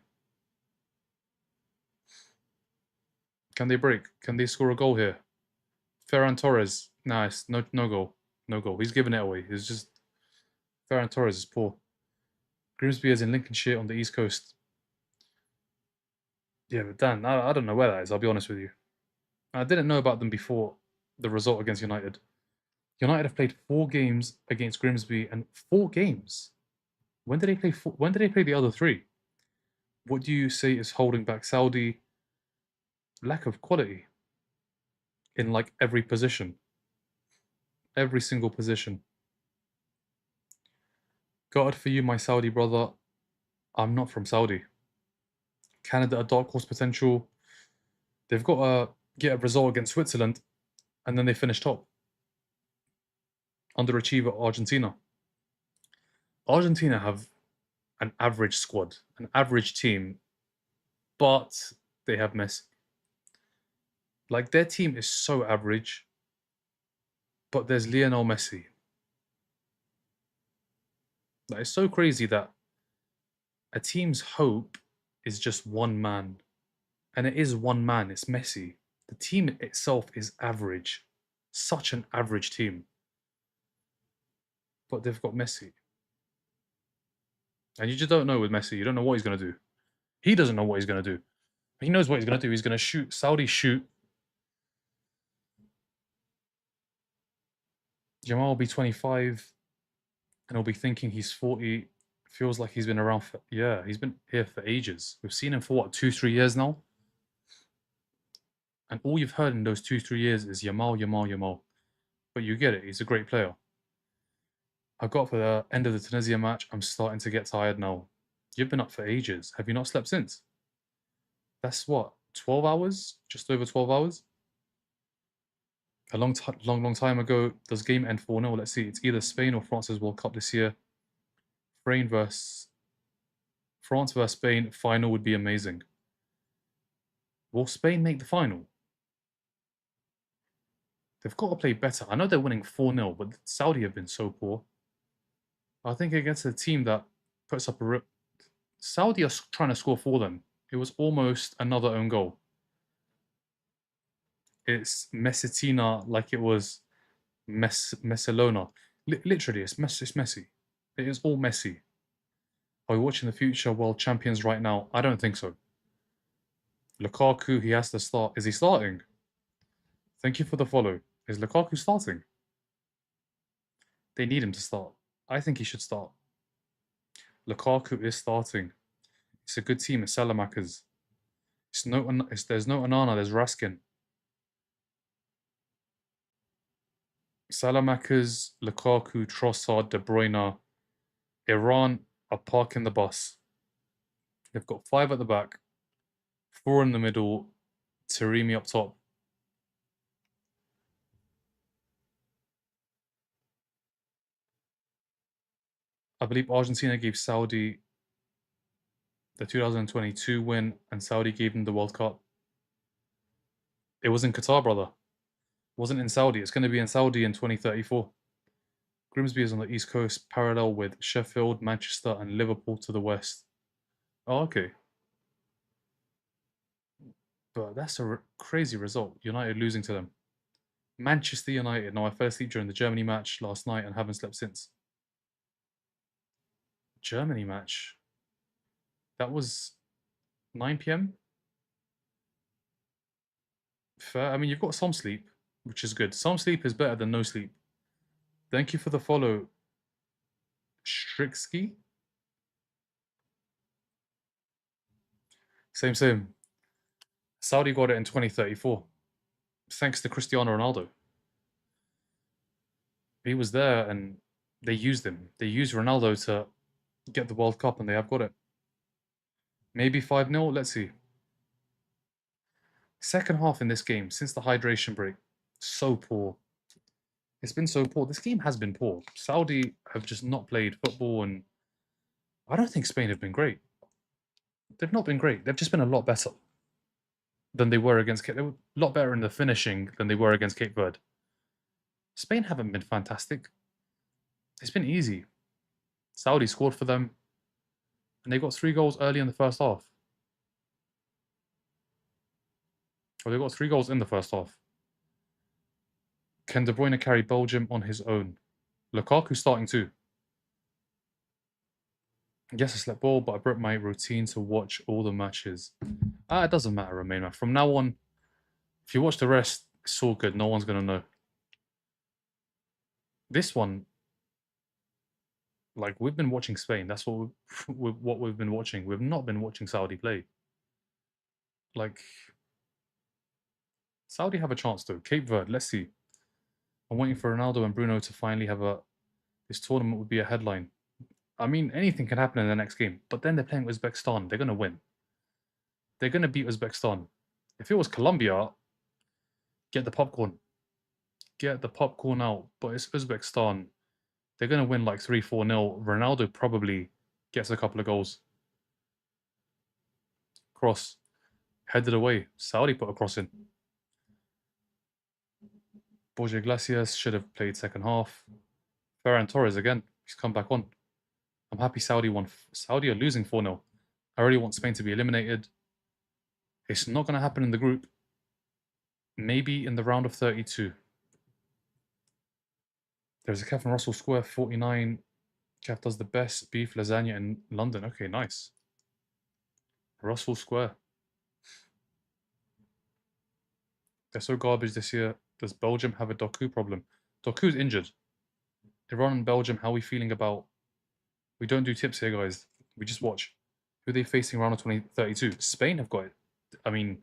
Can they break? Can they score a goal here? Ferran Torres. Nice. No goal. No goal. He's giving it away. He's just. Ferran Torres is poor. Grimsby is in Lincolnshire on the East Coast. Yeah, but Dan, I don't know where that is, I'll be honest with you. I didn't know about them before the result against United. United have played 4 games against Grimsby and 4 games. When did they play? When did they play the other three? What do you say is holding back Saudi? Lack of quality in like every position, every single position. God for you, my Saudi brother. I'm not from Saudi. Canada, a dark horse potential. They've got to get a result against Switzerland, and then they finish top. Underachiever Argentina. Argentina have an average squad, an average team, but they have Messi. Like their team is so average, but there's Lionel Messi. That is so crazy that a team's hope is just one man. And it is one man, it's Messi. The team itself is average. Such an average team. But they've got Messi. And you just don't know with Messi. You don't know what he's going to do. He doesn't know what he's going to do. He knows what he's going to do. He's going to shoot. Saudi shoot. Jamal will be 25 and he'll be thinking he's 40. Feels like he's been around for, yeah, he's been here for ages. We've seen him for what, 2-3 years now? And all you've heard in those 2-3 years is Yamal, Yamal, Yamal. But you get it, he's a great player. I got for the end of the Tunisia match. I'm starting to get tired now. You've been up for ages. Have you not slept since? That's what, 12 hours? Just over 12 hours? A long time ago. Does game end 4-0? Let's see. It's either Spain or France's World Cup this year. France versus Spain final would be amazing. Will Spain make the final? They've got to play better. I know they're winning 4-0, but Saudi have been so poor. I think against a team that puts up a Saudi are trying to score for them. It was almost another own goal. It's Messitina like it was Messalona. Literally, it's Messi. It is all Messi. Are we watching the future world champions right now? I don't think so. Lukaku, he has to start. Is he starting? Thank you for the follow. Is Lukaku starting? They need him to start. I think he should start. Lukaku is starting. It's a good team. It's Salamakers. There's no Onana. There's Raskin. Salamakers, Lukaku, Trossard, De Bruyne, Iran are parking the bus. They've got 5 at the back, 4 in the middle, Taremi up top. I believe Argentina gave Saudi the 2022 win, and Saudi gave them the World Cup. It was in Qatar, brother. It wasn't in Saudi. It's going to be in Saudi in 2034. Grimsby is on the east coast, parallel with Sheffield, Manchester, and Liverpool to the west. Oh, okay. But that's a crazy result. United losing to them. Manchester United. No, I fell asleep during the Germany match last night and haven't slept since. Germany match. That was 9 p.m. Fair. I mean, you've got some sleep, which is good. Some sleep is better than no sleep. Thank you for the follow, Strixky. Same. Saudi got it in 2034. Thanks to Cristiano Ronaldo. He was there and they used him. They used Ronaldo to get the World Cup and they have got it. Maybe 5-0. Let's see. Second half in this game, since the hydration break, so poor. It's been so poor. This game has been poor. Saudi have just not played football, and I don't think Spain have been great. They've not been great. They've just been a lot better than they were against Cape. They were a lot better in the finishing than they were against Cape Verde. Spain haven't been fantastic. It's been easy. Saudi scored for them, and they got 3 goals early in the first half. Or they got 3 goals in the first half. Can De Bruyne carry Belgium on his own? Lukaku starting too. Yes, I slept well, but I broke my routine to watch all the matches. It doesn't matter, Romania. From now on, if you watch the rest, it's all good. No one's going to know. This one, Like, we've been watching Spain. That's what what we've been watching. We've not been watching Saudi play. Like, Saudi have a chance though. Cape Verde, let's see. I'm waiting for Ronaldo and Bruno to finally have a. This tournament would be a headline. I mean, anything can happen in the next game. But then they're playing Uzbekistan. They're gonna win. They're gonna beat Uzbekistan. If it was Colombia, get the popcorn. Get the popcorn out. But it's Uzbekistan. They're gonna win like 3-4-0. Ronaldo probably gets a couple of goals. Cross. Headed away. Saudi put a cross in. Borja Iglesias should have played second half. Ferran Torres again. He's come back on. I'm happy Saudi won. Saudi are losing 4-0. I really want Spain to be eliminated. It's not going to happen in the group. Maybe in the round of 32. There's a Kevin Russell Square 49. Jeff does the best beef lasagna in London. Okay, nice. Russell Square. They're so garbage this year. Does Belgium have a Doku problem? Doku's injured. Iran and Belgium, how are we feeling about... We don't do tips here, guys. We just watch. Who are they facing round of 2032? Spain have got it. I mean,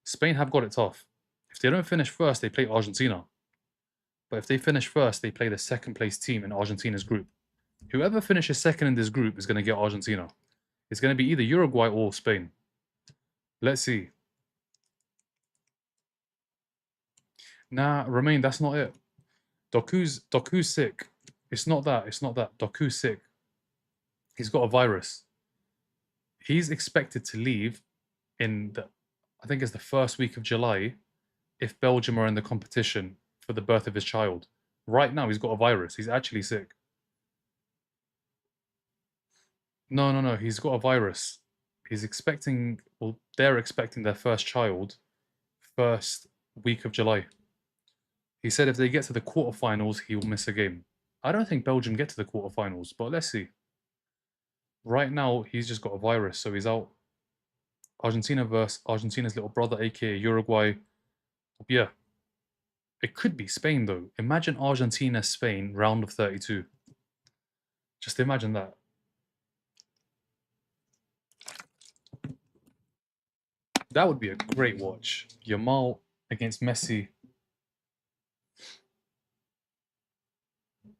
Spain have got it tough. If they don't finish first, they play Argentina. But if they finish first, they play the second place team in Argentina's group. Whoever finishes second in this group is going to get Argentina. It's going to be either Uruguay or Spain. Let's see. Nah, Romain, that's not it. Doku's sick. It's not that. It's not that. Doku's sick. He's got a virus. He's expected to leave in the, I think it's the first week of July, if Belgium are in the competition for the birth of his child. Right now, he's got a virus. He's actually sick. No. He's got a virus. He's expecting, well, they're expecting their first child first week of July. He said if they get to the quarterfinals, he will miss a game. I don't think Belgium get to the quarterfinals, but let's see. Right now, he's just got a virus, so he's out. Argentina versus Argentina's little brother, aka Uruguay. Yeah. It could be Spain, though. Imagine Argentina, Spain, round of 32. Just imagine that. That would be a great watch. Yamal against Messi.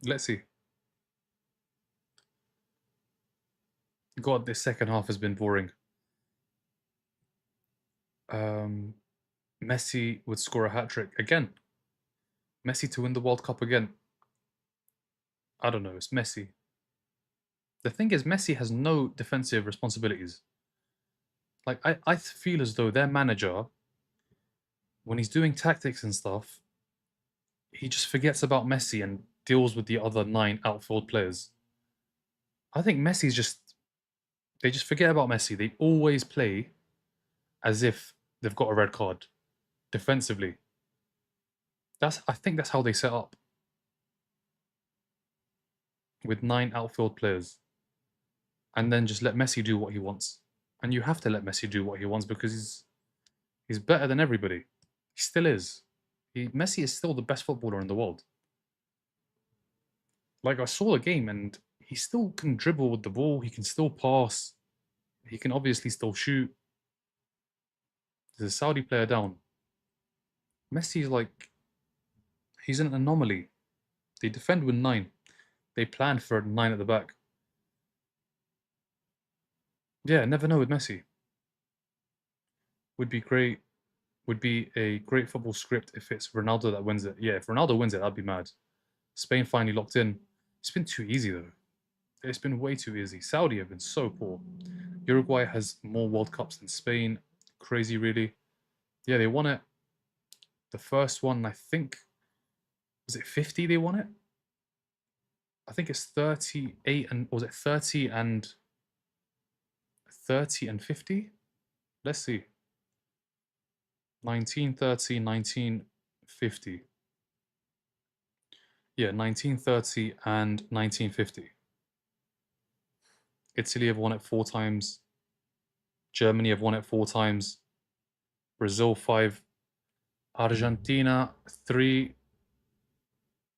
Let's see. God, this second half has been boring. Messi would score a hat-trick again. Messi to win the World Cup again. I don't know, it's Messi. The thing is, Messi has no defensive responsibilities. Like, I feel as though their manager, when he's doing tactics and stuff, he just forgets about Messi and deals with the other 9 outfield players. I think Messi's just... They just forget about Messi. They always play as if they've got a red card defensively. I think that's how they set up. With 9 outfield players. And then just let Messi do what he wants. And you have to let Messi do what he wants because he's better than everybody. He still is. Messi is still the best footballer in the world. Like, I saw the game and he still can dribble with the ball. He can still pass. He can obviously still shoot. There's a Saudi player down. Messi's like... He's an anomaly. They defend with 9. They planned for 9 at the back. Yeah, never know with Messi. Would be great. Would be a great football script if it's Ronaldo that wins it. Yeah, if Ronaldo wins it, I'd be mad. Spain finally locked in. It's been too easy though. It's been way too easy. Saudi have been so poor. Uruguay has more World Cups than Spain. Crazy, really. Yeah, they won it. The first one, I think, was it 50 they won it? I think it's 38 and was it 30 and 50? Let's see. 1930, 1950. Yeah, 1930 and 1950. Italy have won it 4 times. Germany have won it 4 times. Brazil 5. Argentina 3.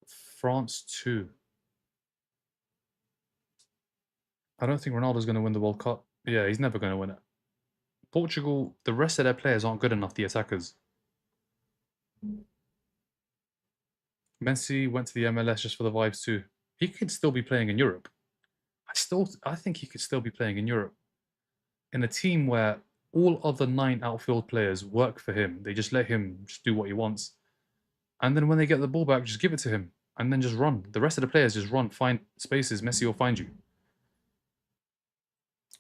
France 2. I don't think Ronaldo's going to win the World Cup. Yeah, he's never going to win it. Portugal, the rest of their players aren't good enough, the attackers. Messi went to the MLS just for the vibes too. He could still be playing in Europe. I think he could still be playing in Europe. In a team where all other 9 outfield players work for him. They just let him just do what he wants. And then when they get the ball back, just give it to him. And then just run. The rest of the players just run, find spaces. Messi will find you.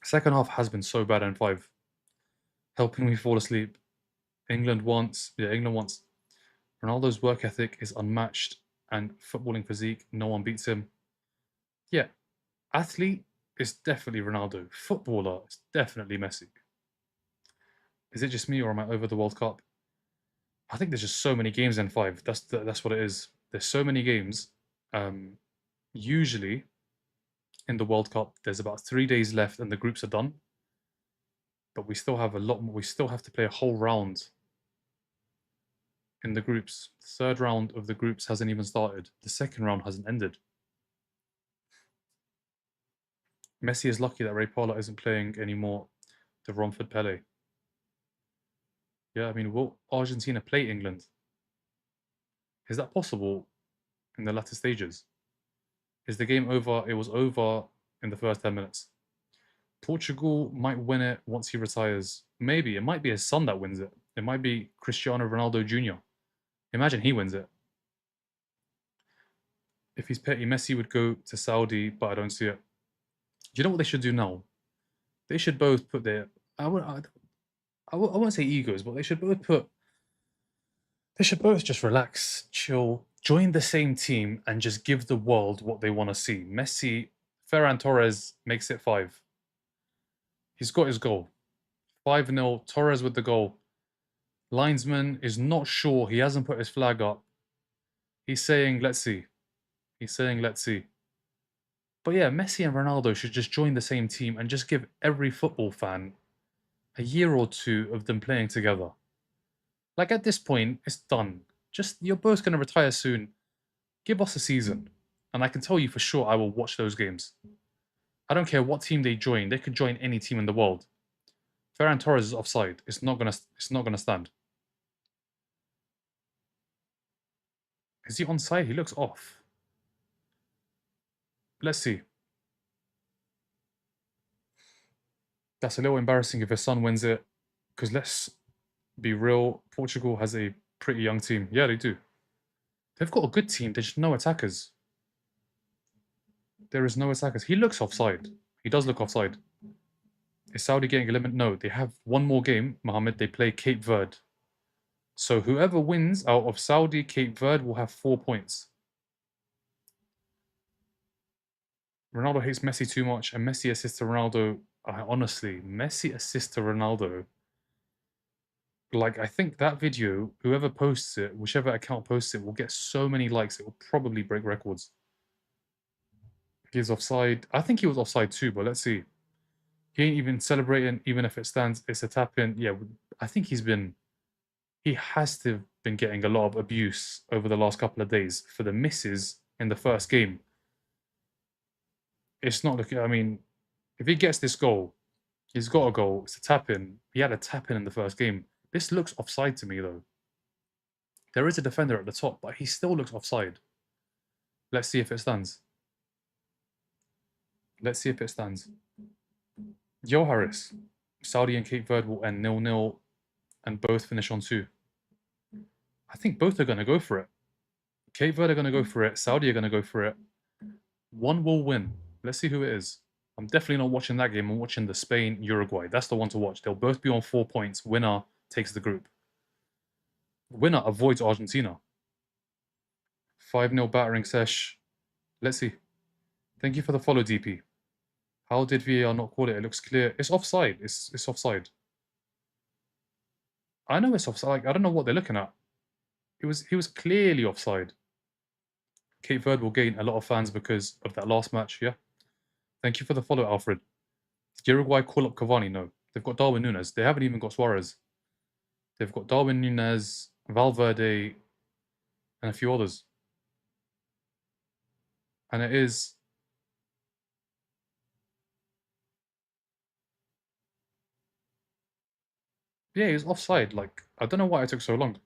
Second half has been so bad in 5. Helping me fall asleep. England wants. Ronaldo's work ethic is unmatched. And footballing physique, no one beats him. Yeah, athlete is definitely Ronaldo. Footballer is definitely Messi. Is it just me or am I over the World Cup? I think there's just so many games in 5. That's what it is. There's so many games. Usually in the World Cup, there's about 3 days left and the groups are done. But we still have a lot more. We still have to play a whole round in the groups. The third round of the groups hasn't even started. The second round hasn't ended. Messi is lucky that Ray Parlour isn't playing anymore. The Romford Pele. Yeah, I mean, will Argentina play England? Is that possible in the latter stages? Is the game over? It was over in the first 10 minutes. Portugal might win it once he retires. Maybe. It might be his son that wins it. It might be Cristiano Ronaldo Jr. Imagine he wins it. If he's petty, Messi would go to Saudi, but I don't see it. Do you know what they should do now? They should both put their. I won't say egos, but they should both put. They should both just relax, chill, join the same team, and just give the world what they want to see. Messi, Ferran Torres makes it 5. He's got his goal. 5-0, Torres with the goal. Linesman is not sure. He hasn't put his flag up. He's saying, let's see. He's saying, let's see. But yeah, Messi and Ronaldo should just join the same team and just give every football fan a year or 2 of them playing together. Like at this point, it's done. Just, you're both going to retire soon. Give us a season. And I can tell you for sure I will watch those games. I don't care what team they join. They could join any team in the world. Ferran Torres is offside. It's not gonna stand. Is he onside? He looks off. Let's see. That's a little embarrassing if his son wins it. Because let's be real, Portugal has a pretty young team. Yeah, they do. They've got a good team. There's just no attackers. There is no attackers. He looks offside. He does look offside. Is Saudi getting eliminated? No, they have one more game, Mohammed. They play Cape Verde. So whoever wins out of Saudi, Cape Verde will have 4 points. Ronaldo hates Messi too much, and Messi assists to Ronaldo. Honestly, Messi assists to Ronaldo. Like, I think that video, whoever posts it, whichever account posts it, will get so many likes, it will probably break records. He's offside. I think he was offside too, but let's see. He ain't even celebrating, even if it stands. It's a tap in. Yeah, I think he has to have been getting a lot of abuse over the last couple of days for the misses in the first game. It's not looking, I mean, if he gets this goal, he's got a goal. It's a tap in. He had a tap in the first game. This looks offside to me, though. There is a defender at the top, but he still looks offside. Let's see if it stands. Let's see if it stands. Yo Harris. Saudi and Cape Verde will end 0-0 and both finish on 2. I think both are going to go for it. Cape Verde are going to go for it. Saudi are going to go for it. One will win. Let's see who it is. I'm definitely not watching that game. I'm watching the Spain-Uruguay. That's the one to watch. They'll both be on 4 points. Winner takes the group. Winner avoids Argentina. 5-0 battering sesh. Let's see. Thank you for the follow, DP. How did VAR not call it? It looks clear. It's offside. It's offside. I know it's offside. Like, I don't know what they're looking at. He was clearly offside. Cape Verde will gain a lot of fans because of that last match, yeah? Thank you for the follow, Alfred. Did Uruguay call up Cavani? No. They've got Darwin Núñez. They haven't even got Suarez. They've got Darwin Núñez, Valverde, and a few others. And it is Yeah, he was offside. Like, I don't know why it took so long.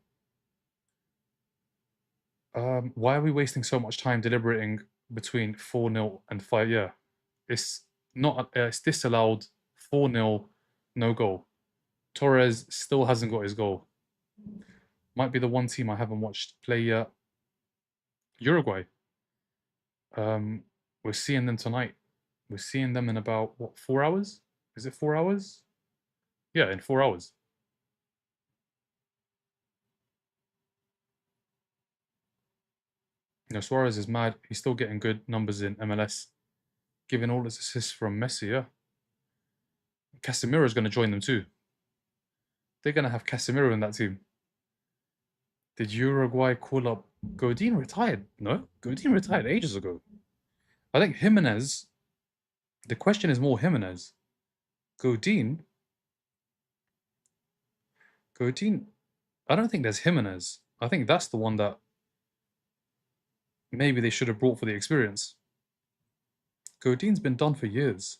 Why are we wasting so much time deliberating between 4-0 and 5? Yeah, it's not. It's disallowed. 4-0, no goal. Torres still hasn't got his goal. Might be the one team I haven't watched play yet. Uruguay. Um, we're seeing them tonight. We're seeing them in about what, 4 hours? Is it 4 hours? Yeah, in 4 hours. Suarez is mad. He's still getting good numbers in MLS, giving all his assists from Messi. Yeah, Casemiro is going to join them too. They're going to have Casemiro in that team. Did Uruguay call up Godin? Retired? No, Godin retired ages ago. I think Jimenez. The question is more Jimenez. Godin. Godin. I don't think there's Jimenez. I think that's the one that maybe they should have brought for the experience. Godin's been done for years.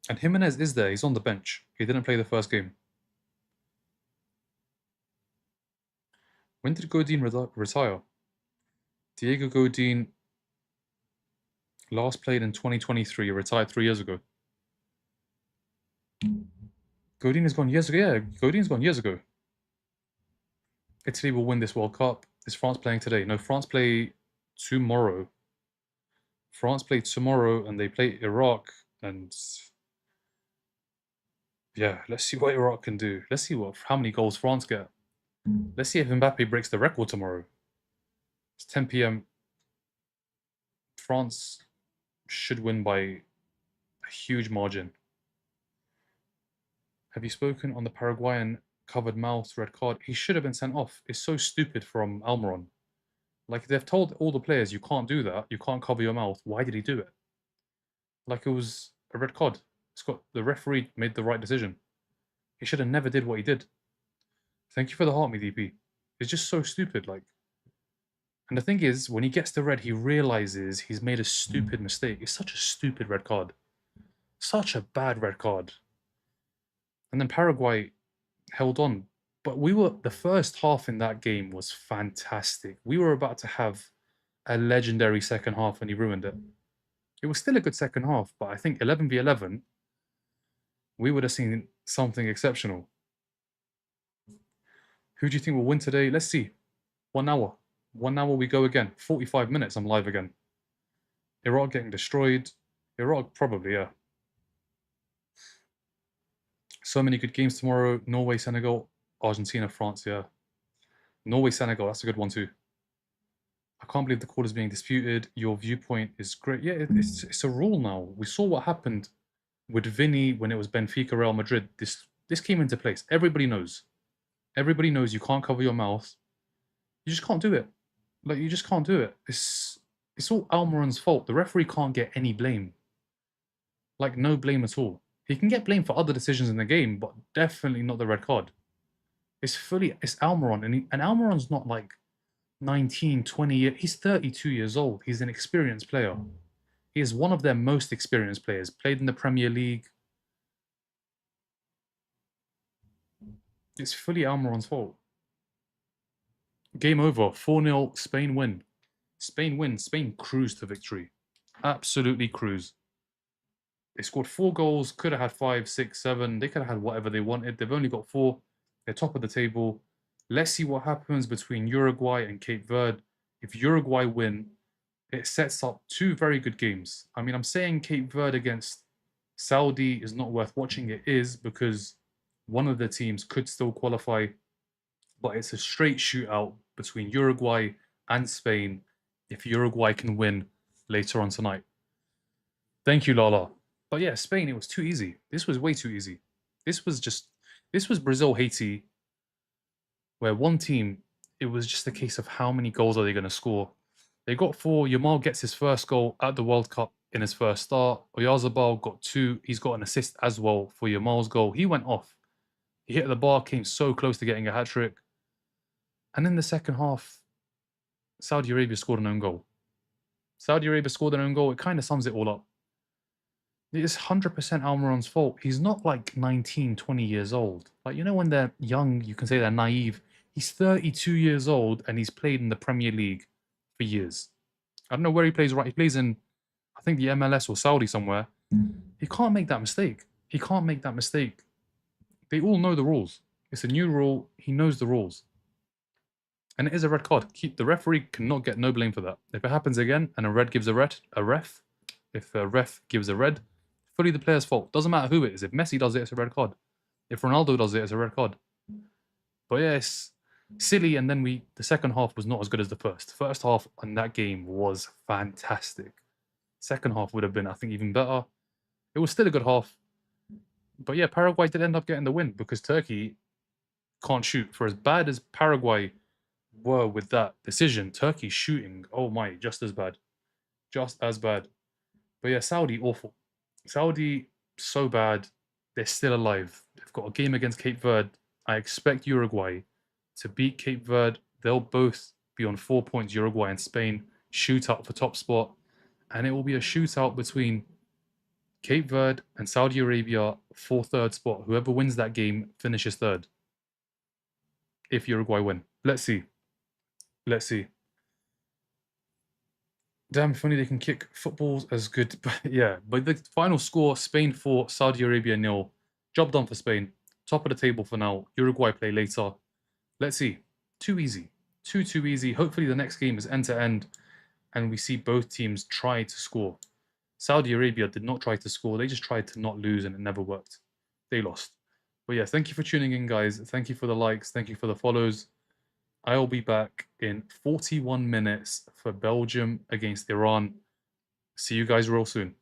And Jimenez is there. He's on the bench. He didn't play the first game. When did Godin retire? Diego Godin last played in 2023. Retired 3 years ago. Godin has gone years ago. Yeah, Godin's gone years ago. Italy will win this World Cup. Is France playing today? No, France play tomorrow. France play tomorrow and they play Iraq. And yeah, let's see what Iraq can do. Let's see how many goals France get. Let's see if Mbappe breaks the record tomorrow. It's 10 p.m. France should win by a huge margin. Have you spoken on the Paraguayan covered mouth red card? He should have been sent off. It's so stupid from Almiron. Like, they've told all the players, you can't do that. You can't cover your mouth. Why did he do it? Like, it was a red card. The referee made the right decision. He should have never did what he did. Thank you for the heart, me DP. It's just so stupid. Like, and the thing is, when he gets the red, he realizes he's made a stupid mistake. It's such a stupid red card. Such a bad red card. And then Paraguay held on. But the first half in that game was fantastic. We were about to have a legendary second half and he ruined it. It was still a good second half, but I think 11v11, we would have seen something exceptional. Who do you think will win today? Let's see. 1 hour. 1 hour we go again. 45 minutes, I'm live again. Iraq getting destroyed. Iraq, probably, yeah. So many good games tomorrow. Norway, Senegal, Argentina, France, yeah. Norway, Senegal, that's a good one too. I can't believe the call is being disputed. Your viewpoint is great. Yeah, it's a rule now. We saw what happened with Vinny when it was Benfica, Real Madrid. This came into place. Everybody knows. Everybody knows you can't cover your mouth. You just can't do it. Like, you just can't do it. It's all Almiron's fault. The referee can't get any blame. Like, no blame at all. He can get blamed for other decisions in the game, but definitely not the red card. It's Almiron, and Almiron's not like 19, 20 years. He's 32 years old. He's an experienced player. He is one of their most experienced players. Played in the Premier League. It's fully Almiron's fault. Game over. 4-0. Spain win. Spain win. Spain cruise to victory. Absolutely cruise. They scored 4 goals. Could have had 5, 6, 7. They could have had whatever they wanted. They've only got 4. They're top of the table. Let's see what happens between Uruguay and Cape Verde. If Uruguay win, it sets up 2 very good games. I mean, I'm saying Cape Verde against Saudi is not worth watching. It is, because one of the teams could still qualify, but it's a straight shootout between Uruguay and Spain if Uruguay can win later on tonight. Thank you, Lala. But yeah, Spain, it was too easy. This was way too easy. This was Brazil, Haiti, where one team, it was just a case of how many goals are they going to score. They got 4. Yamal gets his first goal at the World Cup in his first start. Oyarzabal got 2. He's got an assist as well for Yamal's goal. He went off. He hit the bar, came so close to getting a hat-trick. And in the second half, Saudi Arabia scored an own goal. Saudi Arabia scored an own goal. It kind of sums it all up. It's 100% Almiron's fault. He's not like 19, 20 years old. Like, you know, when they're young, you can say they're naive. He's 32 years old and he's played in the Premier League for years. I don't know where he plays right. He plays in, I think, the MLS or Saudi somewhere. He can't make that mistake. He can't make that mistake. They all know the rules. It's a new rule. He knows the rules. And it is a red card. The referee cannot get no blame for that. If it happens again and a red gives a ref, if a ref gives a red, fully the player's fault. Doesn't matter who it is. If Messi does it, it's a red card. If Ronaldo does it, it's a red card. But yeah, it's silly. And then the second half was not as good as the first. First half on that game was fantastic. Second half would have been, I think, even better. It was still a good half. But yeah, Paraguay did end up getting the win because Turkey can't shoot. For as bad as Paraguay were with that decision, Turkey shooting, oh my, just as bad. Just as bad. But yeah, Saudi, awful. Saudi, so bad. They're still alive. They've got a game against Cape Verde. I expect Uruguay to beat Cape Verde. They'll both be on 4 points, Uruguay and Spain. Shootout for top spot. And it will be a shootout between Cape Verde and Saudi Arabia for third spot. Whoever wins that game finishes third. If Uruguay win. Let's see. Let's see. Damn funny they can kick footballs as good. But yeah, but the final score, Spain 4, Saudi Arabia 0. Job done for Spain. Top of the table for now. Uruguay play later. Let's see. Too easy. Too easy. Hopefully the next game is end to end and we see both teams try to score. Saudi Arabia did not try to score. They just tried to not lose and it never worked. They lost. But yeah, thank you for tuning in, guys. Thank you for the likes. Thank you for the follows. I'll be back in 41 minutes for Belgium against Iran. See you guys real soon.